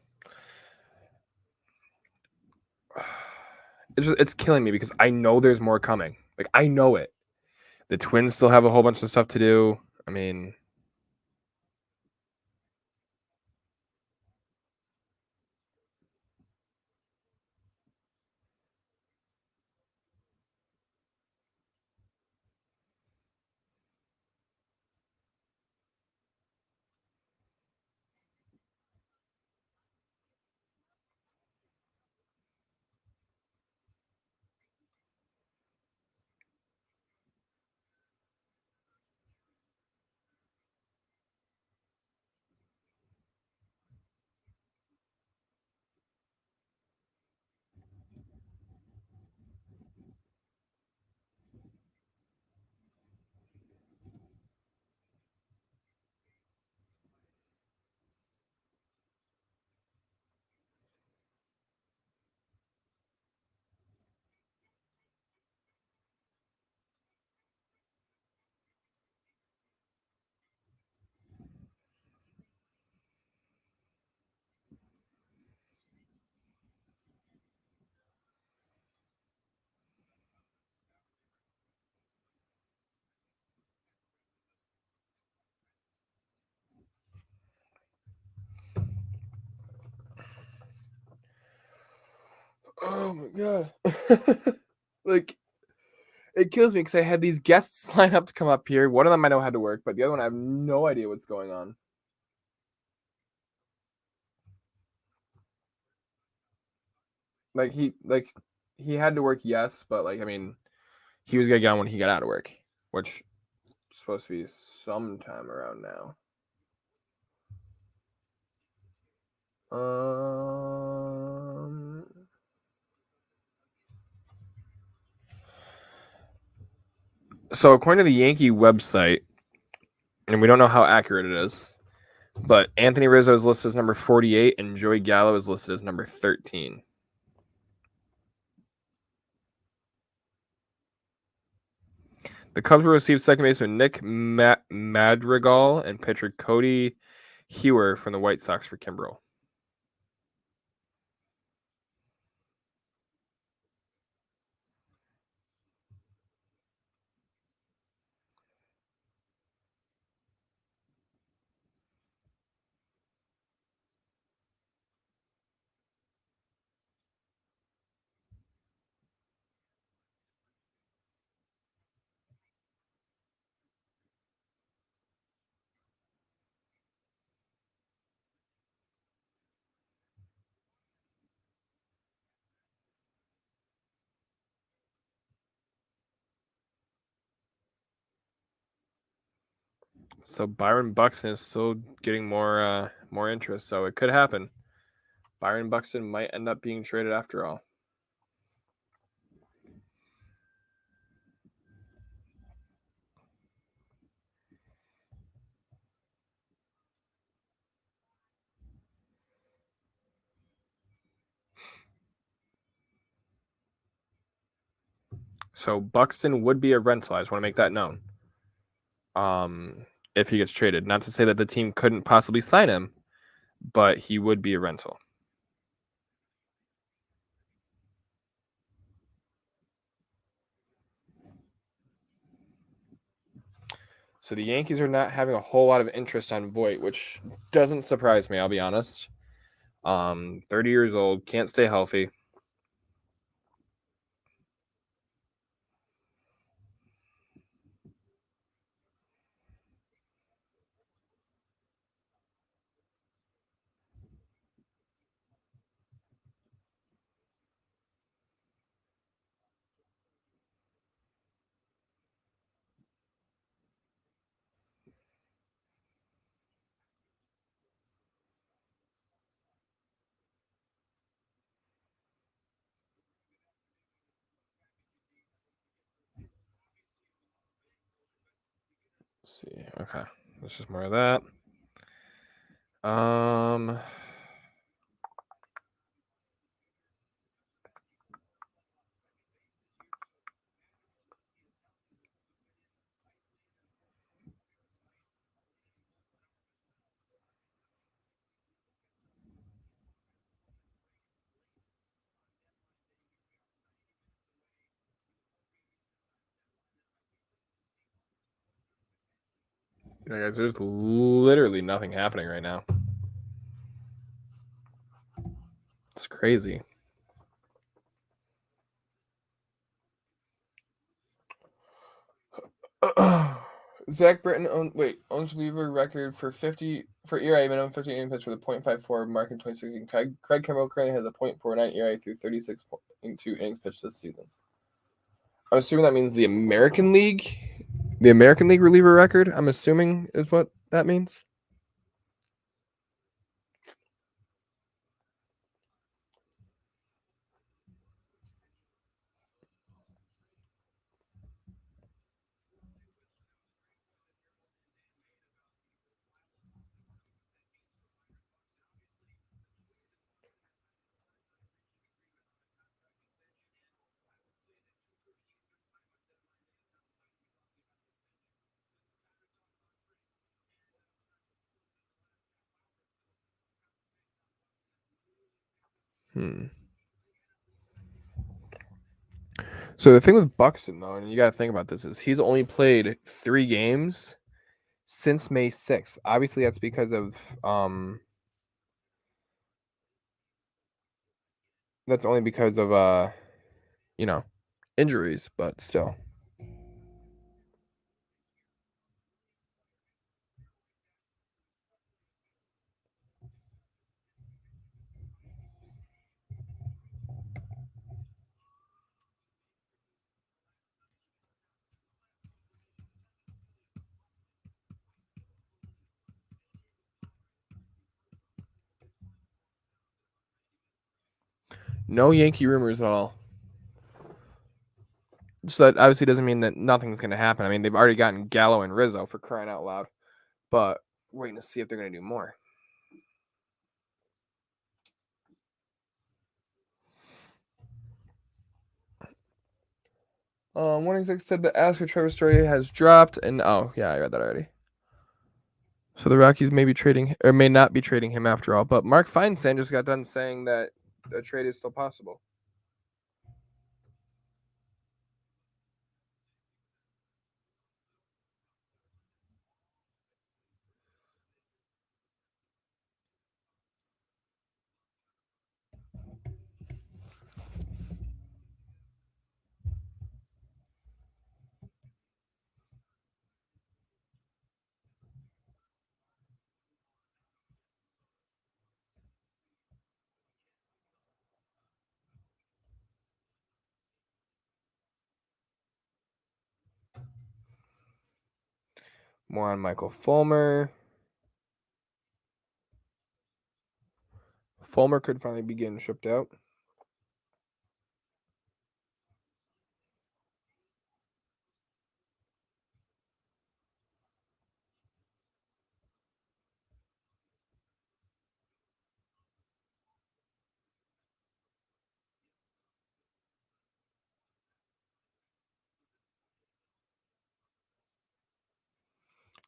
It's killing me because I know there's more coming. Like I know it. The Twins still have a whole bunch of stuff to do. I mean, oh my god. Like it kills me because I had these guests line up to come up here. One of them I know had to work, but the other one I have no idea what's going on. He had to work, yes, but like I mean, he was gonna get on when he got out of work, which is supposed to be sometime around now. So according to the Yankee website, and we don't know how accurate it is, But Anthony Rizzo is listed as number 48, and Joey Gallo is listed as number 13. The Cubs will receive second baseman Nick Madrigal and pitcher Cody Hewer from the White Sox for Kimbrel. So Byron Buxton is still getting more interest, so it could happen. Byron Buxton might end up being traded after all. So Buxton would be a rental. I just want to make that known. If he gets traded, not to say that the team couldn't possibly sign him, but he would be a rental. So the Yankees are not having a whole lot of interest on Voit, which doesn't surprise me. I'll be honest. 30 years old, can't stay healthy. Let's see. Okay. Let's just more of that. Yeah, guys, there's literally nothing happening right now. It's crazy. Zach Britton owns reliever record for ERA minimum 50 inning pitch with a .54 mark in 2016. Craig Kimbrel currently has a .49 ERA through 36.2 innings pitched this season. I'm assuming that means the American League reliever record. I'm assuming is what that means. So the thing with Buxton, though, and you got to think about this, is he's only played 3 games since May 6th. Obviously, that's because of that's only because of injuries, but still. No Yankee rumors at all. So that obviously doesn't mean that nothing's going to happen. I mean, they've already gotten Gallo and Rizzo for crying out loud. But waiting to see if they're going to do more. One exec said the ask for Trevor Story has dropped, and oh yeah, I read that already. So the Rockies may be trading or may not be trading him after all. But Mark Feinsand just got done saying that a trade is still possible. More on Michael Fulmer. Fulmer could finally be getting shipped out.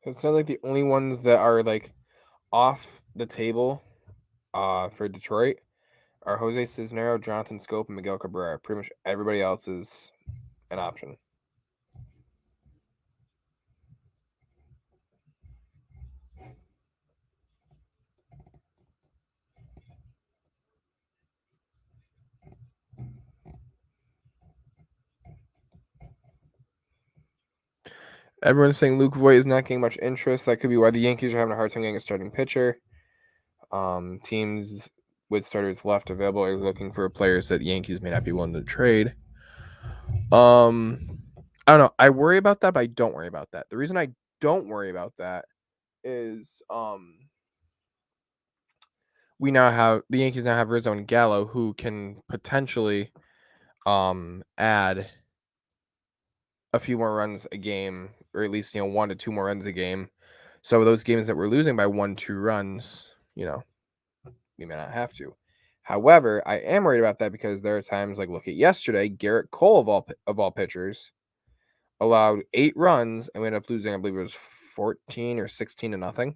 It sounds like the only ones that are like off the table for Detroit are Jose Cisnero, Jonathan Scope, and Miguel Cabrera. Pretty much everybody else is an option. Everyone's saying Luke Voigt is not getting much interest. That could be why the Yankees are having a hard time getting a starting pitcher. Teams with starters left available are looking for players that the Yankees may not be willing to trade. I don't know. I worry about that, but I don't worry about that. The reason I don't worry about that is the Yankees now have Rizzo and Gallo who can potentially add a few more runs a game, or at least 1 to 2 more runs a game. So those games that we're losing by 1-2 runs, we may not have to. However, I am worried about that because there are times like look at yesterday, Garrett Cole of all pitchers allowed 8 runs and we ended up losing, I believe it was 14 or 16 to nothing.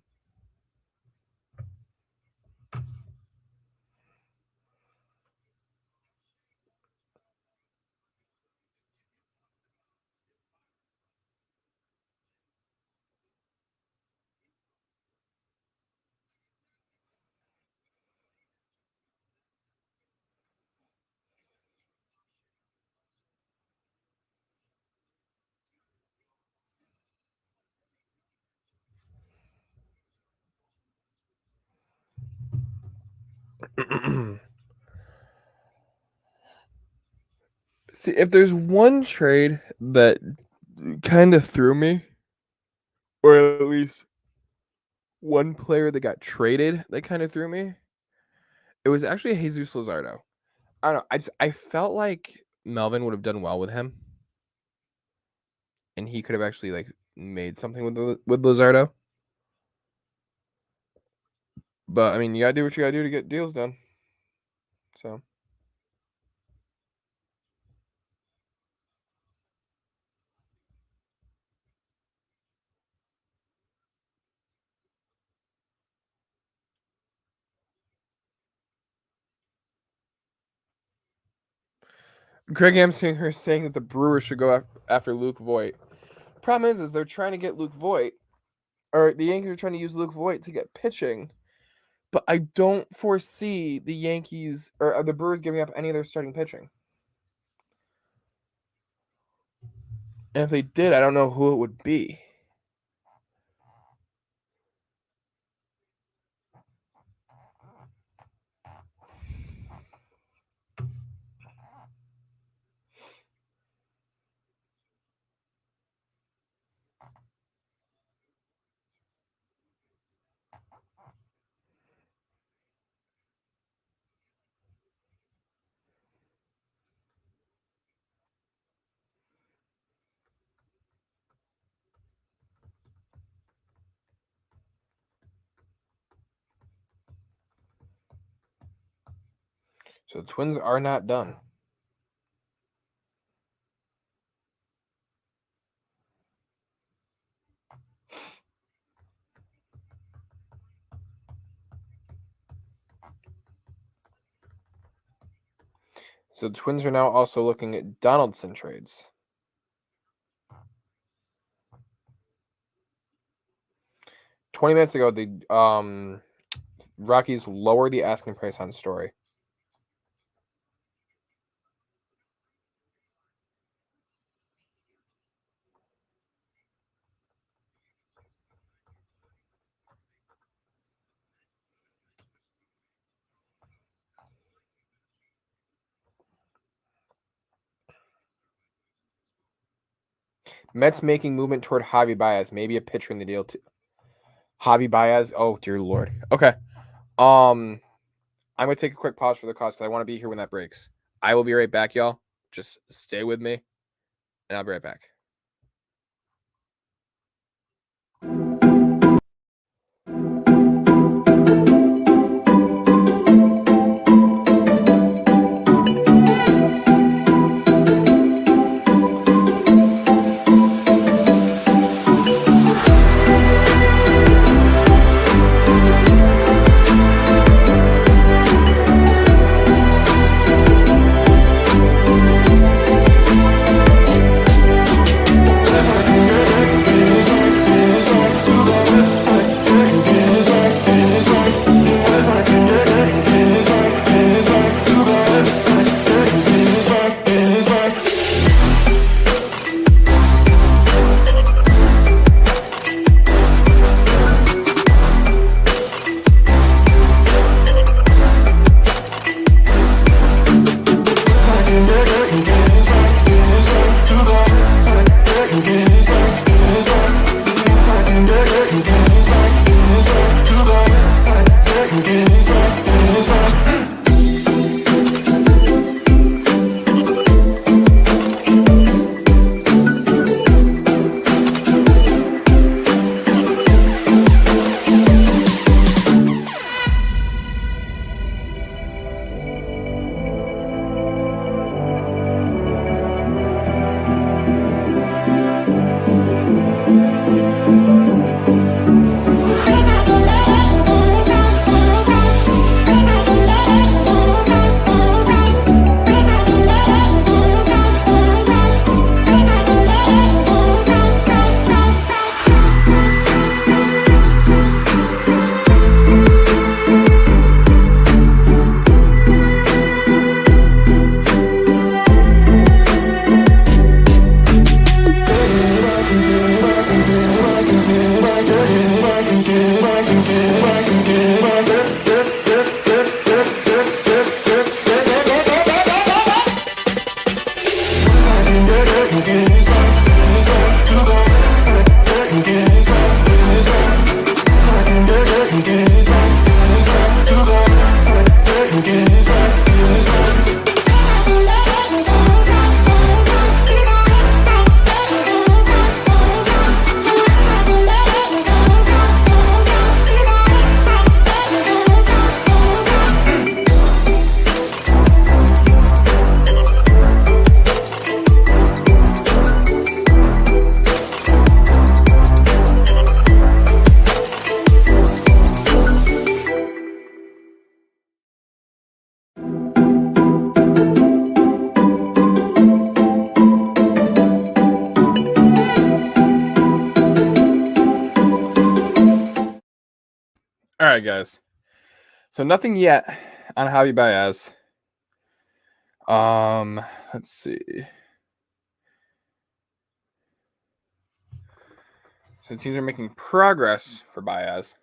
See, if there's one trade that kind of threw me, or at least one player that got traded that kind of threw me, it was actually Jesus Luzardo. I don't know. I felt like Melvin would have done well with him, and he could have actually like made something with Luzardo. But I mean, you gotta do what you gotta do to get deals done. So Craig Amsinger saying that the Brewers should go after Luke Voigt. Problem is they're trying to get Luke Voigt, or the Yankees are trying to use Luke Voigt to get pitching. But I don't foresee the Yankees or the Brewers giving up any of their starting pitching. And if they did, I don't know who it would be. So the Twins are not done. So the Twins are now also looking at Donaldson trades. 20 minutes ago, the Rockies lowered the asking price on Story. Mets making movement toward Javi Baez, maybe a pitcher in the deal too. Javi Baez, oh dear lord. Okay. I'm gonna take a quick pause for the cause because I want to be here when that breaks. I will be right back, y'all. Just stay with me, and I'll be right back. All right, guys. So nothing yet on Javi Baez. Let's see. So teams are making progress for Baez.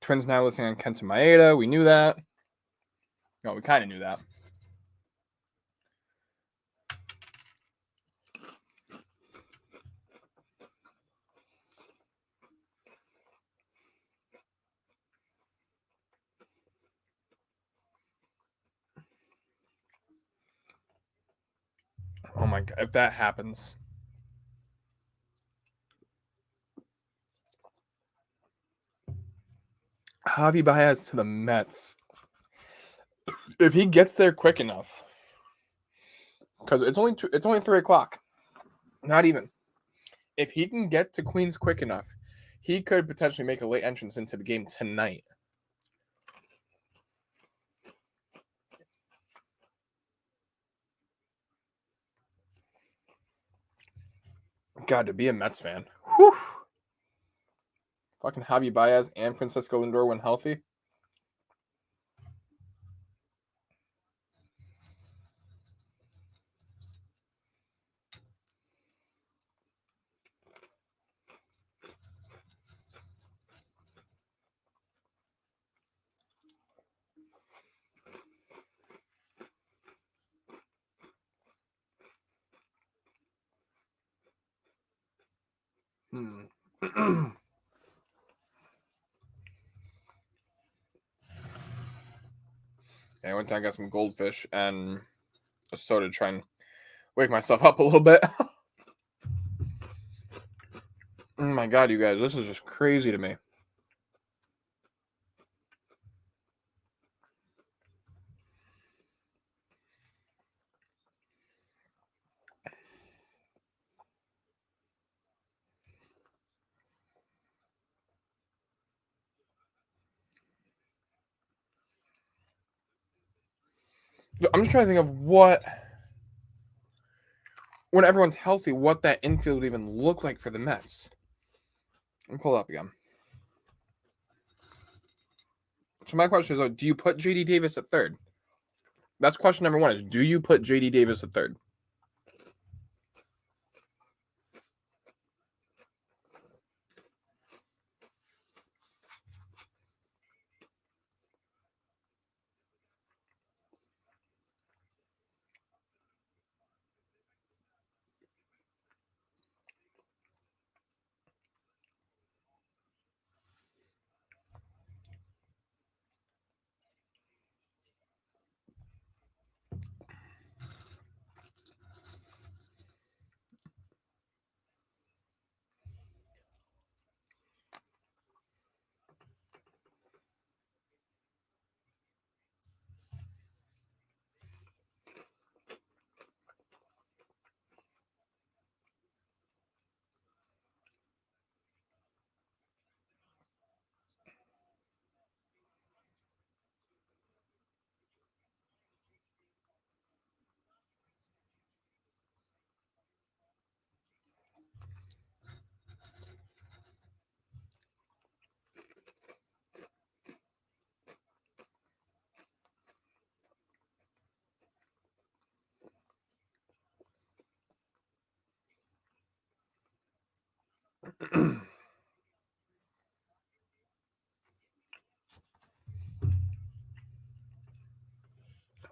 Twins now listening on Kenta Maeda. We knew that. No, we kind of knew that. Oh my god, if that happens. Javi Baez to the Mets. If he gets there quick enough, because it's only 3:00. Not even. If he can get to Queens quick enough, he could potentially make a late entrance into the game tonight. God, to be a Mets fan. Whew. Fucking Javi Baez and Francisco Lindor when healthy. I went down and got some goldfish and a soda to try and wake myself up a little bit. Oh my God, you guys, this is just crazy to me. I'm just trying to think of what, when everyone's healthy, what that infield would even look like for the Mets. Let me pull it up again. So my question is, do you put J.D. Davis at third? That's question number one, is do you put J.D. Davis at third?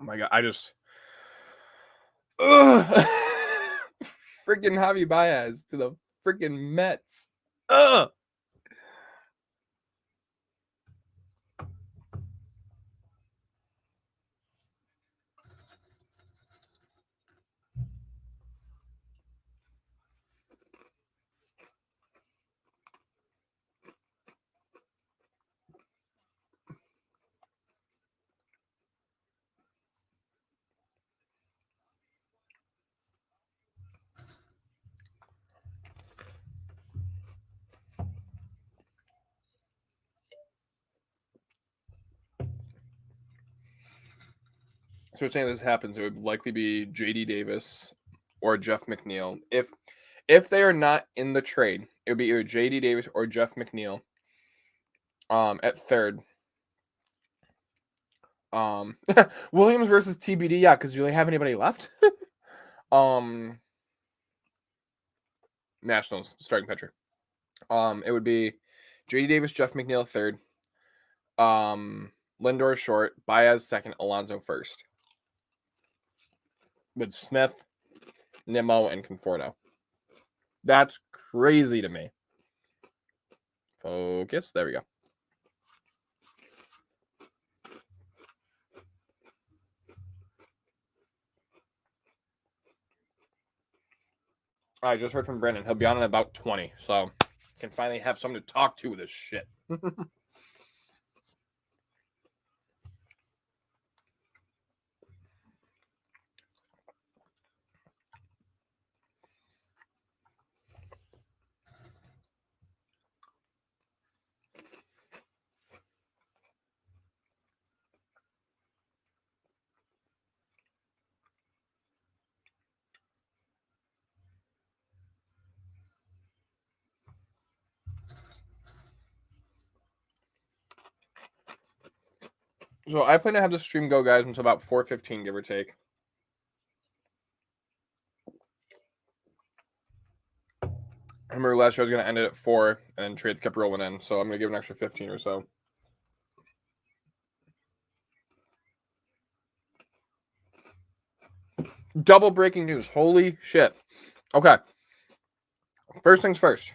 Oh my God, I just... freaking Javi Baez to the freaking Mets. Ugh. So we're saying this happens, it would likely be J.D. Davis or Jeff McNeil. If they are not in the trade, it would be either J.D. Davis or Jeff McNeil at third. Williams versus TBD, yeah, because do they have anybody left? Nationals starting pitcher. It would be J.D. Davis, Jeff McNeil third. Lindor short, Baez second, Alonso first. With Smith, Nimmo, and Conforto. That's crazy to me. Focus. There we go. I just heard from Brandon. He'll be on in about 20, so can finally have someone to talk to with this shit. So I plan to have the stream go, guys, until about 4:15, give or take. I remember last year I was going to end it at 4, and trades kept rolling in, so I'm going to give an extra 15 or so. Double breaking news. Holy shit. Okay. First things first.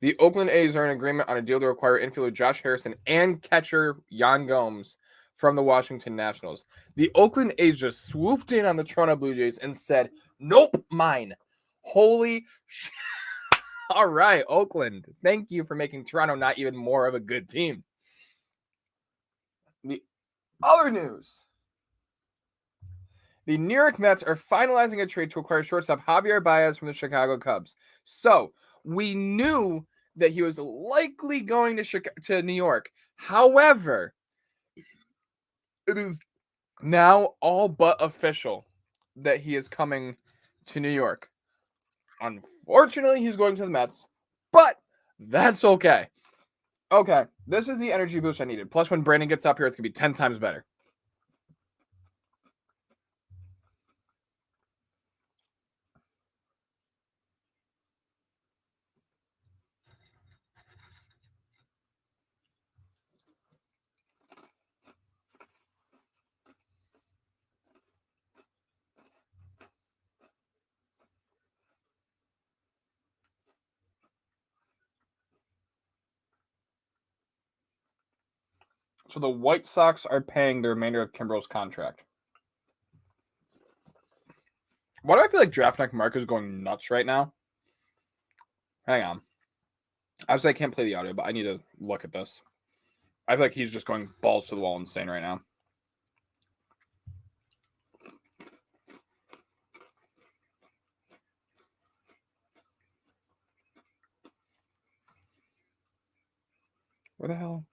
The Oakland A's are in agreement on a deal to acquire infielder Josh Harrison and catcher Yan Gomes from the Washington Nationals. The Oakland A's just swooped in on the Toronto Blue Jays and said, nope, mine. Holy shit. All right, Oakland. Thank you for making Toronto not even more of a good team. The other news. The New York Mets are finalizing a trade to acquire shortstop Javier Baez from the Chicago Cubs. So we knew that he was likely going to New York. However, it is now all but official that he is coming to New York. Unfortunately, he's going to the Mets, but that's okay. Okay, this is the energy boost I needed. Plus, when Brandon gets up here, it's going to be 10 times better. So the White Sox are paying the remainder of Kimbrel's contract. Why do I feel like Draft Night Mark is going nuts right now? Hang on. Obviously, I can't play the audio, but I need to look at this. I feel like he's just going balls to the wall insane right now. Where the hell?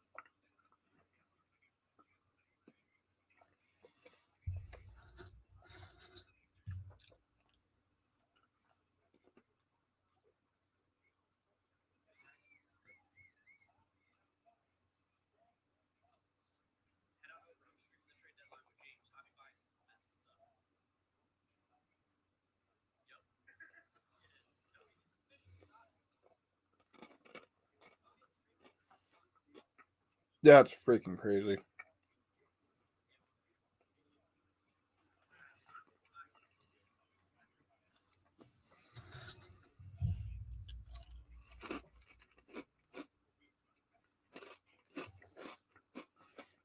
That's freaking crazy.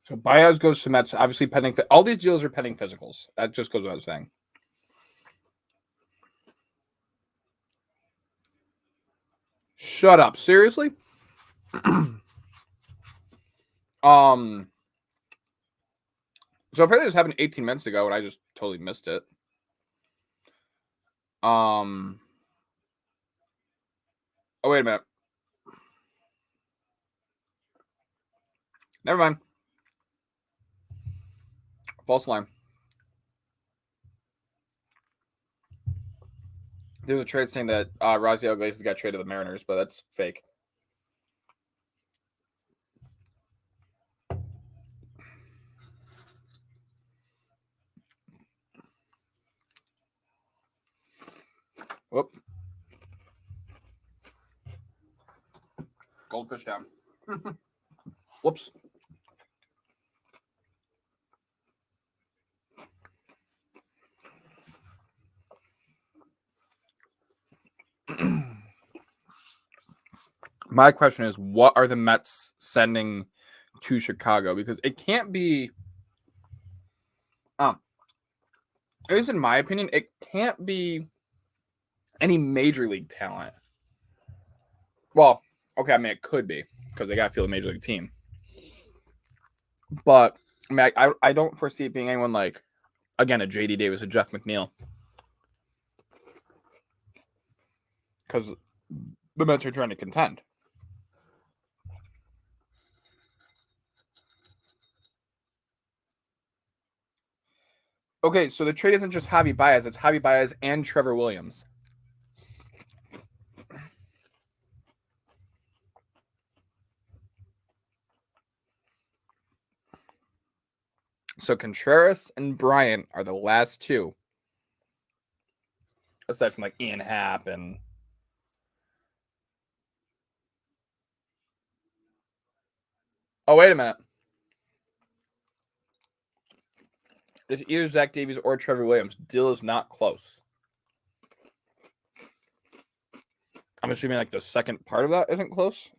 So Baez goes to Mets, obviously pending. All these deals are pending physicals. That just goes without saying. Shut up. Seriously? So apparently this happened 18 minutes ago, and I just totally missed it. Oh, wait a minute. Never mind. False alarm. There's a trade saying that Raziel Iglesias got traded to the Mariners, but that's fake. Whoop. Goldfish down. Whoops. My question is, what are the Mets sending to Chicago? Because it can't be. At least in my opinion, it can't be any major league talent. Well, okay, I mean it could be because they got to feel a major league team. But I mean, I don't foresee it being anyone like, again, a JD Davis, a Jeff McNeil, because the Mets are trying to contend. Okay, so the trade isn't just Javi Baez; it's Javi Baez and Trevor Williams. So Contreras and Bryant are the last two, aside from like Ian Happ and. Oh, wait a minute. It's either Zach Davies or Trevor Williams. Deal is not close. I'm assuming like the second part of that isn't close.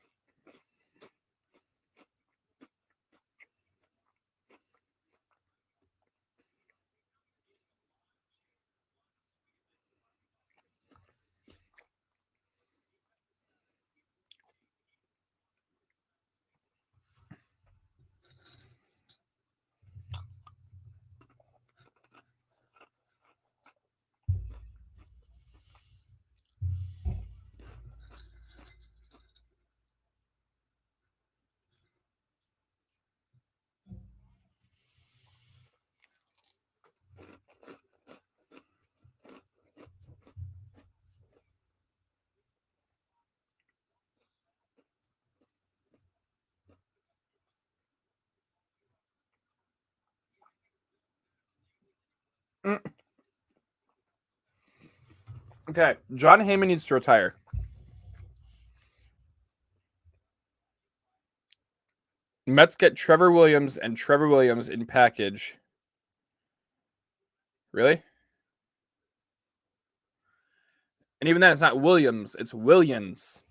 Okay, John Heyman needs to retire. Mets get Trevor Williams and Trevor Williams in package. Really? And even then, it's not Williams, it's Williams.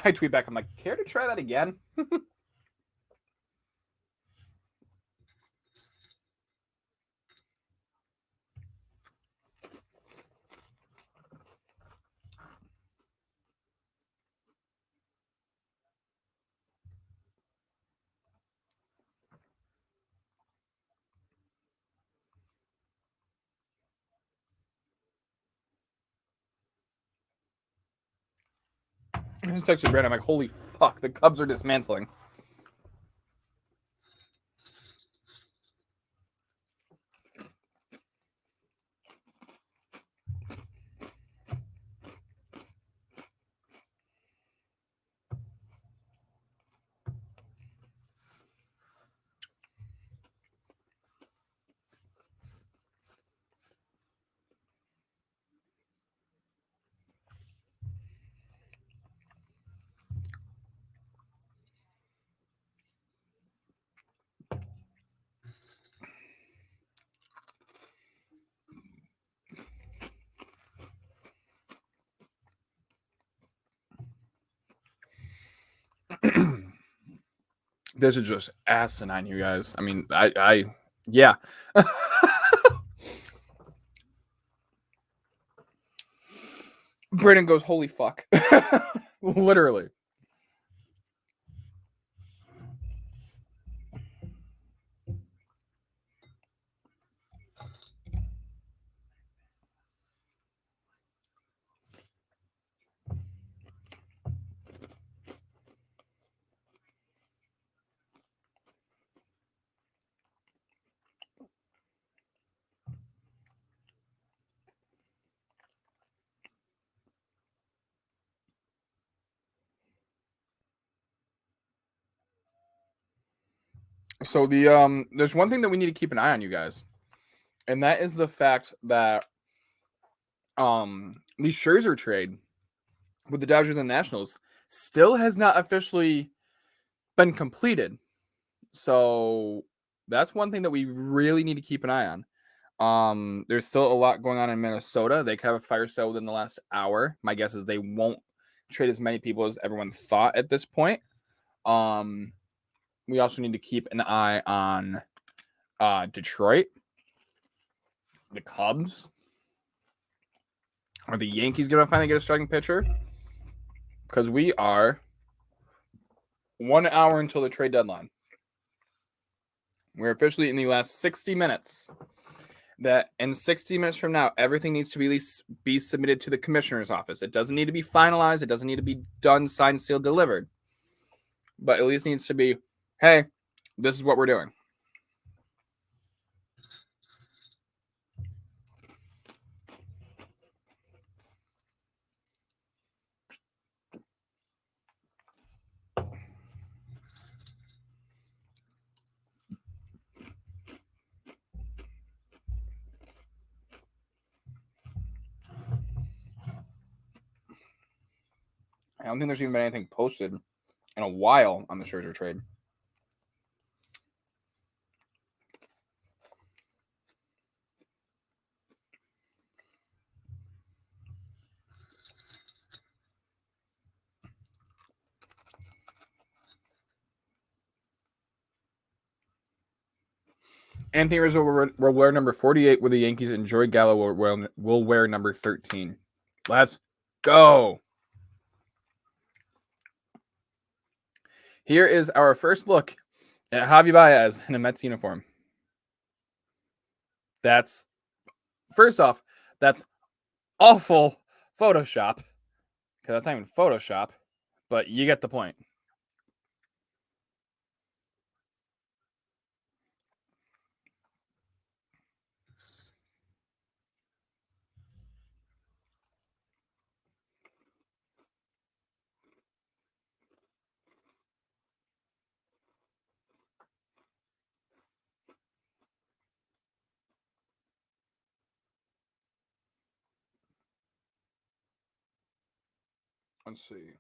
I tweet back, I'm like, care to try that again? I just texted Brandon, I'm like, holy fuck, the Cubs are dismantling. This is just asinine, you guys. I mean, yeah. Brandon goes, holy fuck. Literally. So there's one thing that we need to keep an eye on, you guys, and that is the fact that the Scherzer trade with the Dodgers and Nationals still has not officially been completed. So that's one thing that we really need to keep an eye on. There's still a lot going on in Minnesota. They could have a fire sale within the last hour. My guess is they won't trade as many people as everyone thought at this point. We also need to keep an eye on Detroit, the Cubs. Are the Yankees going to finally get a starting pitcher? Because we are 1 hour until the trade deadline. We're officially in the last 60 minutes. that in 60 minutes from now, everything needs to be submitted to the commissioner's office. It doesn't need to be finalized. It doesn't need to be done, signed, sealed, delivered. But at least needs to be, hey, this is what we're doing. I don't think there's even been anything posted in a while on the Scherzer trade. Anthony Rizzo will wear number 48 with the Yankees, and Joey Gallo will wear number 13. Let's go. Here is our first look at Javi Baez in a Mets uniform. That's, first off, that's awful Photoshop, because that's not even Photoshop, but you get the point. Let's see.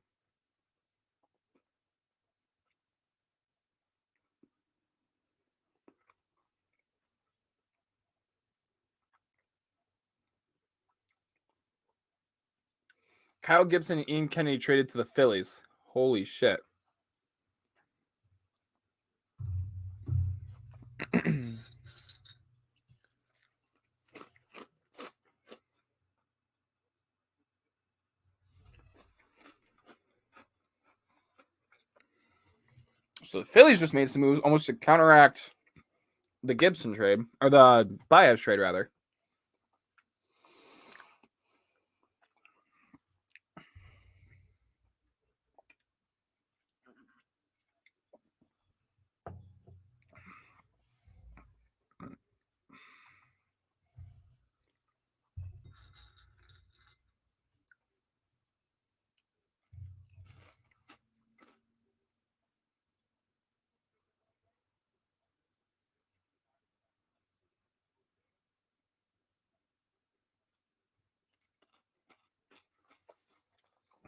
Kyle Gibson and Ian Kennedy traded to the Phillies. Holy shit. So the Phillies just made some moves almost to counteract the Gibson trade, or the Baez trade, rather.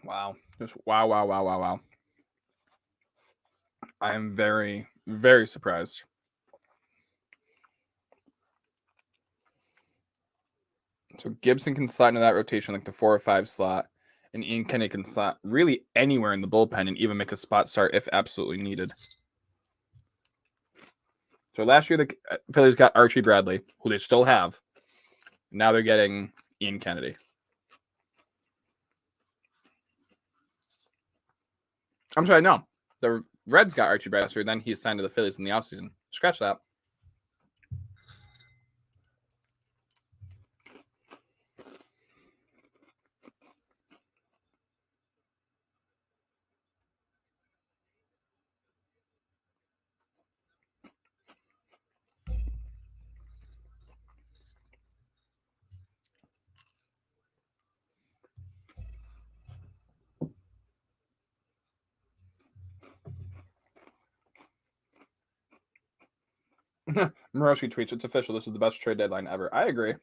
Wow. Just wow, wow, wow, wow, wow. I am very, very surprised. So Gibson can slot into that rotation like the 4 or 5 slot, and Ian Kennedy can slot really anywhere in the bullpen and even make a spot start if absolutely needed. So last year the Phillies got Archie Bradley, who they still have. Now they're getting Ian Kennedy. I'm sorry, no. The Reds got Archie Bradley, then he signed to the Phillies in the offseason. Scratch that. Moroski tweets, it's official. This is the best trade deadline ever. I agree.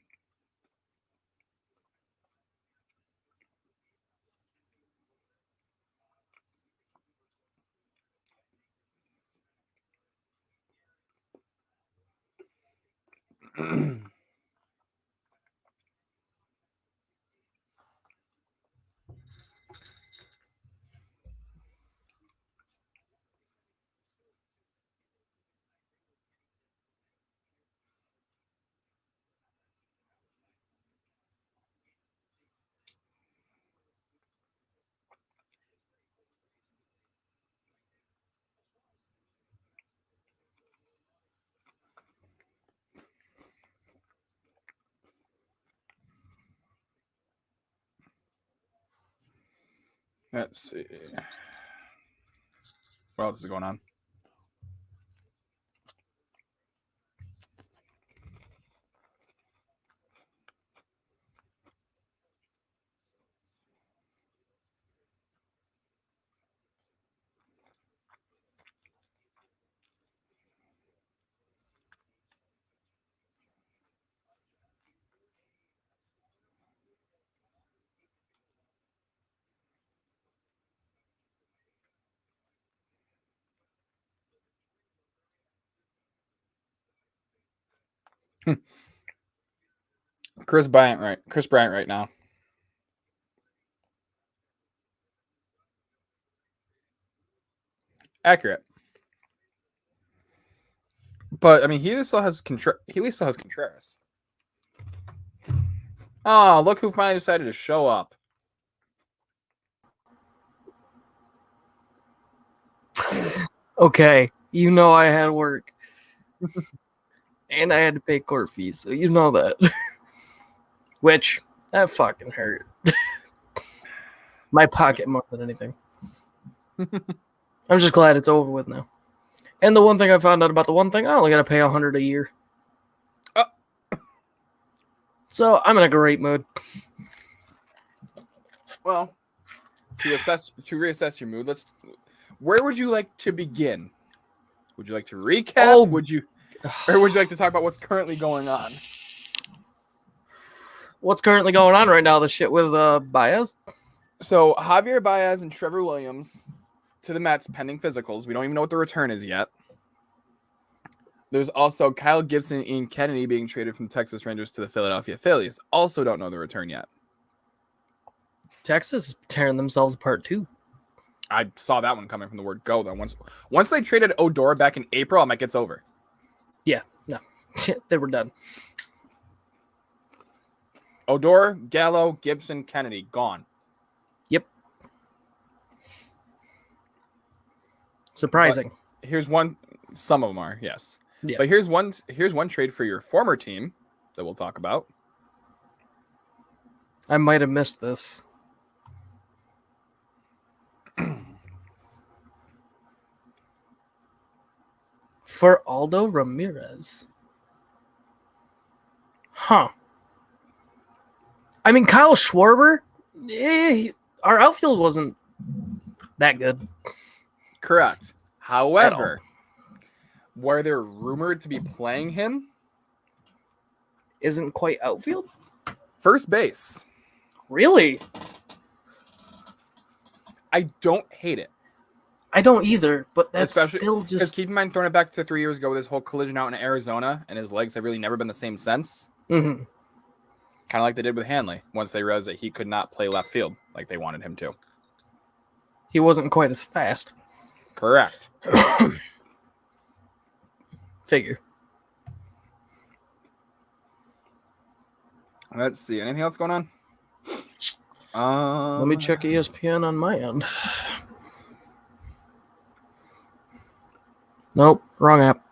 Let's see. What else is going on? Chris Bryant right now. Accurate. But I mean, he at least still has Contreras. Oh, look who finally decided to show up. Okay, you know I had work. And I had to pay court fees, so you know that. Which, that fucking hurt. My pocket more than anything. I'm just glad it's over with now. And the one thing I found out about the one thing, I only got to pay $100 a year. So I'm in a great mood. Well, to reassess your mood, where would you like to begin? Would you like to recap? Or would you like to talk about what's currently going on? What's currently going on right now? The shit with Baez? So Javier Baez and Trevor Williams to the Mets pending physicals. We don't even know what the return is yet. There's also Kyle Gibson and Ian Kennedy being traded from Texas Rangers to the Philadelphia Phillies. Also don't know the return yet. Texas is tearing themselves apart too. I saw that one coming from the word go, though. Once they traded Odor back in April, I'm like, it's over. Yeah, no. They were done. Odor, Gallo, Gibson, Kennedy, gone. Yep. Surprising. But here's one. Some of them are, yes. Yeah. But here's one trade for your former team that we'll talk about. I might have missed this. For Aldo Ramirez. Huh. I mean, Kyle Schwarber, our outfield wasn't that good. Correct. However, where they're rumored to be playing him isn't quite outfield? First base. Really? I don't hate it. I don't either, but that's Especially, still just... Because keep in mind, throwing it back to 3 years ago with his whole collision out in Arizona, and his legs have really never been the same since. Mm-hmm. Kind of like they did with Hanley, once they realized that he could not play left field like they wanted him to. He wasn't quite as fast. Correct. Figure. Let's see. Anything else going on? Let me check ESPN on my end. Nope, wrong app.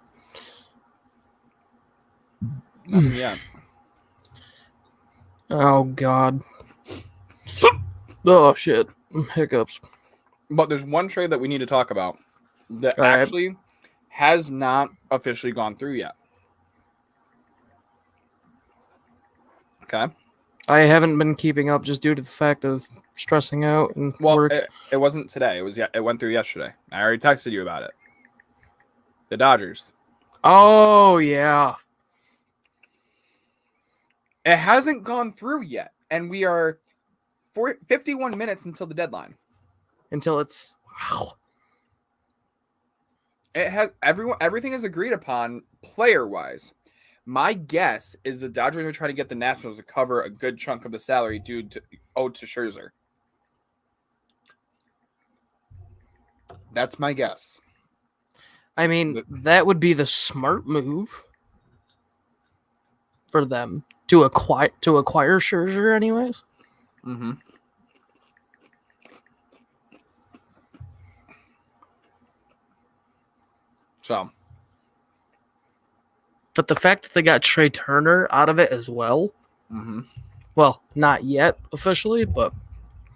Yeah. Oh, God. Oh, shit. Hiccups. But there's one trade that we need to talk about that All right. actually has not officially gone through yet. Okay. I haven't been keeping up just due to the fact of stressing out and work. It wasn't today. It went through yesterday. I already texted you about it. The Dodgers. Oh, yeah. It hasn't gone through yet, and we are 51 minutes until the deadline. Until it's... Wow. It has everything is agreed upon player-wise. My guess is the Dodgers are trying to get the Nationals to cover a good chunk of the salary owed to Scherzer. That's my guess. I mean, that would be the smart move for them to acquire Scherzer anyways. Mm-hmm. So, but the fact that they got Trey Turner out of it as well, mm-hmm. well, not yet officially, but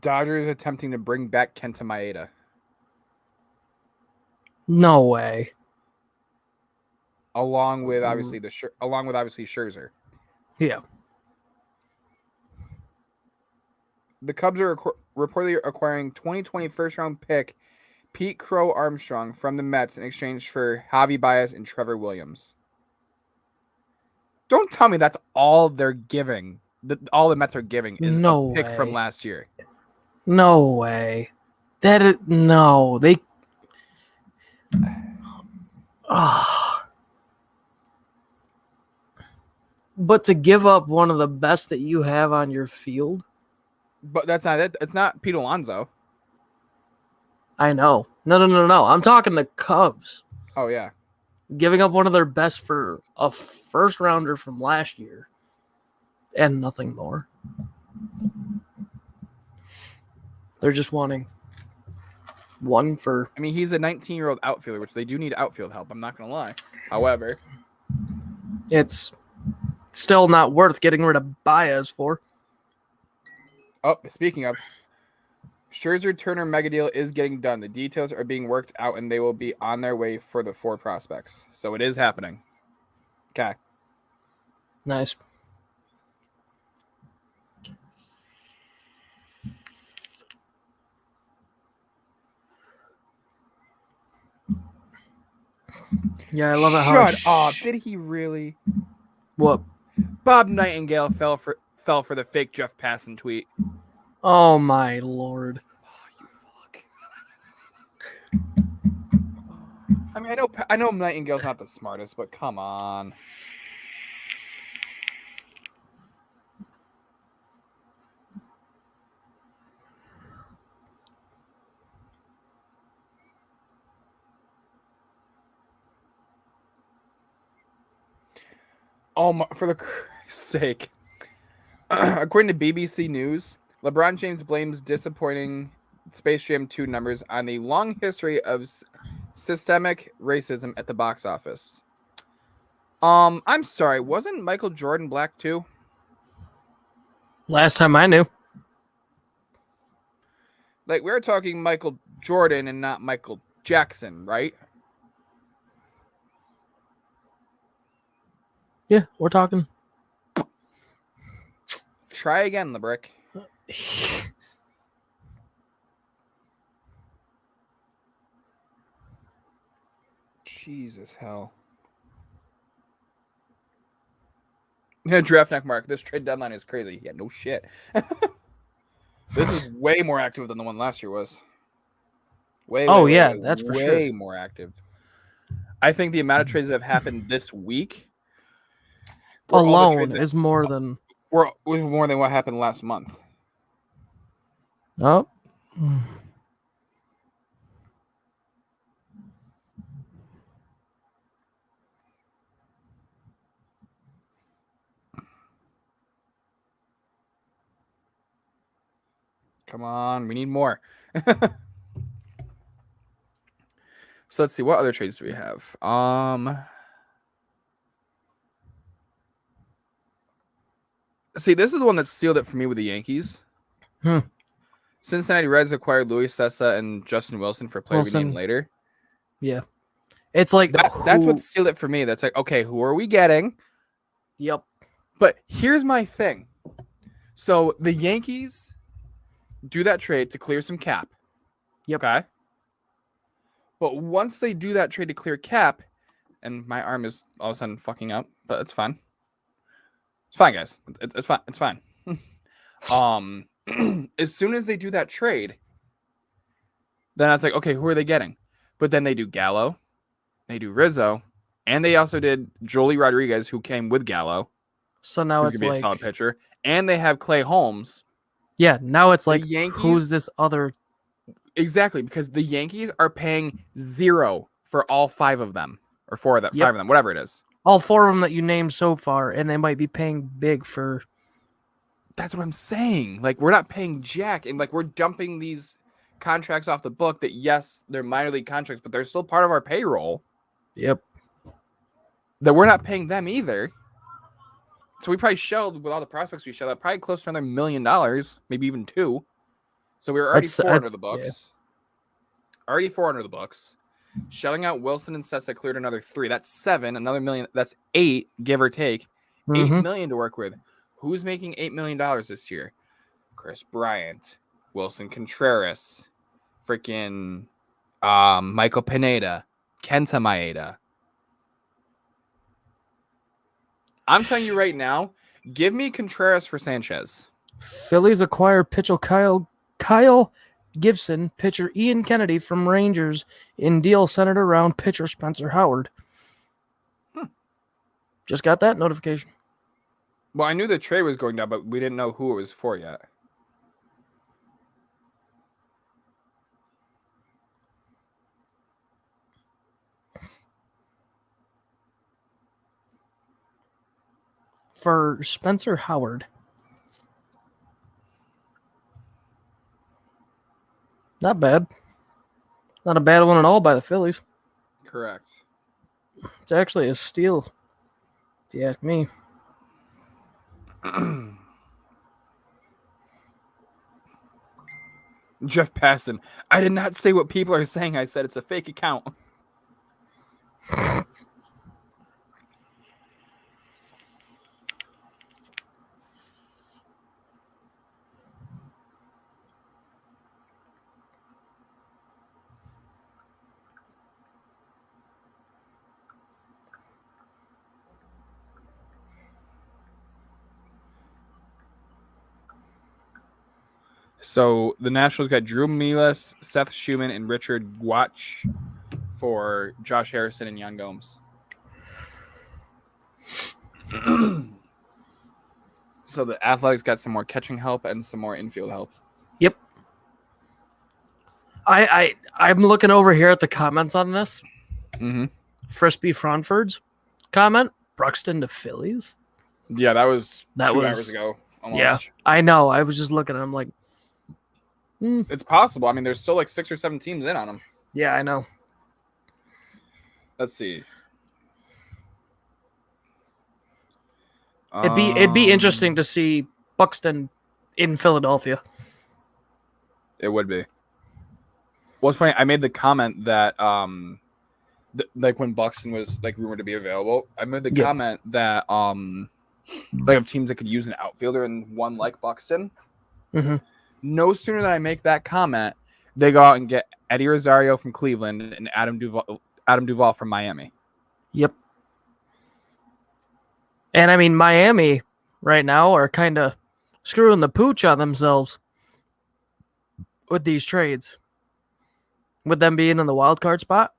Dodgers attempting to bring back Kenta Maeda. No way. Along with obviously Scherzer. Yeah. The Cubs are reportedly acquiring 2020 first-round pick Pete Crow Armstrong from the Mets in exchange for Javi Baez and Trevor Williams. Don't tell me that's all they're giving. All the Mets are giving is No a pick from way. last year. No way. No. They. But to give up one of the best that you have on your field. But that's not it. It's not Pete Alonso. I know. No. I'm talking the Cubs. Oh, yeah. Giving up one of their best for a first rounder from last year. And nothing more. They're just wanting one for. I mean, he's a 19-year-old outfielder, which they do need outfield help. I'm not going to lie. However, It's still not worth getting rid of Baez for. oh, speaking of, Scherzer Turner mega deal is getting done. The details are being worked out, and they will be on their way for the 4 prospects. So it is happening. Okay. Nice. Yeah, I love it. Shut up! Did he really? What? Bob Nightingale fell for the fake Jeff Passan tweet. Oh my lord! Oh, you fuck! I mean, I know Nightingale's not the smartest, but come on. Oh, for the Christ's sake. According to BBC News, LeBron James blames disappointing Space Jam 2 numbers on a long history of systemic racism at the box office. I'm sorry, wasn't Michael Jordan black too? Last time I knew. Like, we're talking Michael Jordan and not Michael Jackson, right? Yeah, we're talking. Try again, LeBrick. Jesus hell. Yeah, draft neck mark. This trade deadline is crazy. Yeah, no shit. This is way more active than the one last year was. Way that's for sure. Way more active. I think the amount of trades that have happened this week alone is more than what happened last month. Oh. Come on, we need more. So let's see, what other trades do we have? See, this is the one that sealed it for me with the Yankees. Cincinnati Reds acquired Luis Sessa and Justin Wilson for a player we named later. Yeah. It's like that's what sealed it for me. That's like, okay, who are we getting? Yep. But here's my thing. So the Yankees do that trade to clear some cap. Yep. Okay. But once they do that trade to clear cap, and my arm is all of a sudden fucking up, but it's fine. It's fine, guys. It's fine. It's fine. As soon as they do that trade, then it's like, okay, who are they getting? But then they do Gallo, they do Rizzo, and they also did Joely Rodriguez, who came with Gallo. So now it's gonna be a solid pitcher, and they have Clay Holmes. Yeah, now it's like, Yankees, who's this other? Exactly, because the Yankees are paying $0 for all 5 of them, or 4 of them, 5 of them, whatever it is. All 4 of them that you named so far, and they might be paying big for. That's what I'm saying. Like, we're not paying jack, and like we're dumping these contracts off the book that, yes, they're minor league contracts, but they're still part of our payroll. Yep. That we're not paying them either. So we probably shelled, with all the prospects we shelled out, probably close to another $1 million, maybe even 2. So we were already That's- four that's- under the books. yeah. Already 4 under the books. Shelling out Wilson and Sessa cleared another 3. That's 7. Another million. That's 8, give or take. $8 Mhm. million to work with. Who's making $8 million this year? Chris Bryant, Wilson Contreras, freaking Michael Pineda, Kenta Maeda. I'm telling you right now, give me Contreras for Sanchez. Phillies acquire pitcher Kyle Gibson, pitcher Ian Kennedy from Rangers in deal centered around pitcher Spencer Howard. Just got that notification. Well, I knew the trade was going down, but we didn't know who it was for yet. For Spencer Howard. Not bad. Not a bad one at all by the Phillies. Correct. It's actually a steal, if you ask me. Jeff Passan. I did not say what people are saying. I said it's a fake account. So the Nationals got Drew Milas, Seth Schumann, and Richard Guach for Josh Harrison and Yan Gomes. So the Athletics got some more catching help and some more infield help. Yep. I'm looking over here at the comments on this. Mm-hmm. Frisbee Frankfurt's comment, Bruxton to Phillies. Yeah, that was That 2 was- hours ago. Almost. Yeah, I know. I was just looking. I'm like, It's possible. I mean, there's still like 6 or 7 teams in on them. yeah, I know. Let's see. It'd be interesting to see Buxton in Philadelphia. It would be. Well, it's funny. I made the comment that like when Buxton was like rumored to be available, I made the Yeah. comment that like of teams that could use an outfielder and one like Buxton. Mm-hmm. No sooner than I make that comment, they go out and get Eddie Rosario from Cleveland and Adam Duvall from Miami. Yep. And I mean, Miami right now are kind of screwing the pooch on themselves with these trades. With them being in the wild card spot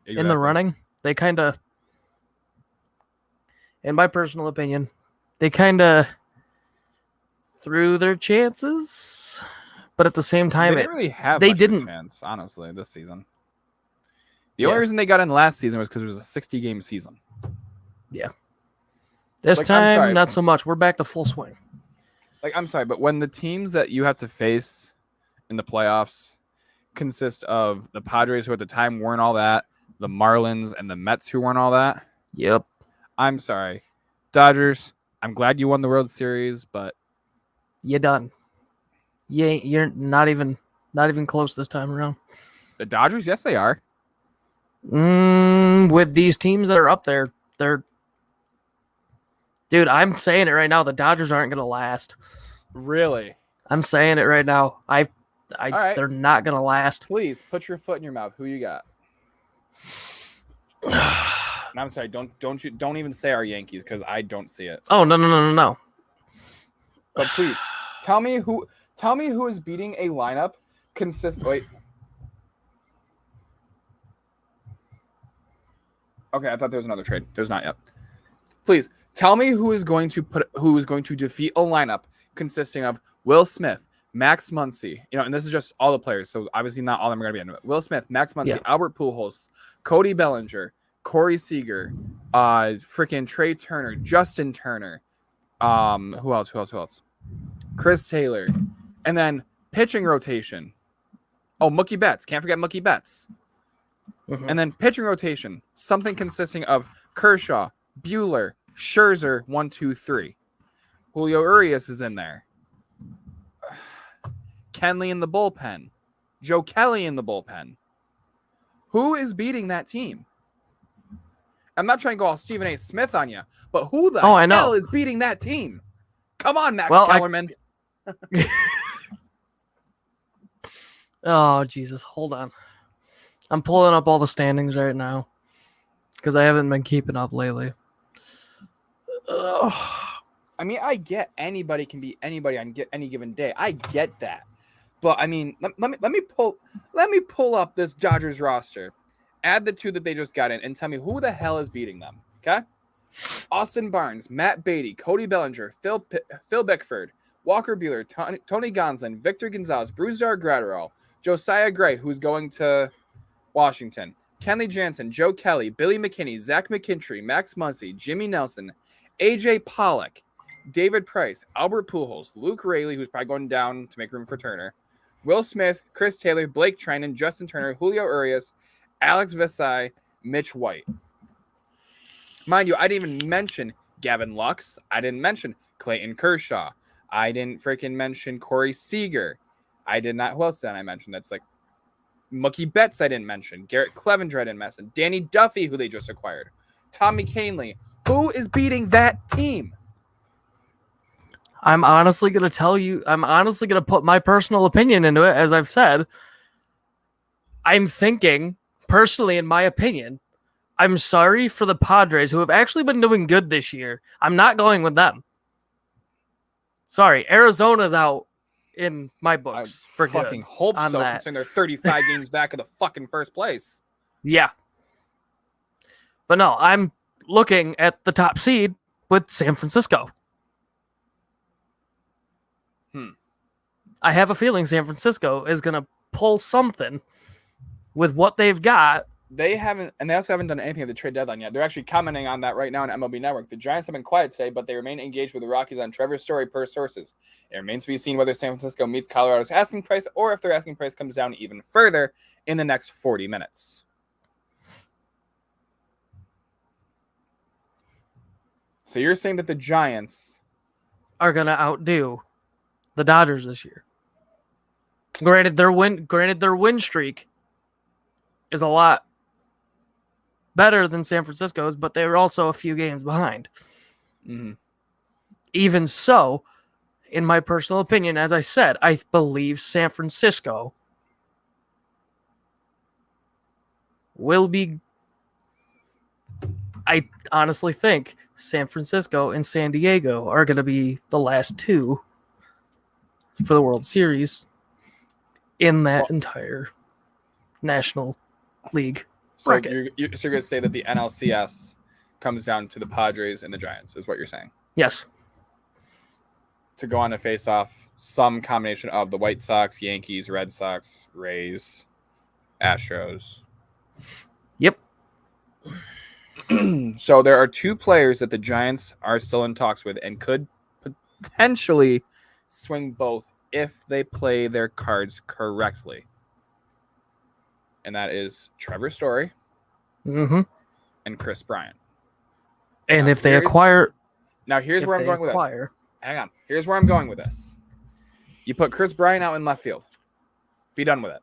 in the Exactly. running, they kind of, in my personal opinion, they kind of threw their chances. But at the same They time, didn't really have they much of a didn't- chance, honestly, this season. The only reason they got in last season was because it was a 60-game season. this Like, I'm sorry. time, not so much. We're back to full swing. Like, I'm sorry, but when the teams that you have to face in the playoffs consist of the Padres, who at the time weren't all that, the Marlins, and the Mets, who weren't all that, Yep. I'm sorry. Dodgers, I'm glad you won the World Series, but You're done. You're not even close this time around. the Dodgers, yes, they are. With these teams that are up there, dude, I'm saying it right now. The Dodgers aren't going to last. Really? I'm saying it right now. right. They're not going to last. Please put your foot in your mouth. Who you got? And I'm sorry. Don't even say our Yankees because I don't see it. Oh, no. But please tell me who is beating a lineup Wait. Okay, I thought there was another trade. There's not yet. Please tell me who is going to defeat a lineup consisting of Will Smith, Max Muncy, and this is just all the players, so obviously not all of them are going to be in it. Will Smith, Max Muncy, Yeah. Albert Pujols, Cody Bellinger, Corey Seager, freaking Trey Turner, Justin Turner, who else? Chris Taylor, and then pitching rotation. Oh, Mookie Betts. Can't forget Mookie Betts. Mhm. And then pitching rotation, something consisting of Kershaw, Buehler, Scherzer, 1, 2, 3. Julio Urias is in there. Kenley in the bullpen, Joe Kelly in the bullpen. Who is beating that team? I'm not trying to go all Stephen A. Smith on you, but who the I know. hell is beating that team? Come on, Max Well, Kellerman. Oh, Jesus. Hold on. I'm pulling up all the standings right now because I haven't been keeping up lately. Ugh. I mean, I get anybody can beat anybody on any given day. I get that. But I mean, let me pull up this Dodgers roster. Add the two that they just got in and tell me who the hell is beating them. Okay? Austin Barnes, Matt Beatty, Cody Bellinger, Phil Bickford, Walker Buehler, Tony Gonsolin, Victor Gonzalez, Brusdar Graterol, Josiah Gray, who's going to Washington, Kenley Jansen, Joe Kelly, Billy McKinney, Zach McKinstry, Max Muncy, Jimmy Nelson, AJ Pollock, David Price, Albert Pujols, Luke Raley, who's probably going down to make room for Turner, Will Smith, Chris Taylor, Blake Trinan, Justin Turner, Julio Urias, Alex Visai, Mitch White. Mind you, I didn't even mention Gavin Lux. I didn't mention Clayton Kershaw. I didn't freaking mention Corey Seager. I did not. Who else did I mention? That's like Mookie Betts I didn't mention. Garrett Clevenger I didn't mention. Danny Duffy, who they just acquired. Tommy Kahnle. Who is beating that team? I'm honestly going to tell you, I'm honestly going to put my personal opinion into it. As I've said, I'm thinking, personally, in my opinion, I'm sorry for the Padres who have actually been doing good this year. I'm not going with them. Sorry, Arizona's out in my books for fucking good hope on so, that. considering they're 35 games back of the fucking first place. Yeah. But no, I'm looking at the top seed with San Francisco. I have a feeling San Francisco is going to pull something with what they've got. They haven't, and they also haven't done anything at the trade deadline yet. They're actually commenting on that right now on MLB Network. The Giants have been quiet today, but they remain engaged with the Rockies on Trevor Story per sources. It remains to be seen whether San Francisco meets Colorado's asking price or if their asking price comes down even further in the next 40 minutes. So you're saying that the Giants are going to outdo the Dodgers this year. Granted, their win streak is a lot better than San Francisco's, but they were also a few games behind. Mm-hmm. Even so, in my personal opinion, as I said, I believe San Francisco will be. I honestly think San Francisco and San Diego are going to be the last two for the World Series in that entire National League bracket. So you're going to say that the NLCS comes down to the Padres and the Giants, is what you're saying? Yes. To go on to face off some combination of the White Sox, Yankees, Red Sox, Rays, Astros. Yep. So there are two players that the Giants are still in talks with and could potentially swing both if they play their cards correctly. And that is Trevor Story and Chris Bryant. And now, if they acquire... Now, here's where I'm going with this. Hang on. Here's where I'm going with this. You put Chris Bryant out in left field. Be done with it.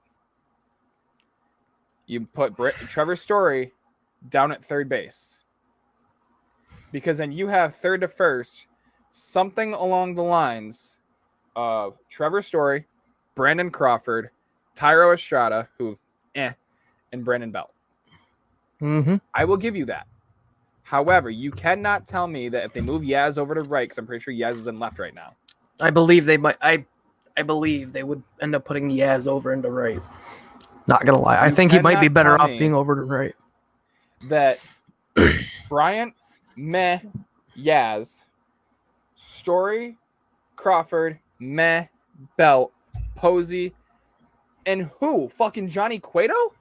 You put Trevor Story down at third base. Because then you have third to first, something along the lines of Trevor Story, Brandon Crawford, Tyro Estrada, and Brandon Belt. I will give you that. However, you cannot tell me that if they move Yaz over to right, because I'm pretty sure Yaz is in left right now. I believe they might. I believe they would end up putting Yaz over into right. Not gonna lie, I think he might be better off being over to right. That Bryant, Yaz, Story, Crawford, Belt, Posey, and who? Fucking Johnny Cueto?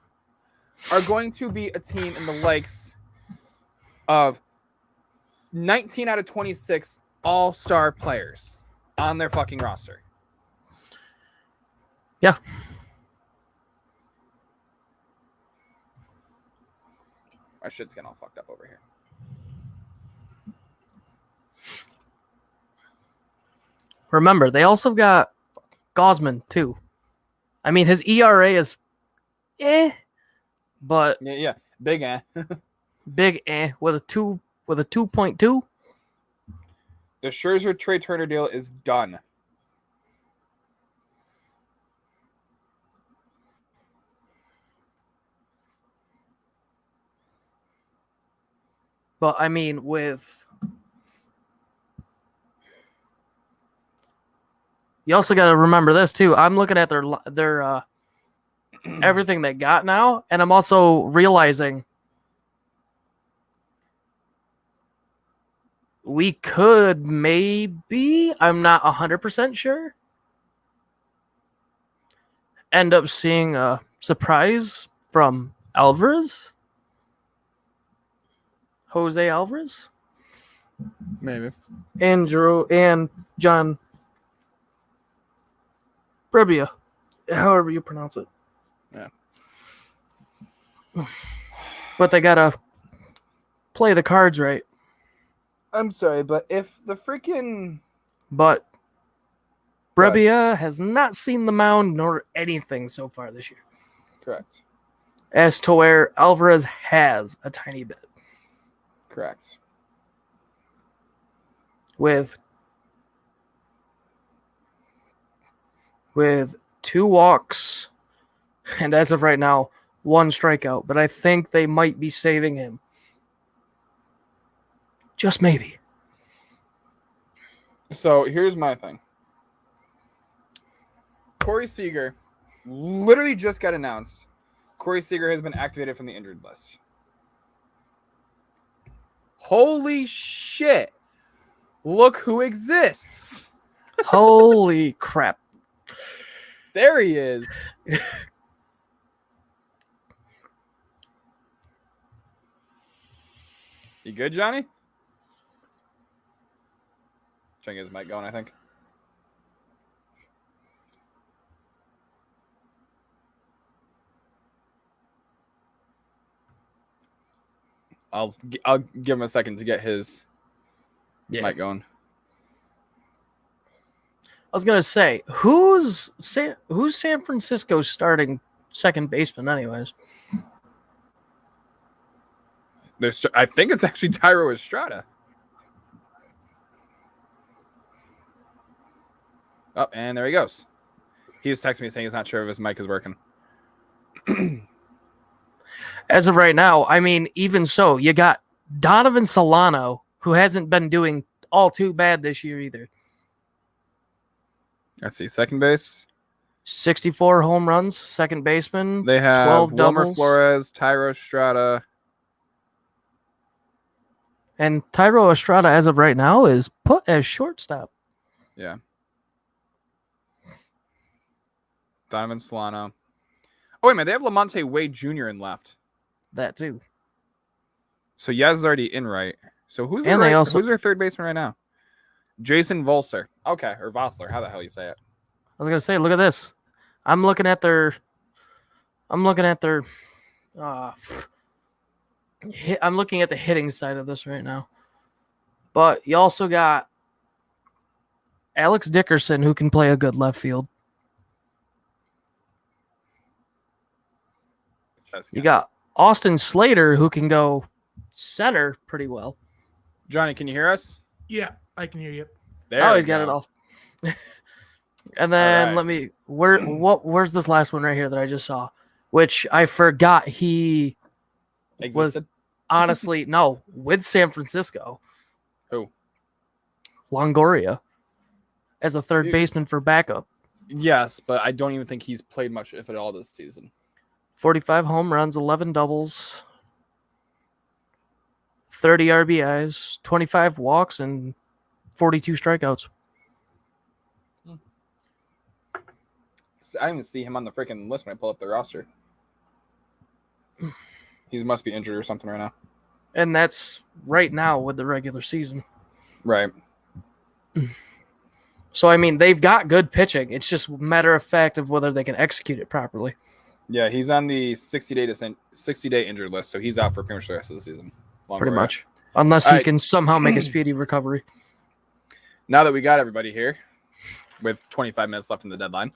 Are going to be a team in the likes of 19 out of 26 all-star players on their fucking roster. Yeah. My shit's getting all fucked up over here. Remember, they also got Gausman, too. I mean, his ERA is but Yeah. Big big with a 2.2. The Scherzer Trey Turner deal is done. But I mean, you also got to remember this too. I'm looking at their everything they got now, and I'm also realizing we could maybe, I'm not 100% sure, end up seeing a surprise from Jose Alvarez, Maybe. and John Brebbia, however you pronounce it. Yeah. But they gotta play the cards right. I'm sorry, but if the freaking... But Brebbia has not seen the mound nor anything so far this year. Correct. As to where Alvarez has a tiny bit. Correct. With 2 walks, and as of right now, 1 strikeout. But I think they might be saving him. Just maybe. So here's my thing. Corey Seager literally just got announced. Corey Seager has been activated from the injured list. Holy shit. Look who exists. Holy crap. There he is. You good, Johnny? Trying to get his mic going, I think. I'll give him a second to get his mic going. I was gonna say, who's San Francisco's starting second baseman, anyways? I think it's actually Tyro Estrada. Oh, and there he goes. He was texting me saying he's not sure if his mic is working. As of right now, I mean, even so, you got Donovan Solano, who hasn't been doing all too bad this year either. Let's see, second base. 64 home runs, second baseman. They have 12 Wilmer doubles. Flores, Tyro Estrada. And Tyro Estrada, as of right now, is put as shortstop. Yeah. Donovan Solano. Oh, wait a minute. They have Lamonte Wade Jr. in left. That too. So Yaz is already in right. So who's And who's their third baseman right now? Jason Volser. Okay, or Vossler. How the hell you say it? I was gonna say, look at this. I'm looking at their. I'm looking at the hitting side of this right now. But you also got Alex Dickerson, who can play a good left field. You got Austin Slater, who can go center pretty well. Johnny, can you hear us? Yeah, I can hear you. There he's got it off. And then let me where's this last one right here that I just saw? Which I forgot he existed. Was honestly with San Francisco. Who? Longoria as a third baseman for backup. Yes, but I don't even think he's played much, if at all, this season. 45 home runs, 11 doubles, 30 RBIs, 25 walks, and 42 strikeouts. I didn't even see him on the freaking list when I pull up the roster. He must be injured or something right now. And that's right now with the regular season. Right. So, I mean, they've got good pitching. It's just a matter of fact of whether they can execute it properly. Yeah, he's on the 60-day injured list, so he's out for pretty much the rest of the season. Pretty much. Unless he can somehow make a speedy recovery. Now that we got everybody here, with 25 minutes left in the deadline,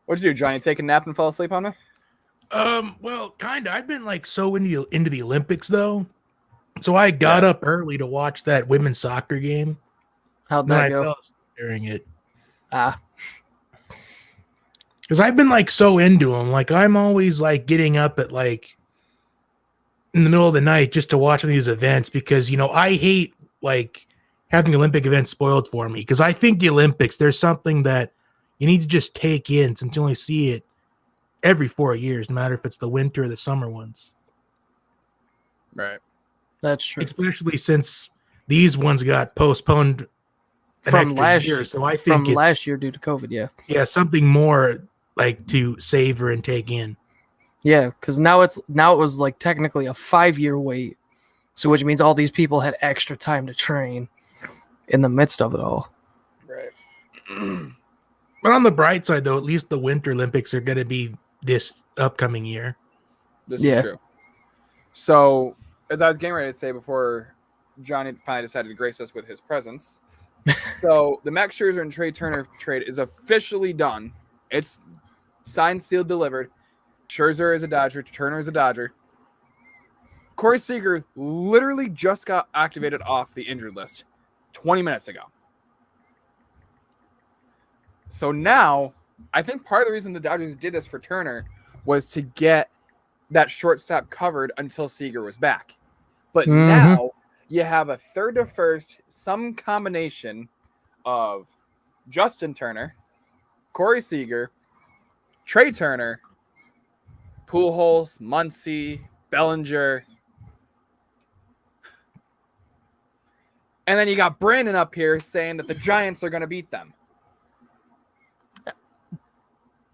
What'd you do, Johnny? Take a nap and fall asleep on me? Well, kind of. I've been like so into the Olympics though, so I got Yeah. up early to watch that women's soccer game. How'd Then that I go? fell asleep during it Ah, because I've been like so into them. Like I'm always like getting up at like in the middle of the night just to watch these events because I hate like having Olympic events spoiled for me because I think the Olympics there's something that you need to just take in since you only see it every 4 years, no matter if it's the winter or the summer ones. Right. that's true. Especially since these ones got postponed From last year. So I from think it's last year due to COVID, yeah. something more like to savor and take in. Yeah, because now it was like technically a 5-year wait. So which means all these people had extra time to train in the midst of it all. Right. But on the bright side, though, at least the Winter Olympics are going to be this upcoming year. This Yeah. is true. So, as I was getting ready to say before Johnny finally decided to grace us with his presence, so the Max Scherzer and Trey Turner trade is officially done. It's signed, sealed, delivered. Scherzer is a Dodger. Turner is a Dodger. Corey Seager literally just got activated off the injured list 20 minutes ago. So now, I think part of the reason the Dodgers did this for Turner was to get that shortstop covered until Seager was back. But now you have a third to first, some combination of Justin Turner, Corey Seager, Trey Turner, Pujols, Muncy, Bellinger. And then you got Brandon up here saying that the Giants are going to beat them.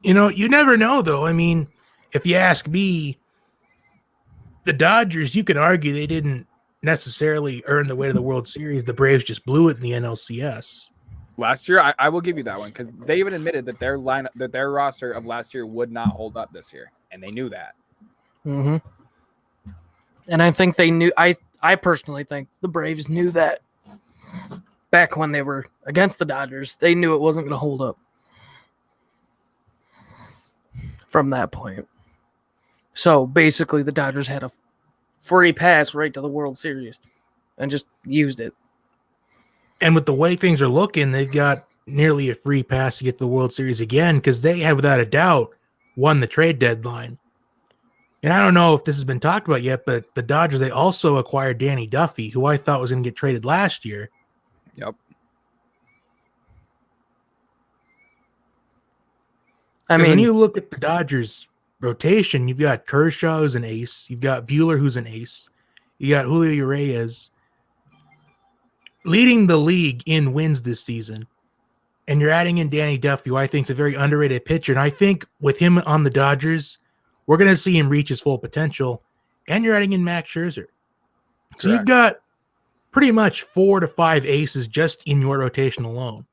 You never know, though. I mean, if you ask me, the Dodgers, you can argue they didn't necessarily earn the way to the World Series. The Braves just blew it in the NLCS. Last year, I will give you that one because they even admitted that their roster of last year would not hold up this year, and they knew that. Mm-hmm. And I think they knew. I personally think the Braves knew that back when they were against the Dodgers. They knew it wasn't going to hold up from that point. So basically, the Dodgers had a free pass right to the World Series and just used it. And with the way things are looking, they've got nearly a free pass to get to the World Series again because they have, without a doubt, won the trade deadline. And I don't know if this has been talked about yet, but the Dodgers, they also acquired Danny Duffy, who I thought was going to get traded last year. Yep. I mean, when you look at the Dodgers rotation, you've got Kershaw who's an ace. You've got Buehler who's an ace. You got Julio Urias leading the league in wins this season. And you're adding in Danny Duffy, who I think is a very underrated pitcher. And I think with him on the Dodgers, we're going to see him reach his full potential. And you're adding in Max Scherzer. So you've got pretty much 4 to 5 aces just in your rotation alone.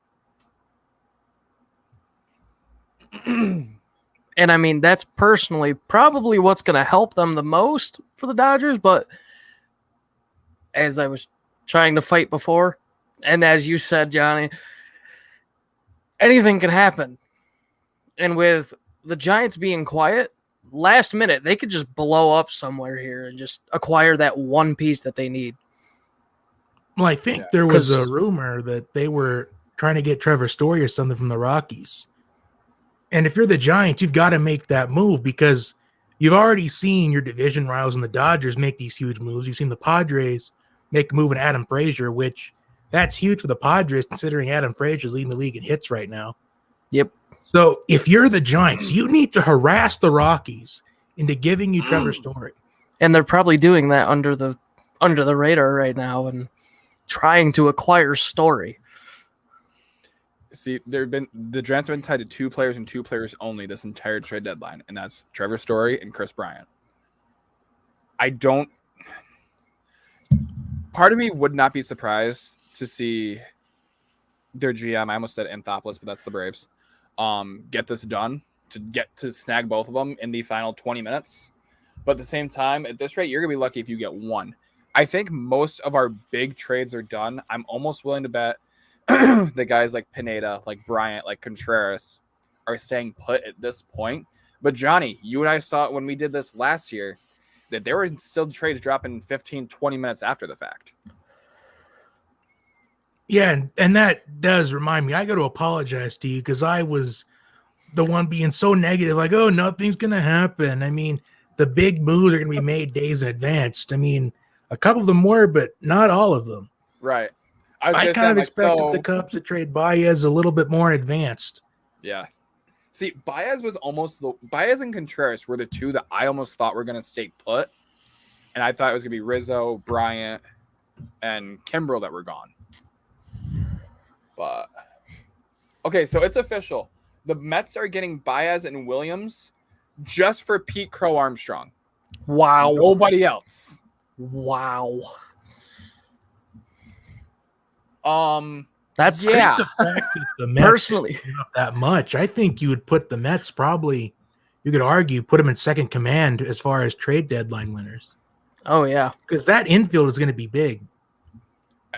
and I mean, that's personally probably what's going to help them the most for the Dodgers. But as I was trying to fight before, and as you said, Johnny, anything can happen. And with the Giants being quiet, last minute, they could just blow up somewhere here and just acquire that one piece that they need. Well, I think there was a rumor that they were trying to get Trevor Story or something from the Rockies. And if you're the Giants, you've got to make that move because you've already seen your division rivals and the Dodgers make these huge moves. You've seen the Padres make a move in Adam Frazier, which that's huge for the Padres considering Adam Frazier is leading the league in hits right now. Yep. So if you're the Giants, you need to harass the Rockies into giving you Trevor Story. And they're probably doing that under the radar right now and trying to acquire Story. See, the Giants have been tied to 2 players and 2 players only this entire trade deadline, and that's Trevor Story and Chris Bryant. Part of me would not be surprised to see their GM, I almost said Anthopoulos, but that's the Braves, get this done, to snag both of them in the final 20 minutes. But at the same time, at this rate, you're going to be lucky if you get one. I think most of our big trades are done. I'm almost willing to bet the guys like Pineda, like Bryant, like Contreras are staying put at this point. But Johnny, you and I saw it when we did this last year, that there were still trades dropping 15, 20 minutes after the fact. Yeah, and that does remind me. I got to apologize to you because I was the one being so negative, like, oh, nothing's going to happen. I mean, the big moves are going to be made days in advance. I mean, a couple of them were, but not all of them. Right. I kind of expected the Cubs to trade Baez a little bit more advanced. Yeah. See, Baez and Contreras were the two that I almost thought were going to stay put. And I thought it was going to be Rizzo, Bryant, and Kimbrel that were gone. But, okay, so it's official. The Mets are getting Baez and Williams just for Pete Crow Armstrong. Wow. Nobody else. Wow. That's The fact that the Mets personally gave up that much, I think you would put the Mets probably, you could argue, put them in second command as far as trade deadline winners. Oh yeah, because that infield is going to be big.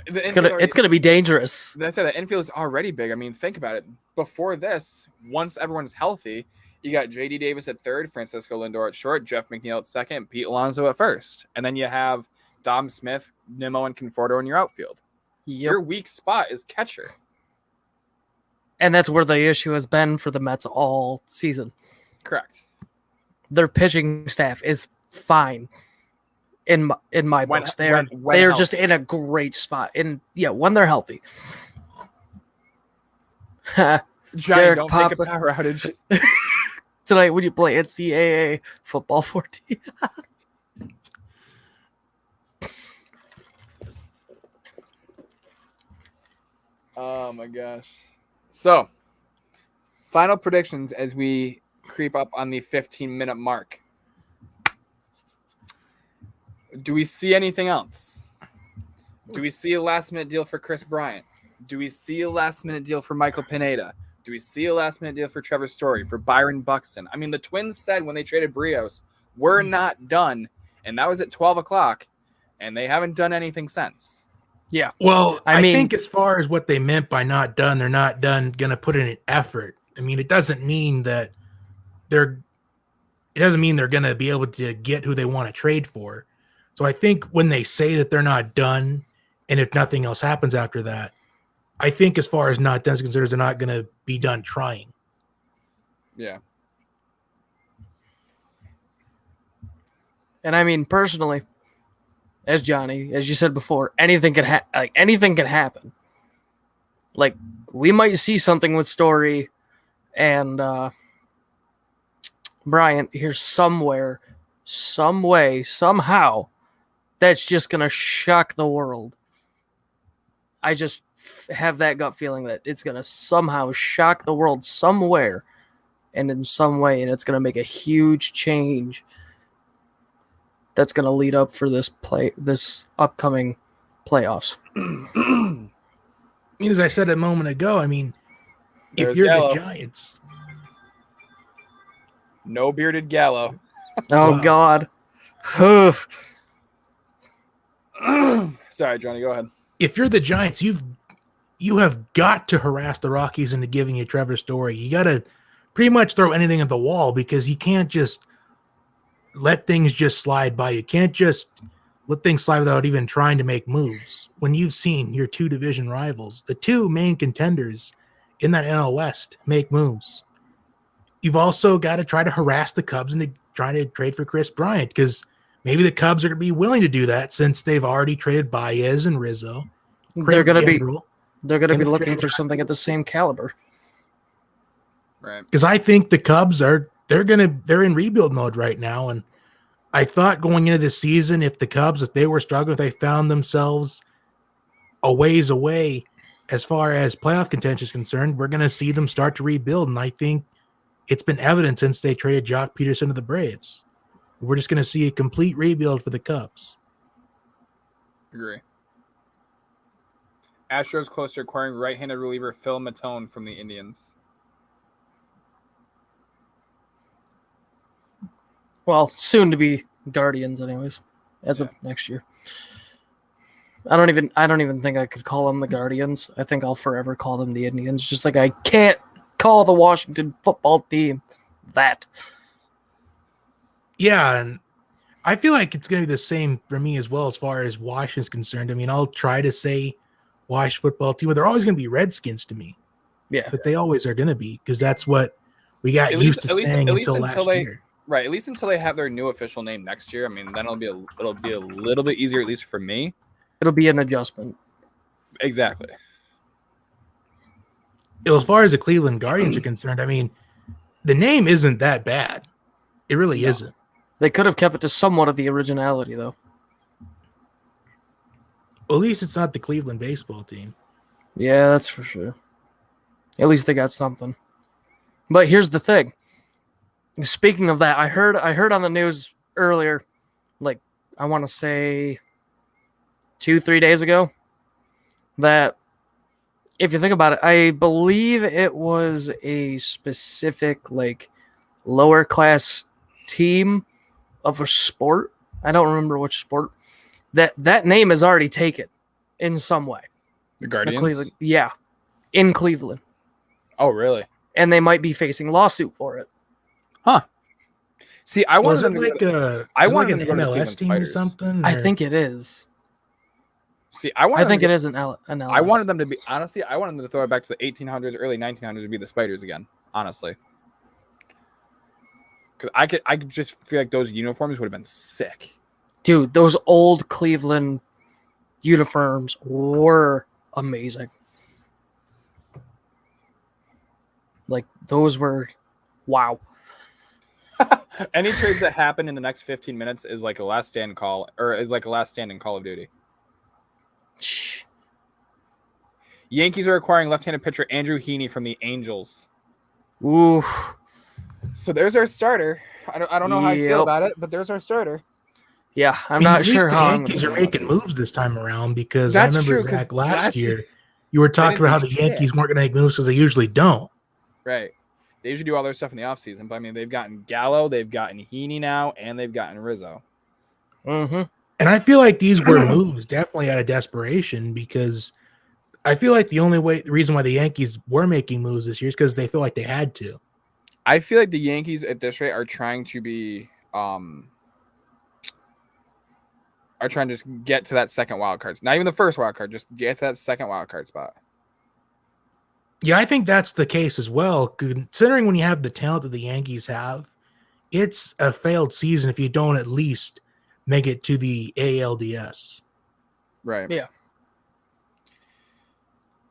It's gonna be dangerous. That's the infield is already big. I mean, think about it. Before this, once everyone's healthy, you got J.D. Davis at third, Francisco Lindor at short, Jeff McNeil at second, Pete Alonso at first, and then you have Dom Smith, Nimmo, and Conforto in your outfield. Yep. Your weak spot is catcher, and that's where the issue has been for the Mets all season. Correct. Their pitching staff is fine. In my books, they're just in a great spot. When they're healthy. Johnny, Derek don't Papa. take a power outage. Tonight when you play NCAA football 14. Oh my gosh. So, final predictions as we creep up on the 15-minute mark. Do we see anything else? Do we see a last-minute deal for Chris Bryant? Do we see a last-minute deal for Michael Pineda? Do we see a last-minute deal for Trevor Story, for Byron Buxton? I mean, the Twins said when they traded Brios, we're not done, and that was at 12 o'clock, and they haven't done anything since. Yeah. Well, I think as far as what they meant by not done, they're not done going to put in an effort. I mean, it doesn't mean that they're going to be able to get who they want to trade for. So I think when they say that they're not done, and if nothing else happens after that, I think as far as not done is concerned, they're not going to be done trying. Yeah. And I mean, personally, as Johnny, as you said before, anything can happen. Like, we might see something with Story and Bryant here somewhere, some way, somehow. That's just going to shock the world. I just have that gut feeling that it's going to somehow shock the world somewhere and in some way, and it's going to make a huge change that's going to lead up for this upcoming playoffs. I mean, as I said a moment ago, I mean, if you're the Giants. No bearded Gallo. Oh, wow. God. Sorry, Johnny, go ahead. If you're the Giants, you have got to harass the Rockies into giving you Trevor Story. You got to pretty much throw anything at the wall because you can't just let things just slide by. You can't just let things slide without even trying to make moves. When you've seen your two division rivals, the two main contenders in that NL West, make moves, you've also got to try to harass the Cubs into trying to trade for Chris Bryant because maybe the Cubs are going to be willing to do that since they've already traded Baez and Rizzo. They're going to be looking for something at the same caliber. Right. Because I think the Cubs they're in rebuild mode right now. And I thought going into this season, if they were struggling, if they found themselves a ways away as far as playoff contention is concerned, we're going to see them start to rebuild. And I think it's been evident since they traded Jock Peterson to the Braves. We're just going to see a complete rebuild for the Cubs. Agree. Astros close to acquiring right-handed reliever Phil Matone from the Indians. Well, soon to be Guardians, anyways, as of next year. I don't even think I could call them the Guardians. I think I'll forever call them the Indians. Just like I can't call the Washington football team that. Yeah, and I feel like it's going to be the same for me as well as far as Washington's concerned. I mean, I'll try to say Wash football team, but they're always going to be Redskins to me. Yeah. But they always are going to be because that's what we got used to saying until last year. Right, at least until they have their new official name next year. I mean, then it'll be a little bit easier, at least for me. It'll be an adjustment. Exactly. As far as the Cleveland Guardians are concerned, I mean, the name isn't that bad. It really isn't. They could have kept it to somewhat of the originality, though. Well, at least it's not the Cleveland baseball team. Yeah, that's for sure. At least they got something. But here's the thing. Speaking of that, I heard on the news earlier, like I want to say 2-3 days ago, that if you think about it, I believe it was a specific like lower class team of a sport. I don't remember which sport. That name is already taken in some way. The Guardians? Cleveland, yeah, in Cleveland. Oh, really? And they might be facing lawsuit for it. Huh. See, I wanted them to like I wanted an them to go to the MLS Cleveland team or Spiders. something. I think it is. See, I think it is an LS. I wanted them to be honestly. I wanted them to throw it back to the 1800s, early 1900s, to be the Spiders again. Honestly, because I could just feel like those uniforms would have been sick. Dude, those old Cleveland uniforms were amazing. Like those were, wow. Any trades that happen in the next 15 minutes is like a last stand call, or is like a last stand in Call of Duty. Yankees are acquiring left-handed pitcher Andrew Heaney from the Angels. Ooh. So there's our starter. I don't know how I feel about it, but there's our starter. Yeah, I'm not sure how the Yankees are making moves this time around because That's I remember true, back last year you were talking about how the Yankees weren't going to make moves because they usually don't. Right. They usually do all their stuff in the offseason, but I mean, they've gotten Gallo, they've gotten Heaney now, and they've gotten Rizzo. Mm-hmm. And I feel like these were moves definitely out of desperation because I feel like the reason why the Yankees were making moves this year is because they feel like they had to. I feel like the Yankees at this rate are trying to be are trying to just get to that second wild card. Not even the first wild card, just get to that second wild card spot. Yeah, I think that's the case as well. Considering when you have the talent that the Yankees have, it's a failed season if you don't at least make it to the ALDS. Right. Yeah.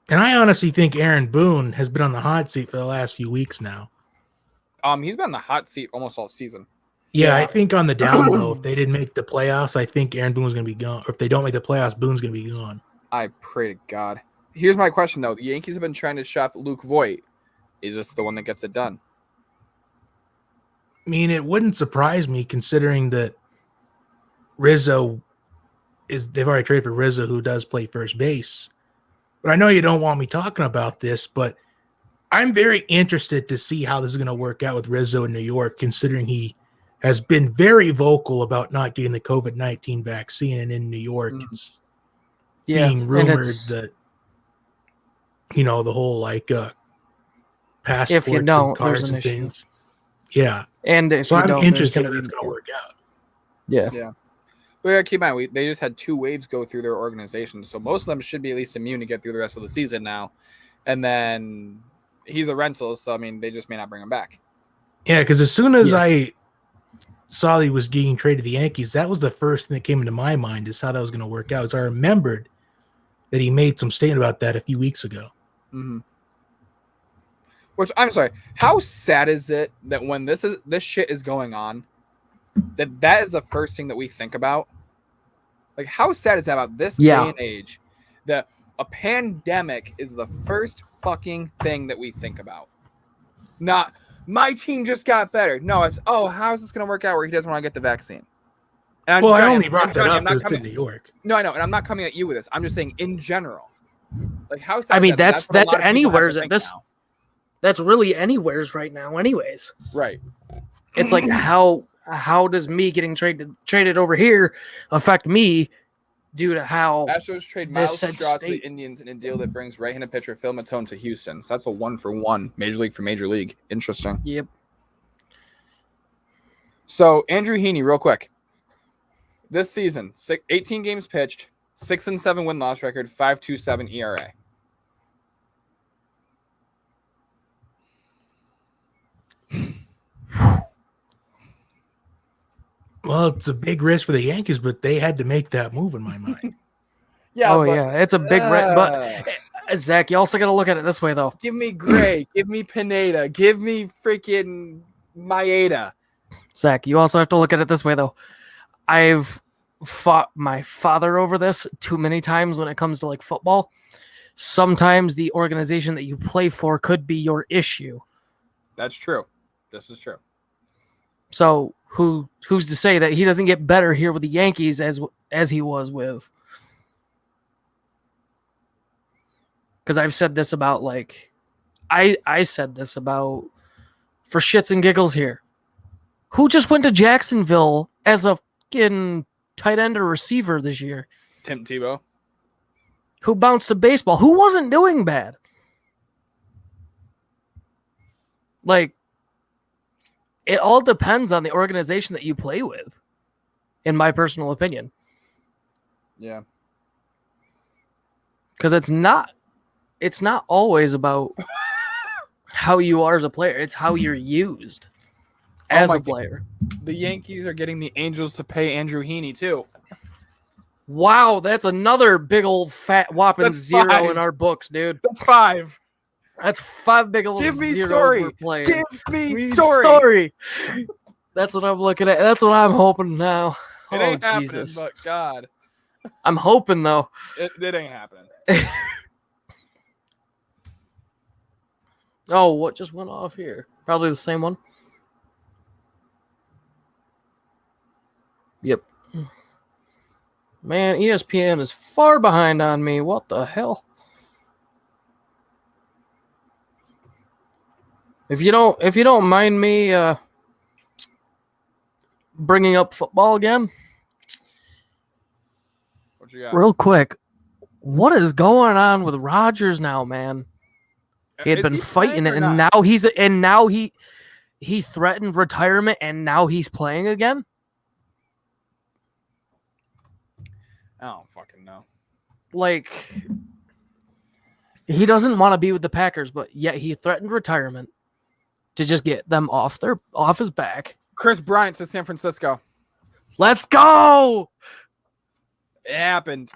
And I honestly think Aaron Boone has been on the hot seat for the last few weeks now. He's been on the hot seat almost all season. Yeah, I think on the down low, if they didn't make the playoffs, I think Aaron Boone's going to be gone. Or if they don't make the playoffs, Boone's going to be gone. I pray to God. Here's my question, though. The Yankees have been trying to shop Luke Voit. Is this the one that gets it done? I mean, it wouldn't surprise me considering that Rizzo they've already traded for Rizzo, who does play first base. But I know you don't want me talking about this, but I'm very interested to see how this is going to work out with Rizzo in New York, considering he has been very vocal about not getting the COVID-19 vaccine. And in New York, it's being rumored that, the whole passports if you don't, and cards there's an and issue. things. Yeah. And if so you I'm don't, interested in how it's going to work out. Yeah. Yeah. We gotta keep in mind, they just had 2 waves go through their organization, so most of them should be at least immune to get through the rest of the season now. And then he's a rental, so I mean, they just may not bring him back. Yeah, because as soon as I saw he was getting traded to the Yankees, that was the first thing that came into my mind is how that was going to work out. So I remembered that he made some statement about that a few weeks ago. Mm-hmm. Which, I'm sorry, how sad is it that when this shit is going on, that is the first thing that we think about? Like, how sad is that about this day and age that a pandemic is the first fucking thing that we think about? Not, my team just got better. No, it's, how is this going to work out where he doesn't want to get the vaccine? And I only brought that up because it's in New York. No, I know, and I'm not coming at you with this. I'm just saying in general. Like, how sad I mean, that's that's anywheres at this. That's really anywheres right now, anyways. Right. It's like how does me getting traded over here affect me due to how Astros trade this Miles said Straw to the state. Indians in a deal that brings right-handed pitcher Phil Matone to Houston. So that's a 1-for-1 major league for major league. Interesting. Yep. So Andrew Heaney, real quick. This season, 18 games pitched, 6-7 win-loss record, 5.27 ERA. Well, it's a big risk for the Yankees, but they had to make that move in my mind. Yeah, it's a big but Zach, you also got to look at it this way though. Give me Gray, give me Pineda, give me freaking Maeda. Zach, you also have to look at it this way though. I've fought my father over this too many times when it comes to like football. Sometimes the organization that you play for could be your issue. That's true. This is true. So who's to say that he doesn't get better here with the Yankees as he was with? Because I've said this about like I said this about for shits and giggles here. Who just went to Jacksonville as a fucking tight end or receiver this year? Tim Tebow. Who bounced to baseball? Who wasn't doing bad? Like, it all depends on the organization that you play with, in my personal opinion. Yeah. Because it's not always about how you are as a player. It's how you're used as a player. The Yankees are getting the Angels to pay Andrew Heaney, too. Wow, that's another big old fat whopping zero 5. in our books, dude. That's 5. That's 5 big old Give me zeros story. we're playing. Give me story. That's what I'm looking at. That's what I'm hoping now. It ain't Jesus. happening, but God. I'm hoping, though. It ain't happening. Oh, what just went off here? Probably the same one. Yep. Man, ESPN is far behind on me. What the hell? If you don't mind me bringing up football again, What you got? real quick, what is going on with Rodgers now, man? He had been fighting it, and now he threatened retirement, and now he's playing again. I don't fucking know. Like, he doesn't want to be with the Packers, but yet he threatened retirement to just get them off his back. Chris Bryant to San Francisco. Let's go! It happened.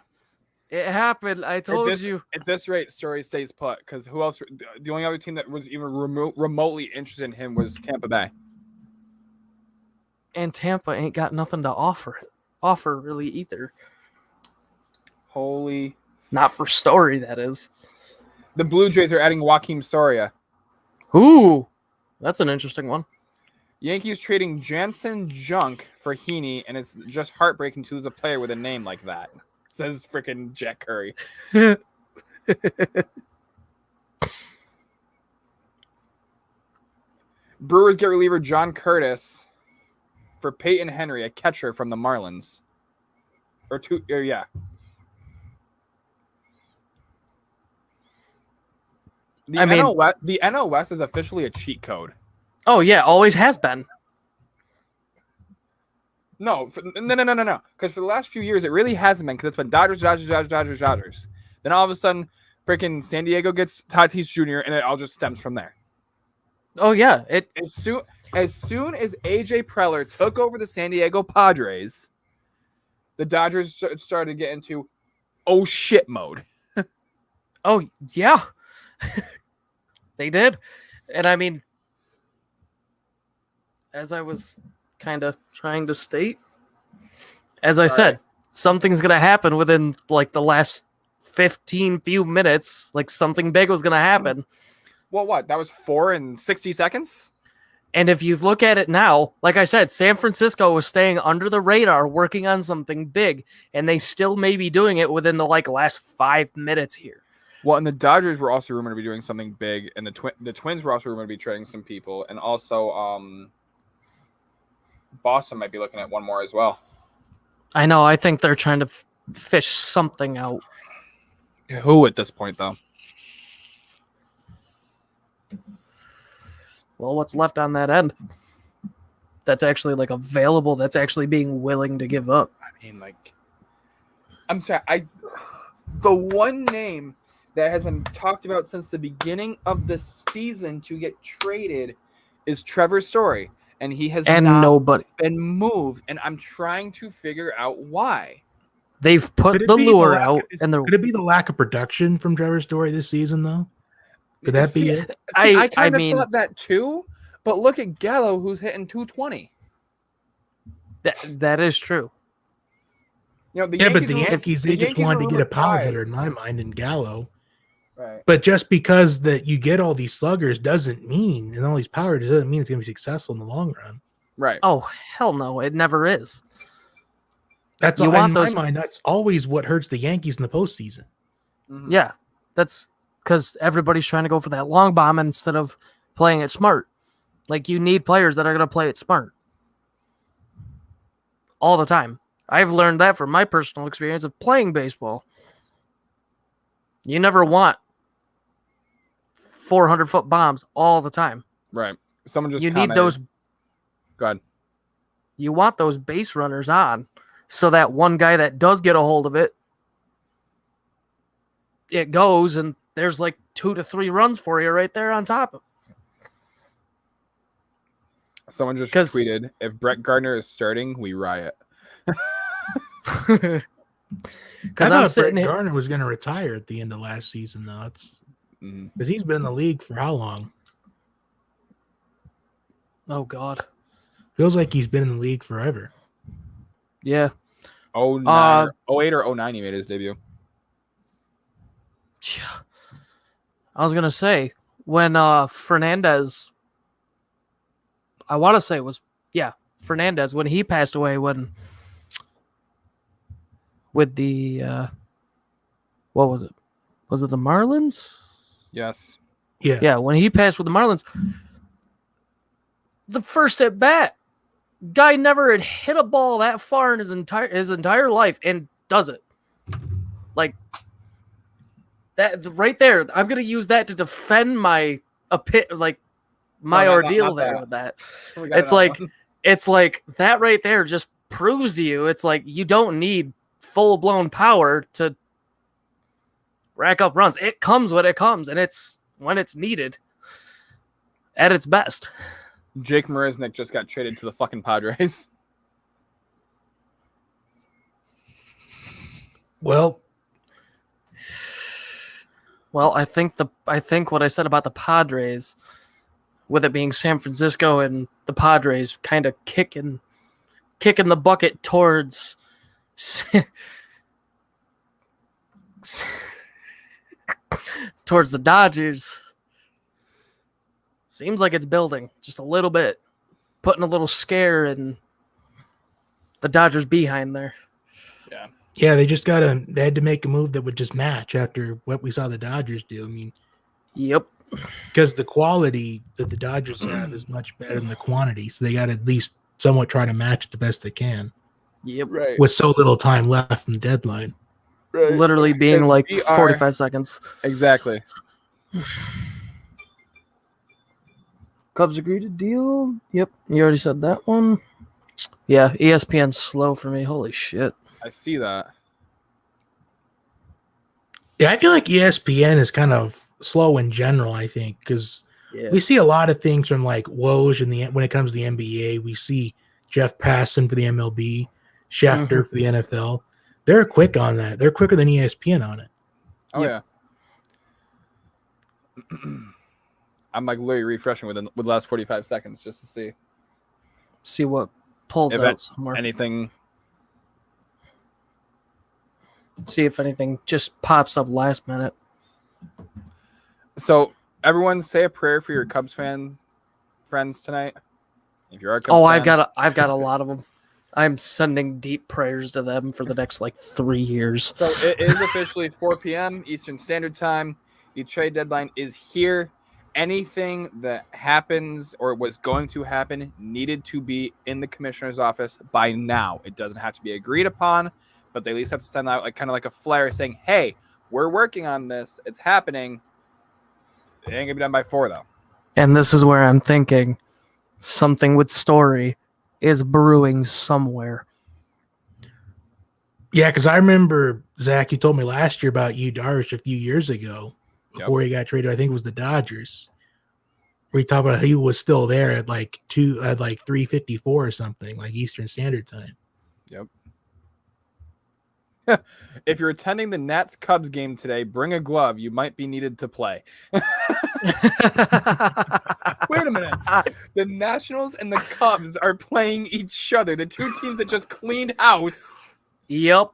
It happened. I told you. At this rate, Story stays put because who else? The only other team that was even remotely interested in him was Tampa Bay. And Tampa ain't got nothing to offer really either. Holy. Not for Story, that is. The Blue Jays are adding Joaquin Soria. Ooh, that's an interesting one. Yankees trading Jansen Junk for Heaney, and it's just heartbreaking to lose a player with a name like that. Says freaking Jack Curry. Brewers get reliever John Curtis for Peyton Henry, a catcher from the Marlins. Yeah. The NL West is officially a cheat code. Oh yeah, always has been. No. Because for the last few years, it really hasn't been. Because it's been Dodgers. Then all of a sudden, freaking San Diego gets Tatis Jr., and it all just stems from there. Oh yeah, As soon as AJ Preller took over the San Diego Padres, the Dodgers started to get into oh shit mode. Oh yeah, they did, and I mean, as I was kind of trying to state, as I said, something's gonna happen within like the last 15 few minutes. Like something big was gonna happen. Well, what? That was 4 in 60 seconds? And if you look at it now, like I said, San Francisco was staying under the radar, working on something big, and they still may be doing it within the last 5 minutes here. Well, and the Dodgers were also rumored to be doing something big, and the Twins were also rumored to be trading some people, and also Boston might be looking at one more as well. I know. I think they're trying to fish something out. Who at this point, though? Well, what's left on that end? That's actually like available. That's actually being willing to give up. I mean, like, I'm sorry. The one name that has been talked about since the beginning of the season to get traded is Trevor Story, and he has not nobody been moved. And I'm trying to figure out why. They've put the lure out, and could it be the lack of production from Trevor Story this season, though? Could that be it? I kind of thought that too, but look at Gallo, who's hitting 220. That is true. You know, but the Yankees, they just wanted to get a power hitter in my mind in Gallo. Right. But just because that you get all these sluggers doesn't mean, and all these power hitters doesn't mean it's going to be successful in the long run. Right. Oh, hell no. It never is. That's in my mind. That's always what hurts the Yankees in the postseason. Mm-hmm. Yeah, that's because everybody's trying to go for that long bomb instead of playing it smart. Like, you need players that are going to play it smart all the time. I've learned that from my personal experience of playing baseball. You never want 400-foot bombs all the time. Right. Someone just need those. Go ahead. You want those base runners on, so that one guy that does get a hold of it, it goes, and there's like 2 to 3 runs for you right there on top of it. Someone just tweeted, if Brett Gardner is starting, we riot. I thought Brett Gardner was going to retire at the end of last season, though. It's because he's been in the league for how long? Oh, God. Feels like he's been in the league forever. Yeah. 08 or 09 he made his debut. I was going to say, when Fernandez, I want to say it was, Fernandez, when he passed away, with the, what was it? Was it the Marlins? Yes. Yeah, when he passed with the Marlins, the first at bat, guy never had hit a ball that far in his entire life, and does it. Like, that right there, I'm gonna use that to defend my ordeal there with that. It's like that right there just proves to you it's like you don't need full-blown power to rack up runs. It comes when it comes, and it's when it's needed at its best. Jake Marisnik just got traded to the fucking Padres. Well, I think what I said about the Padres, with it being San Francisco and the Padres kind of kicking the bucket towards towards the Dodgers, seems like it's building just a little bit, putting a little scare in the Dodgers behind there. Yeah, they had to make a move that would just match after what we saw the Dodgers do. I mean, yep. Because the quality that the Dodgers have is much better than the quantity, so they got to at least somewhat try to match it the best they can. Yep. Right. With so little time left in the deadline. Right. Literally being like 45 seconds. Exactly. Cubs agreed to deal. Yep. You already said that one. Yeah, ESPN's slow for me. Holy shit. I see that. Yeah, I feel like ESPN is kind of slow in general, I think, because we see a lot of things from like Woj when it comes to the NBA. We see Jeff Passan for the MLB, Schefter for the NFL. They're quick on that. They're quicker than ESPN on it. Oh, yeah. I'm like literally refreshing with the last 45 seconds just to see what pulls out somewhere. Anything. See if anything just pops up last minute. So everyone say a prayer for your Cubs friends tonight. If you're a Cubs fan. I've got a lot of them. I'm sending deep prayers to them for the next 3 years. So it is officially 4 p.m. Eastern Standard Time. The trade deadline is here. Anything that happens or was going to happen needed to be in the commissioner's office by now. It doesn't have to be agreed upon but they at least have to send out like kind of like a flyer saying, "Hey, we're working on this. It's happening." It ain't gonna be done by 4 though. And this is where I'm thinking something with story is brewing somewhere. Yeah, because I remember, Zach, you told me last year about Yu Darvish a few years ago before he got traded. I think it was the Dodgers. Where he talked about he was still there at like 3:54 or something, like Eastern Standard Time. Yep. If you're attending the Nats Cubs game today, bring a glove. You might be needed to play. Wait a minute. The Nationals and the Cubs are playing each other. The two teams that just cleaned house. Yep.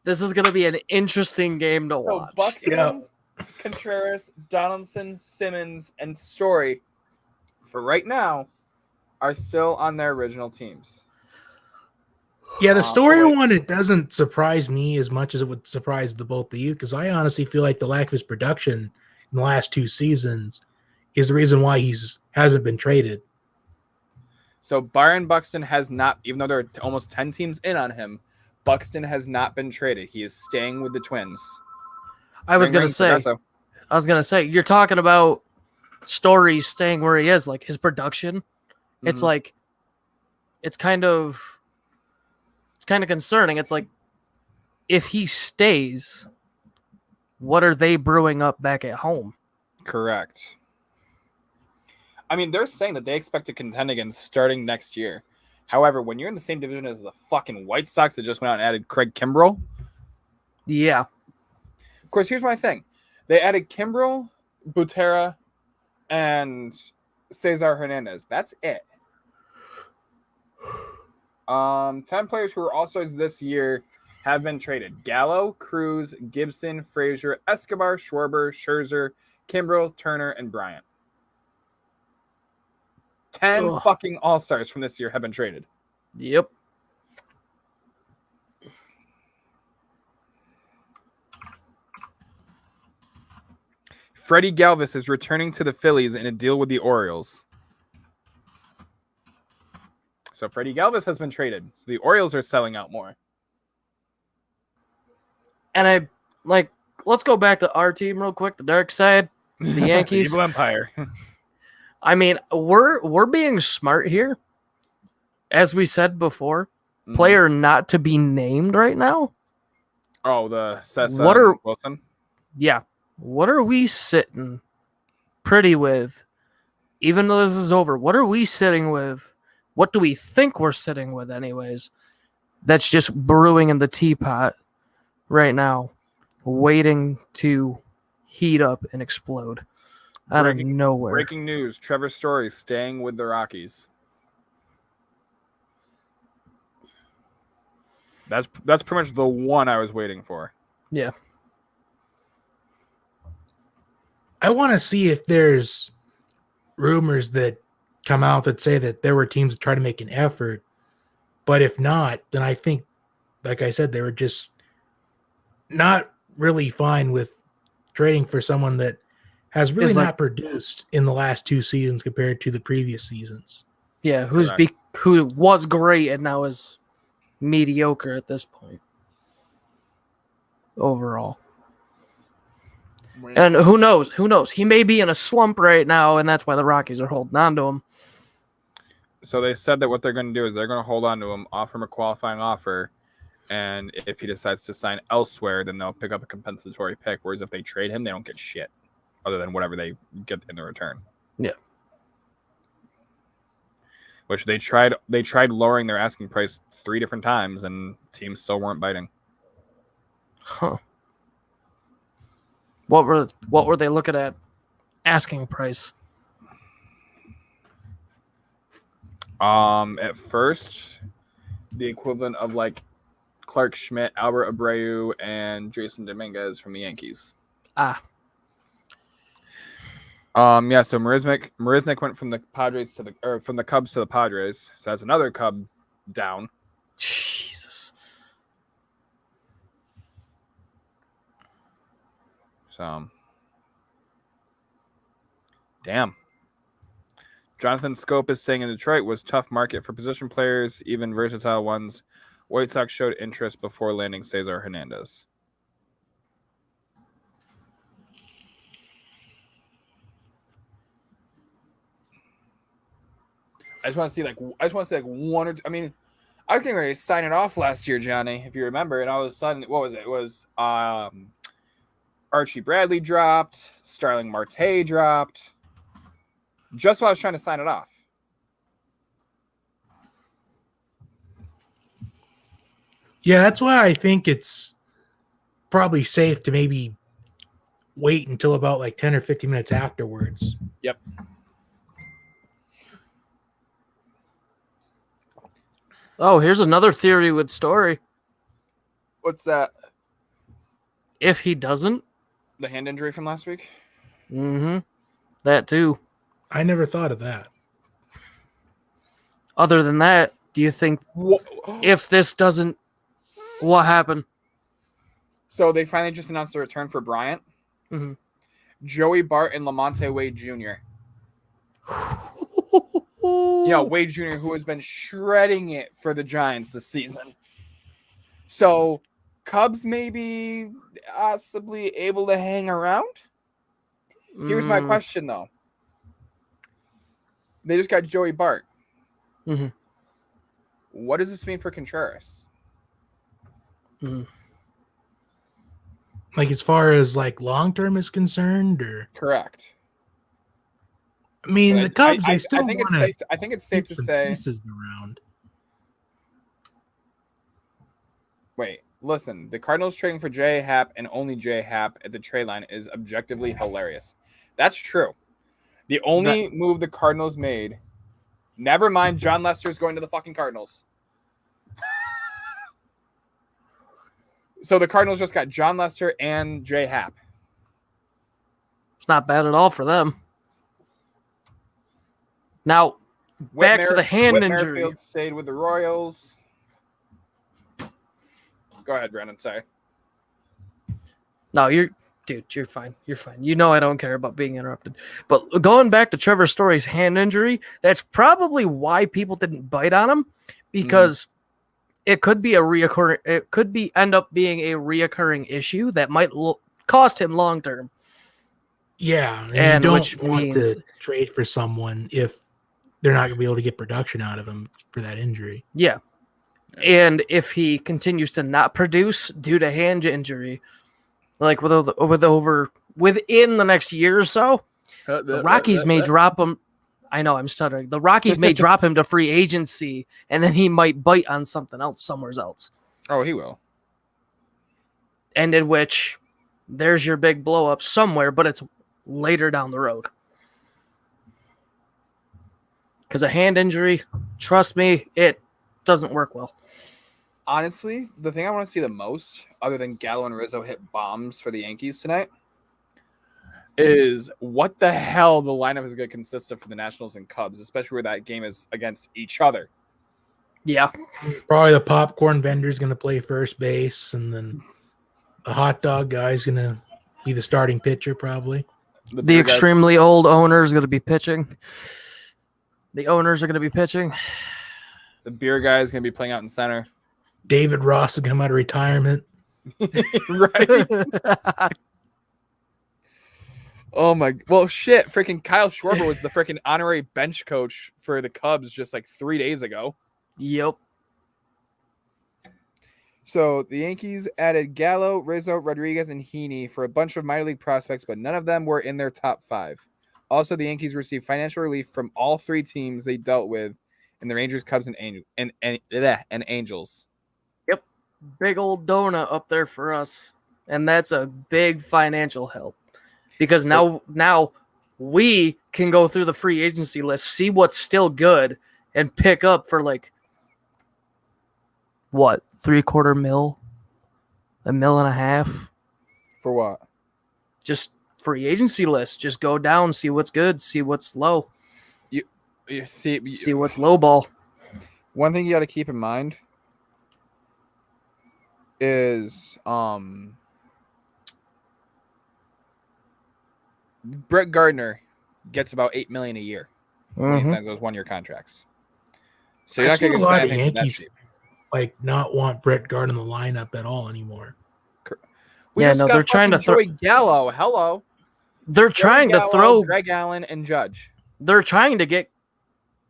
This is going to be an interesting game to watch. So Buxton, Contreras, Donaldson, Simmons, and Story, for right now, are still on their original teams. Yeah, the Story one, it doesn't surprise me as much as it would surprise the both of you, because I honestly feel like the lack of his production in the last 2 seasons is the reason why hasn't been traded. So Byron Buxton has not, even though there are almost 10 teams in on him, Buxton has not been traded. He is staying with the Twins. I was going to say, you're talking about Story staying where he is, like his production. Mm-hmm. It's like, it's kind of concerning. It's like, if he stays, what are they brewing up back at home? Correct. I mean, they're saying that they expect to contend again starting next year. However, when you're in the same division as the fucking White Sox that just went out and added Craig Kimbrell. Yeah. Of course, here's my thing. They added Kimbrell, Butera, and Cesar Hernandez. That's it. 10 players who were All-Stars this year have been traded. Gallo, Cruz, Gibson, Frazier, Escobar, Schwarber, Scherzer, Kimbrell, Turner, and Bryant. 10 fucking All-Stars from this year have been traded. Yep. Freddie Galvis is returning to the Phillies in a deal with the Orioles. So Freddie Galvis has been traded. So the Orioles are selling out more. And let's go back to our team real quick, the dark side, the Yankees. The Evil Empire. I mean, we're being smart here. As we said before, player not to be named right now. Oh, the Wilson? Yeah. What are we sitting pretty with? Even though this is over, what are we sitting with? What do we think we're sitting with anyways? That's just brewing in the teapot right now, waiting to heat up and explode out of nowhere. Breaking news, Trevor Story staying with the Rockies. That's pretty much the one I was waiting for. Yeah. I want to see if there's rumors that come out that say that there were teams that try to make an effort. But if not, then I think, like I said, they were just not really fine with trading for someone that has really not produced in the last 2 seasons compared to the previous seasons. Yeah, who was great and now is mediocre at this point overall. And who knows? He may be in a slump right now, and that's why the Rockies are holding on to him. So they said that what they're going to do is they're going to hold on to him, offer him a qualifying offer, and if he decides to sign elsewhere, then they'll pick up a compensatory pick. Whereas if they trade him, they don't get shit other than whatever they get in the return. Yeah. Which they tried lowering their asking price 3 different times, and teams still weren't biting. Huh. What were they looking at asking price? At first, the equivalent of like Clark Schmidt, Albert Abreu, and Jason Dominguez from the Yankees. Yeah, so Marisnik went from the Cubs to the Padres. So that's another Cub down. Jesus. So, damn. Jonathan Scope is saying in Detroit was tough market for position players, even versatile ones. White Sox showed interest before landing Cesar Hernandez. I just want to see like one or two. I mean, I was getting ready to sign it off last year, Johnny, if you remember, and all of a sudden, what was it? It was Archie Bradley dropped, Starling Marte dropped. Just while I was trying to sign it off. Yeah, that's why I think it's probably safe to maybe wait until about like 10 or 15 minutes afterwards. Yep. Oh, here's another theory with Story. What's that? If he doesn't, The hand injury from last week? that too. I never thought of that. Other than that, do you think if this doesn't, what happened? So they finally just announced the return for Bryant. Mm-hmm. Joey Bart and Lamonte Wade Jr. Wade Jr., who has been shredding it for the Giants this season. So Cubs may be possibly able to hang around. Here's my question, though. They just got Joey Bart. Mm-hmm. What does this mean for Contreras? Mm-hmm. Like as far as like long term is concerned, or Correct. I mean, the Cubs they still I think it's safe to say. Pieces around. Wait, listen. The Cardinals trading for J. Happ and only J. Happ at the trade line is objectively hilarious. That's true. The only move the Cardinals made. Never mind, John Lester's going to the fucking Cardinals. So the Cardinals just got John Lester and J. Happ. It's not bad at all for them. Now, back to the hand injury. Merrifield stayed with the Royals. Go ahead, Brandon. Sorry. No, you're fine. You're fine. You know I don't care about being interrupted. But going back to Trevor Story's hand injury, that's probably why people didn't bite on him, because it could be end up being a reoccurring issue that might cost him long term. Yeah, and you don't want to trade for someone if they're not going to be able to get production out of him for that injury. Yeah. And if he continues to not produce due to hand injury, like within the next year or so, the Rockies may drop him. I know I'm stuttering. The Rockies may drop him to free agency, and then he might bite on something else somewhere else. Oh, he will. And in which there's your big blow up somewhere, but it's later down the road. Because a hand injury, trust me, it doesn't work well. Honestly, the thing I want to see the most, other than Gallo and Rizzo hit bombs for the Yankees tonight, is what the hell the lineup is going to consist of for the Nationals and Cubs, especially where that game is against each other. Yeah. Probably the popcorn vendor is going to play first base, and then the hot dog guy is going to be the starting pitcher probably. The extremely old owner is going to be pitching. The owners are going to be pitching. The beer guy is going to be playing out in center. David Ross is going to come out of retirement. Right. Oh my, well, shit. Freaking Kyle Schwarber was the freaking honorary bench coach for the Cubs just like 3 days ago. Yep. So the Yankees added Gallo, Rizzo, Rodriguez, and Heaney for a bunch of minor league prospects, but none of them were in their top 5. Also, the Yankees received financial relief from all 3 teams they dealt with in the Rangers, Cubs, and Angels. Yep. Big old donut up there for us. And that's a big financial help. Because now we can go through the free agency list, see what's still good, and pick up for like, what, $750,000? $1.5 million? For what? Just free agency list. Just go down, see what's good, see what's low. You see what's low ball. One thing you got to keep in mind is Brett Gardner gets about $8 million a year when he signs those 1-year contracts. So you're not going to get anything that cheap. like not want Brett Gardner in the lineup at all anymore. We just got fucking Joey Gallo. Hello. They're trying to throw Greg Allen and Judge. They're trying to get,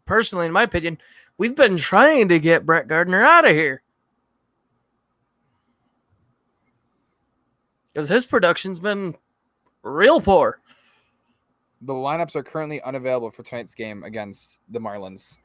personally, in my opinion, we've been trying to get Brett Gardner out of here. Because his production's been real poor. The lineups are currently unavailable for tonight's game against the Marlins.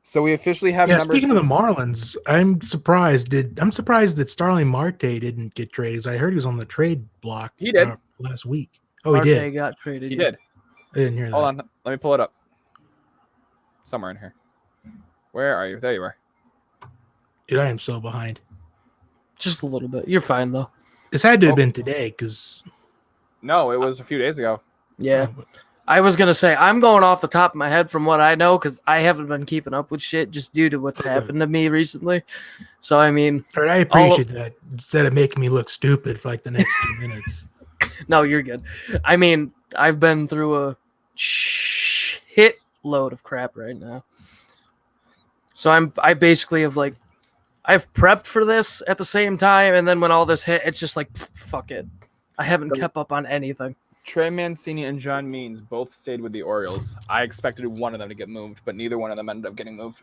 So we officially have numbers. Speaking of the Marlins, I'm surprised that Starling Marte didn't get traded. I heard he was on the trade block. He did last week. Oh, Marte he did. Got traded. He did. I didn't hear that. Hold on, let me pull it up. Somewhere in here. Where are you? There you are. Dude, I am so behind. Just a little bit. You're fine though. This had to have been today, because no, it was a few days ago. Yeah. I was going to say, I'm going off the top of my head from what I know, because I haven't been keeping up with shit just due to what's happened to me recently. So, I mean... I appreciate that, instead of making me look stupid for like the next 2 minutes. No, you're good. I mean, I've been through a shit load of crap right now. So I basically have like... I've prepped for this at the same time, and then when all this hit, it's just like, fuck it. I haven't kept up on anything. Trey Mancini and John Means both stayed with the Orioles. I expected one of them to get moved, but neither one of them ended up getting moved.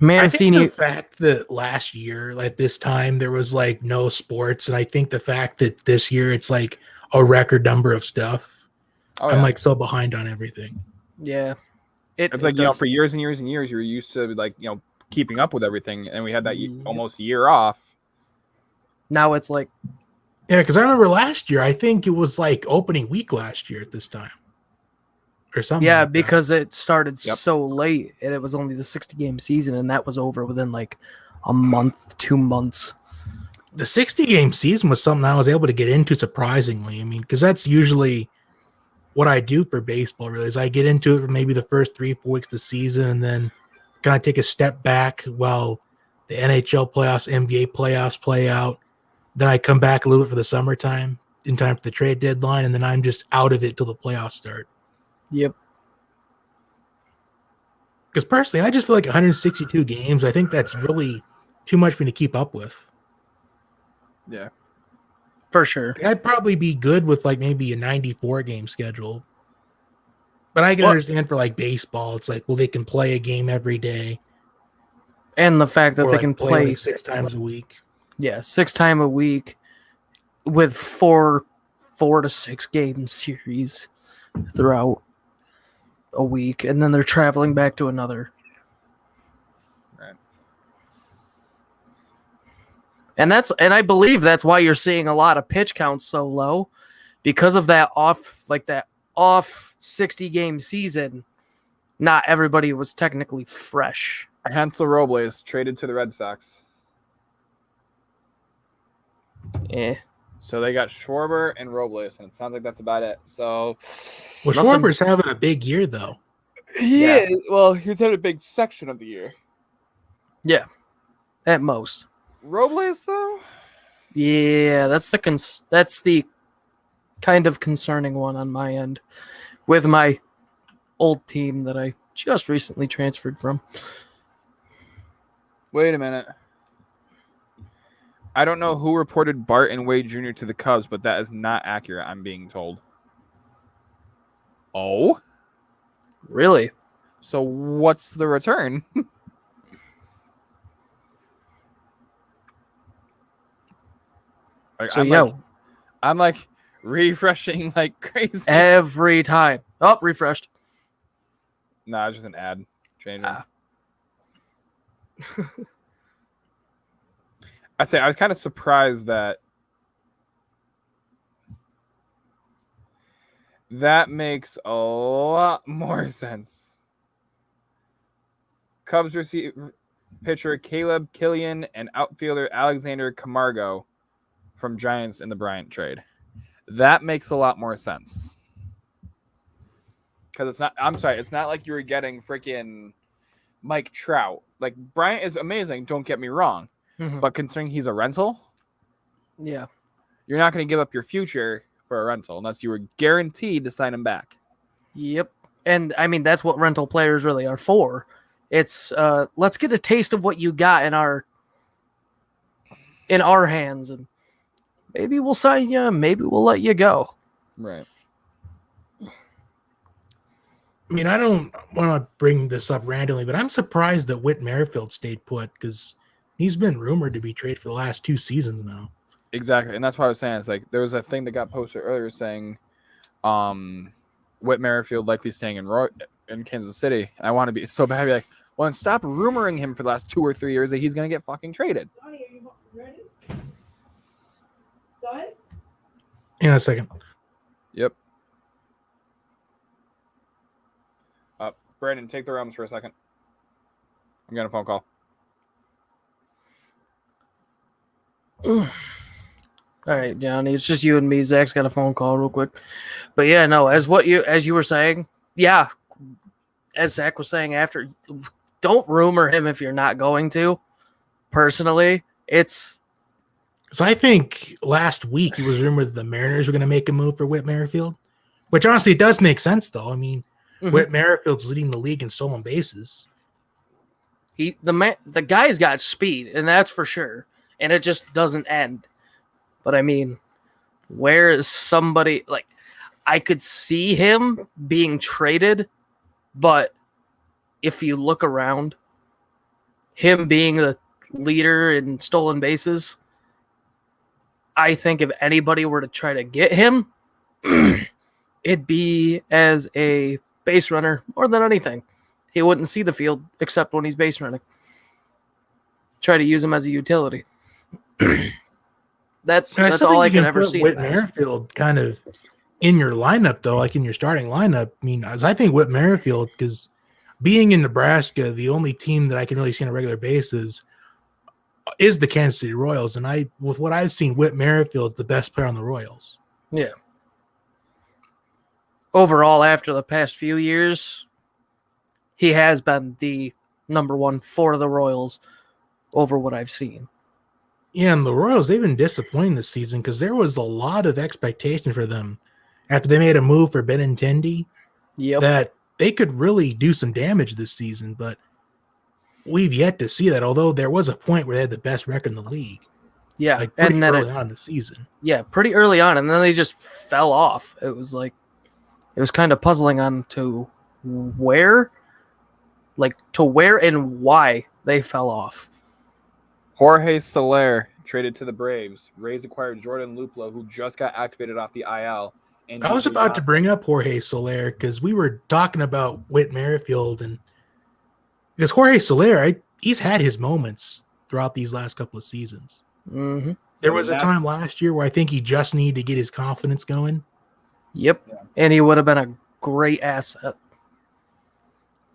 Mancini. I think the fact that last year, like this time, there was like no sports, and I think the fact that this year it's like a record number of stuff. Oh, I'm like so behind on everything. Yeah. It's like, you know, for years and years and years, you were used to like, you know, keeping up with everything, and we had that almost year off. Now it's like, yeah, because I remember last year, I think it was like opening week last year at this time or something. Yeah, like because it started so late, and it was only the 60-game season, and that was over within like a month, 2 months. The 60-game season was something I was able to get into surprisingly. I mean, because that's usually what I do for baseball, really, is I get into it for maybe the first 3-4 weeks of the season and then kind of take a step back while the NHL playoffs, NBA playoffs play out. Then I come back a little bit for the summertime in time for the trade deadline, and then I'm just out of it till the playoffs start. Yep. Because personally, I just feel like 162 games, I think that's really too much for me to keep up with. Yeah. For sure. I'd probably be good with like maybe a 94-game schedule. But I can understand for like baseball, it's like, well, they can play a game every day. And the fact that they like can play like 6 times a week. Yeah, 6 times a week with 4 to 6 game series throughout a week, and then they're traveling back to another. Right. And I believe that's why you're seeing a lot of pitch counts so low, because of that off 60-game season. Not everybody was technically fresh. Hansel Robles traded to the Red Sox. So they got Schwarber and Robles, and it sounds like that's about it. So, well, Schwarber's having a big year, though. He is. Well, he's had a big section of the year. Yeah, at most. Robles, though. Yeah, that's the kind of concerning one on my end, with my old team that I just recently transferred from. Wait a minute. I don't know who reported Bart and Wade Jr. to the Cubs, but that is not accurate, I'm being told. Oh? Really? So what's the return? Like, so, I'm like refreshing like crazy. Every time. Oh, refreshed. Nah, it's just an ad. Change it. I'd say I was kind of surprised that makes a lot more sense. Cubs receive pitcher Caleb Killian and outfielder Alexander Camargo from Giants in the Bryant trade. That makes a lot more sense. Because it's not like you were getting freaking Mike Trout. Like, Bryant is amazing, don't get me wrong. Mm-hmm. But considering he's a rental, yeah, you're not going to give up your future for a rental unless you were guaranteed to sign him back. Yep. And I mean, that's what rental players really are for. It's let's get a taste of what you got in our hands, and maybe we'll sign you, maybe we'll let you go. Right. I mean, I don't want to bring this up randomly, but I'm surprised that Whit Merrifield stayed put because he's been rumored to be traded for the last 2 seasons now. Exactly. And that's why I was saying, it's like there was a thing that got posted earlier saying Whit Merrifield likely staying in Kansas City. And I want to be so bad to be like, well, stop rumoring him for the last 2 or 3 years that he's going to get fucking traded. Johnny, are you ready? Son? Hang on a second. Yep. Brandon, take the realms for a second. I'm getting a phone call. All right, Johnny, it's just you and me. Zach's got a phone call real quick. But yeah, no, as you were saying, yeah, as Zach was saying after, don't rumor him if you're not going to. Personally, it's... So I think last week it was rumored that the Mariners were going to make a move for Whit Merrifield, which honestly it does make sense, though. I mean, Whit Merrifield's leading the league in stolen bases. The guy's got speed, and that's for sure. And it just doesn't end. But I mean, where is somebody like I could see him being traded, but if you look around, him being the leader in stolen bases, I think if anybody were to try to get him, it'd be as a base runner more than anything. He wouldn't see the field except when he's base running. Try to use him as a utility. That's all I could ever see. Whit Merrifield kind of in your lineup, though, like in your starting lineup. I mean, I think Whit Merrifield, because being in Nebraska, the only team that I can really see on a regular basis is the Kansas City Royals. And with what I've seen, Whit Merrifield is the best player on the Royals. Yeah. Overall, after the past few years, he has been the number one for the Royals over what I've seen. Yeah, and the Royals, they've been disappointing this season because there was a lot of expectation for them after they made a move for Benintendi that they could really do some damage this season, but we've yet to see that, although there was a point where they had the best record in the league. Yeah, like pretty early on in the season. Yeah, pretty early on, and then they just fell off. It was kind of puzzling on to where and why they fell off. Jorge Soler traded to the Braves. Rays acquired Jordan Luplow, who just got activated off the IL. And I was about to bring up Jorge Soler because we were talking about Whit Merrifield, and because Jorge Soler, he's had his moments throughout these last couple of seasons. Mm-hmm. There was a time last year where I think he just needed to get his confidence going. Yep, yeah. And he would have been a great asset.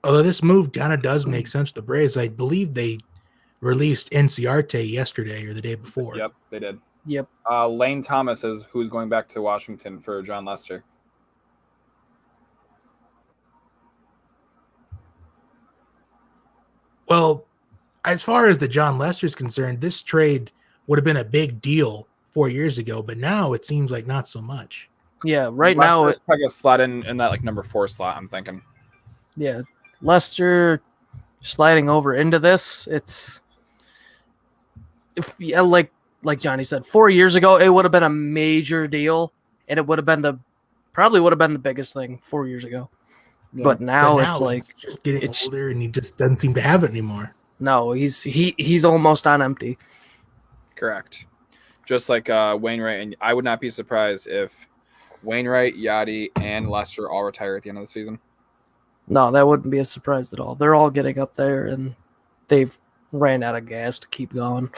Although this move kind of does make sense to the Braves. I believe they released Enciarte yesterday or the day before. Yep, they did. Yep. Lane Thomas is who's going back to Washington for John Lester. Well, as far as the John Lester is concerned, this trade would have been a big deal 4 years ago, but now it seems like not so much. Yeah, right now it's probably a slot in that like number 4 slot, I'm thinking. Yeah, Lester sliding over into this, like Johnny said, 4 years ago, it would have been a major deal, and it would have been probably the biggest thing 4 years ago. Yeah. But now it's like just getting older, and he just doesn't seem to have it anymore. No, he's almost on empty. Correct. Just like Wainwright, and I would not be surprised if Wainwright, Yachty, and Lester all retire at the end of the season. No, that wouldn't be a surprise at all. They're all getting up there, and they've ran out of gas to keep going.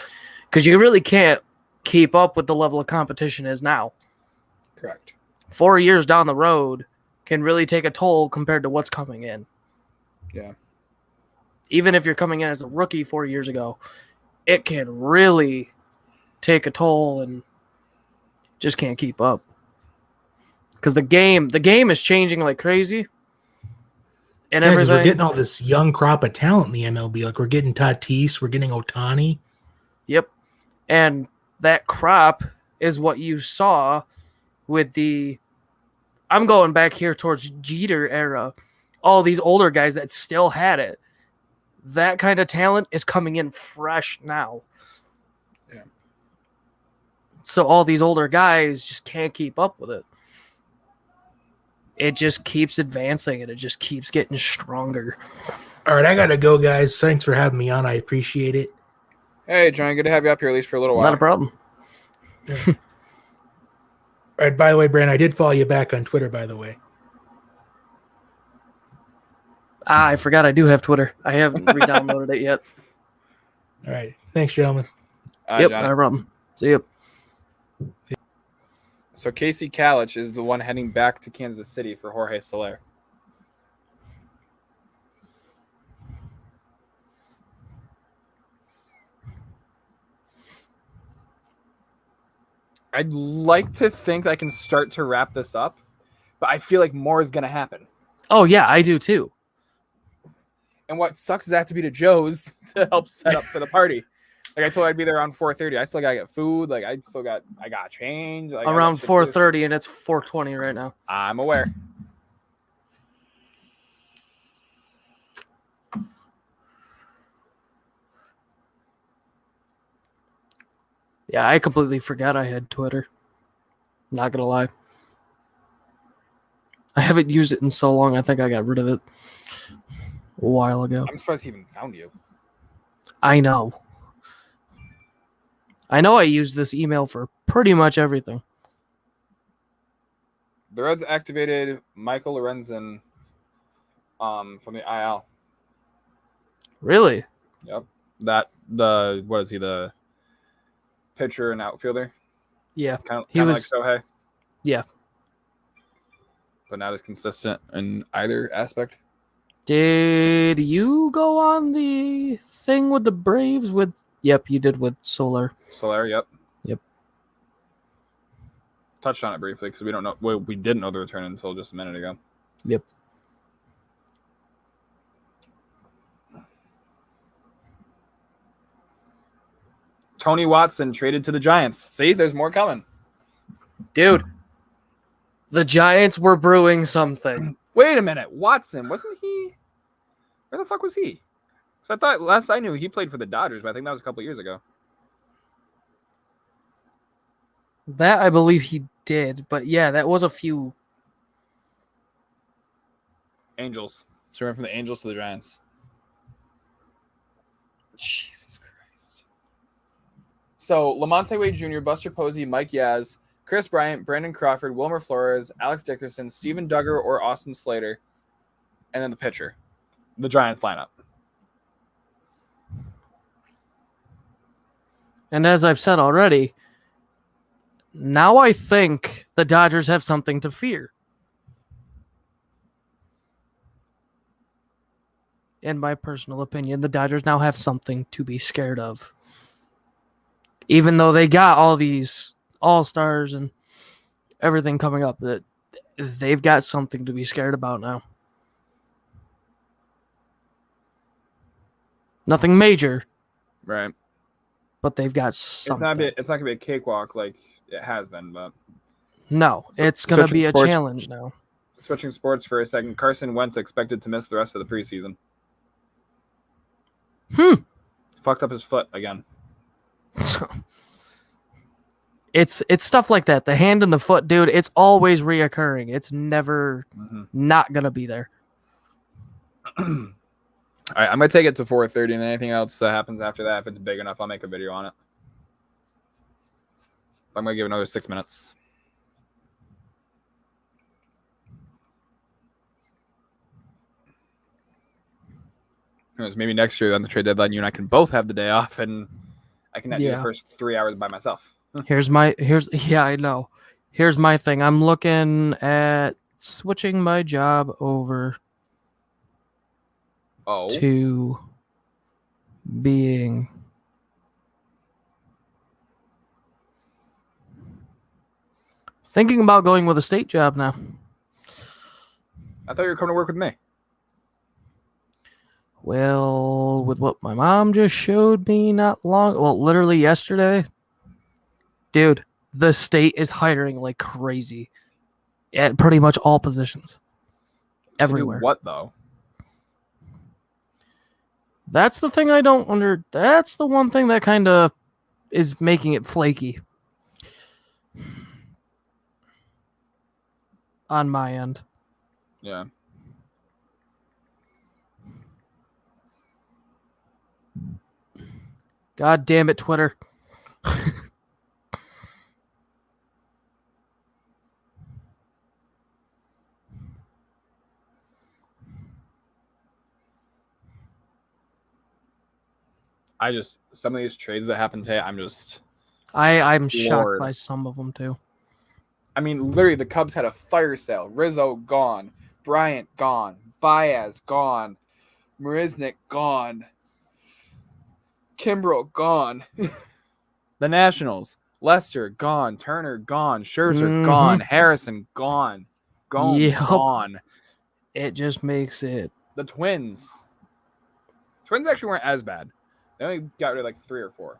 Because you really can't keep up with the level of competition is now. Correct. 4 years down the road can really take a toll compared to what's coming in. Yeah. Even if you're coming in as a rookie 4 years ago, it can really take a toll and just can't keep up. Because the game is changing like crazy. And everything. We're getting all this young crop of talent in the MLB. Like we're getting Tatis, we're getting Ohtani. Yep. And that crop is what you saw with the I'm going back here towards Jeter era. All these older guys that still had it. That kind of talent is coming in fresh now. Yeah. So all these older guys just can't keep up with it. It just keeps advancing and it just keeps getting stronger. All right, I got to go, guys. Thanks for having me on. I appreciate it. Hey, John, good to have you up here at least for a little while. Not a problem. All right, by the way, Brandon, I did follow you back on Twitter, by the way. I forgot I do have Twitter. I haven't re-downloaded it yet. All right. Thanks, gentlemen. Yep, Johnny. not a problem. See you. So Casey Kalich is the one heading back to Kansas City for Jorge Soler. I'd like to think I can start to wrap this up, but I feel like more is going to happen. Oh, yeah, I do too. And what sucks is I have to be to Joe's to help set up for the party. Like I told you I'd be there around 4:30. I still got to get food. Like I got change. Like, Around 4:30 and it's 4:20 right now. I'm aware. Yeah, I completely forgot I had Twitter. Not gonna lie. I haven't used it in so long, I think I got rid of it a while ago. I'm surprised he even found you. I know. I use this email for pretty much everything. The Reds activated Michael Lorenzen from the IL. Really? Yep. What is he, the pitcher and outfielder? Yeah. Kind He of like was- Shohei. Yeah. But not as consistent in either aspect. Did you go on the thing with the Braves with... Yep, you did with Soler. Soler, yep. Yep. Touched on it briefly because we don't know. Well, we didn't know the return until just a minute ago. Yep. Tony Watson traded to the Giants. See, there's more coming. Dude, the Giants were brewing something. Wait a minute, Watson, wasn't he? Where the fuck was he? So I thought last I knew he played for the Dodgers, but I think that was a couple years ago. That I believe he did, but yeah, that was a few. Angels. So we went from the Angels to the Giants. Jesus Christ. So Lamonte Wade Jr., Buster Posey, Mike Yaz, Chris Bryant, Brandon Crawford, Wilmer Flores, Alex Dickerson, Steven Duggar, or Austin Slater, and then the pitcher. The Giants lineup. And as I've said already, now I think the Dodgers have something to fear. In my personal opinion, the Dodgers now have something to be scared of. Even though they got all these all-stars and everything coming up, that they've got something to be scared about now. Nothing major, Right. but they've got something. It's not gonna be a cakewalk like it has been, but No, So- it's going to switching be a sports- challenge now. switching sports for a second, Carson Wentz expected to miss the rest of the preseason. Fucked up his foot again. It's stuff like that. The hand and the foot, dude, it's always reoccurring. It's never not going to be there. All right, I'm gonna take it to 4:30, and anything else that happens after that, if it's big enough, I'll make a video on it. I'm gonna give it another 6 minutes. Anyways, maybe next year on the trade deadline, you and I can both have the day off, and I can do the Yeah. first 3 hours by myself. Yeah, I know. Here's my thing. I'm looking at switching my job over Oh, to being thinking about going with a state job now. I thought you were coming to work with me. Well, with what my mom just showed me literally yesterday, dude, the state is hiring like crazy. At pretty much all positions. To do Everywhere. what though? That's the thing I don't that's the one thing that kind of is making it flaky. On my end. Yeah. God damn it, Twitter. Some of these trades that happened today, I'm I'm floored. shocked by some of them too. I mean, literally, the Cubs had a fire sale. Rizzo gone, Bryant gone, Baez gone, Marisnik gone, Kimbrel gone. The Nationals, Lester gone, Turner gone, Scherzer gone, Harrison gone, Gomes gone. It just makes it. The Twins actually weren't as bad. They only got rid of like 3 or 4.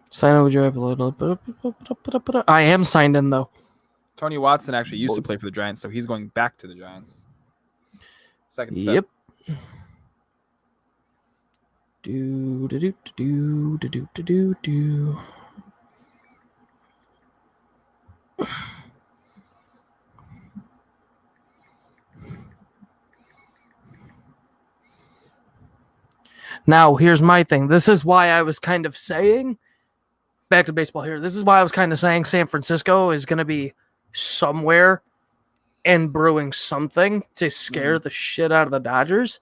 Sign up with your I am signed in though. Tony Watson actually used to play for the Giants, so he's going back to the Giants. Second step. Yep. Do. Now, here's my thing. This is why I was kind of saying, back to baseball here, this is why I was kind of saying San Francisco is going to be somewhere and brewing something to scare the shit out of the Dodgers.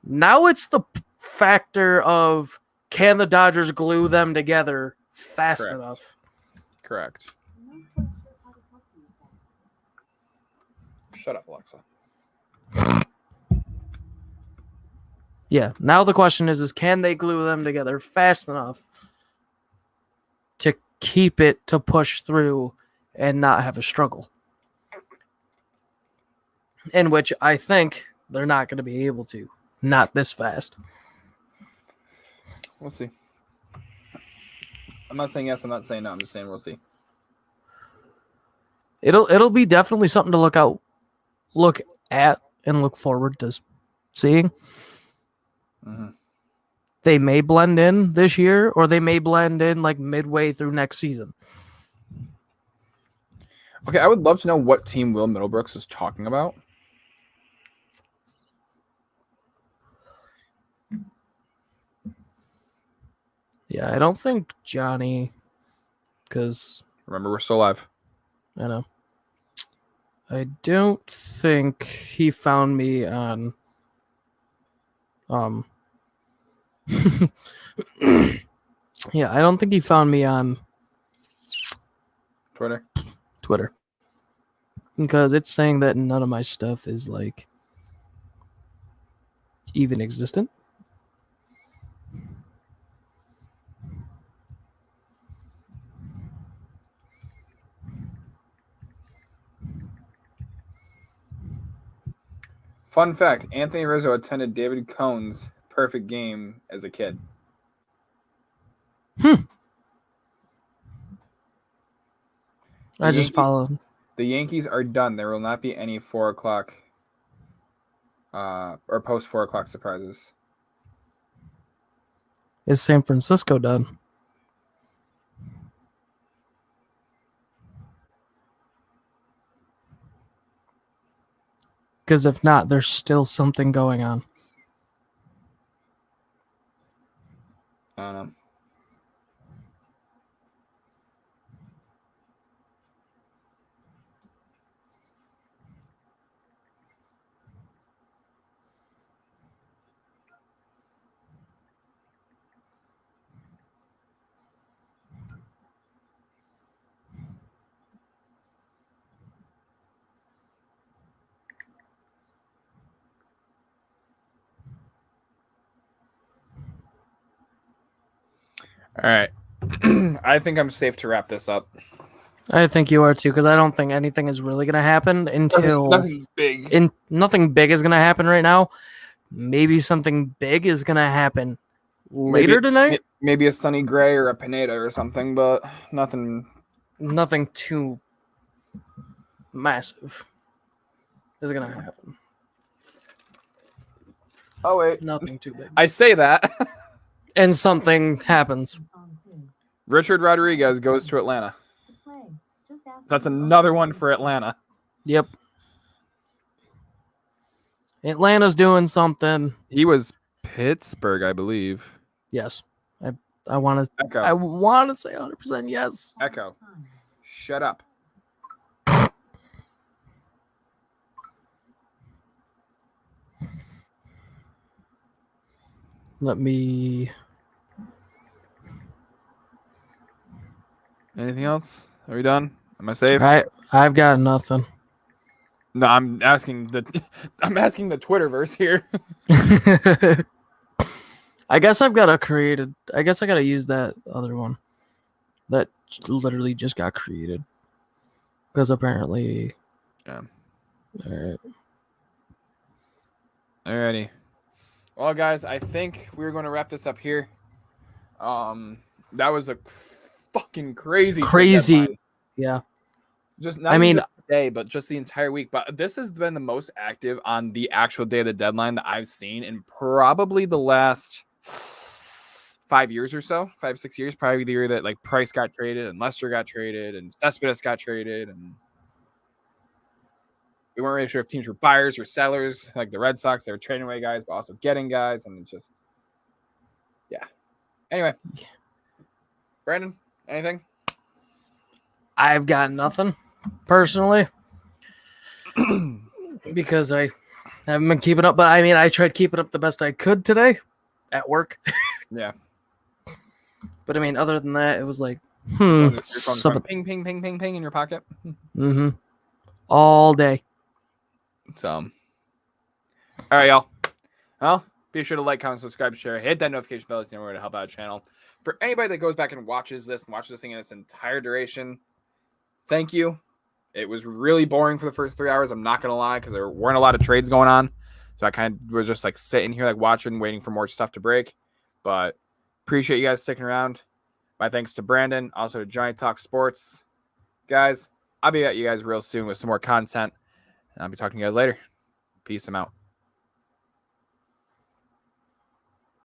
Now it's the factor of, can the Dodgers glue them together fast enough? Correct. Shut up, Alexa. Yeah. Now the question is can they glue them together fast enough to keep it to push through and not have a struggle? In which I think they're not going to be able to. Not this fast. We'll see. I'm not saying yes, I'm not saying no. I'm just saying we'll see. It'll be definitely something to look at, and look forward to seeing. Mm-hmm. They may blend in this year, or they may blend in like midway through next season. Okay, I would love to know what team Will Middlebrooks is talking about. Yeah, I don't think Johnny, because... Remember, we're still alive. I know. I don't think he found me on... yeah, I don't think he found me on... Twitter. Because it's saying that none of my stuff is, like, even existent. Fun fact, Anthony Rizzo attended David Cohn's perfect game as a kid. I just followed. The Yankees are done. There will not be any 4 o'clock or post 4 o'clock surprises. Is San Francisco done? Because if not, there's still something going on. I don't know. All right. I think I'm safe to wrap this up. I think you are too, because I don't think anything is really going to happen until... Nothing big. Nothing big is going to happen right now. Maybe something big is going to happen later tonight. Maybe a Sonny Gray or a Pineda or something, but nothing. Nothing too massive is gonna happen. Oh wait, Nothing too big. I say that. And something happens. Richard Rodriguez goes to Atlanta. That's another one for Atlanta. Yep. Atlanta's doing something. He was Pittsburgh, I believe. Yes. I want to. Echo. I want to say 100% yes. Echo. Shut up. Let me. Anything else? Are we done? Am I safe? I've got nothing. No, I'm asking the Twitterverse here. I guess I've got I guess I got to use that other one that literally just got created because apparently. Yeah. All right. Alrighty. Well, guys, I think we're going to wrap this up here. That was a fucking crazy. Yeah. Just not even just today, but just the entire week. But this has been the most active on the actual day of the deadline that I've seen in probably the last 5 years or so, 5-6 years. Probably the year that like Price got traded and Lester got traded and Cespedes got traded, and we weren't really sure if teams were buyers or sellers. Like the Red Sox, they were trading away guys, but also getting guys, and it's just, yeah. Anyway, Brandon, anything? I've got nothing personally because I haven't been keeping up. But I mean, I tried keeping up the best I could today at work. Yeah. But I mean, other than that, it was like, Your phone ping, ping, ping, ping, ping in your pocket. Mm-hmm. All day. So, all right, y'all. Well, be sure to like, comment, subscribe, share, hit that notification bell. It's the only way to help out the channel. For anybody that goes back and watches this thing in its entire duration, thank you. It was really boring for the first 3 hours. I'm not gonna lie, because there weren't a lot of trades going on, so I kind of was just like sitting here, like watching, waiting for more stuff to break. But appreciate you guys sticking around. My thanks to Brandon, also to Giant Talk Sports, guys. I'll be at you guys real soon with some more content. I'll be talking to you guys later. Peace. I'm out.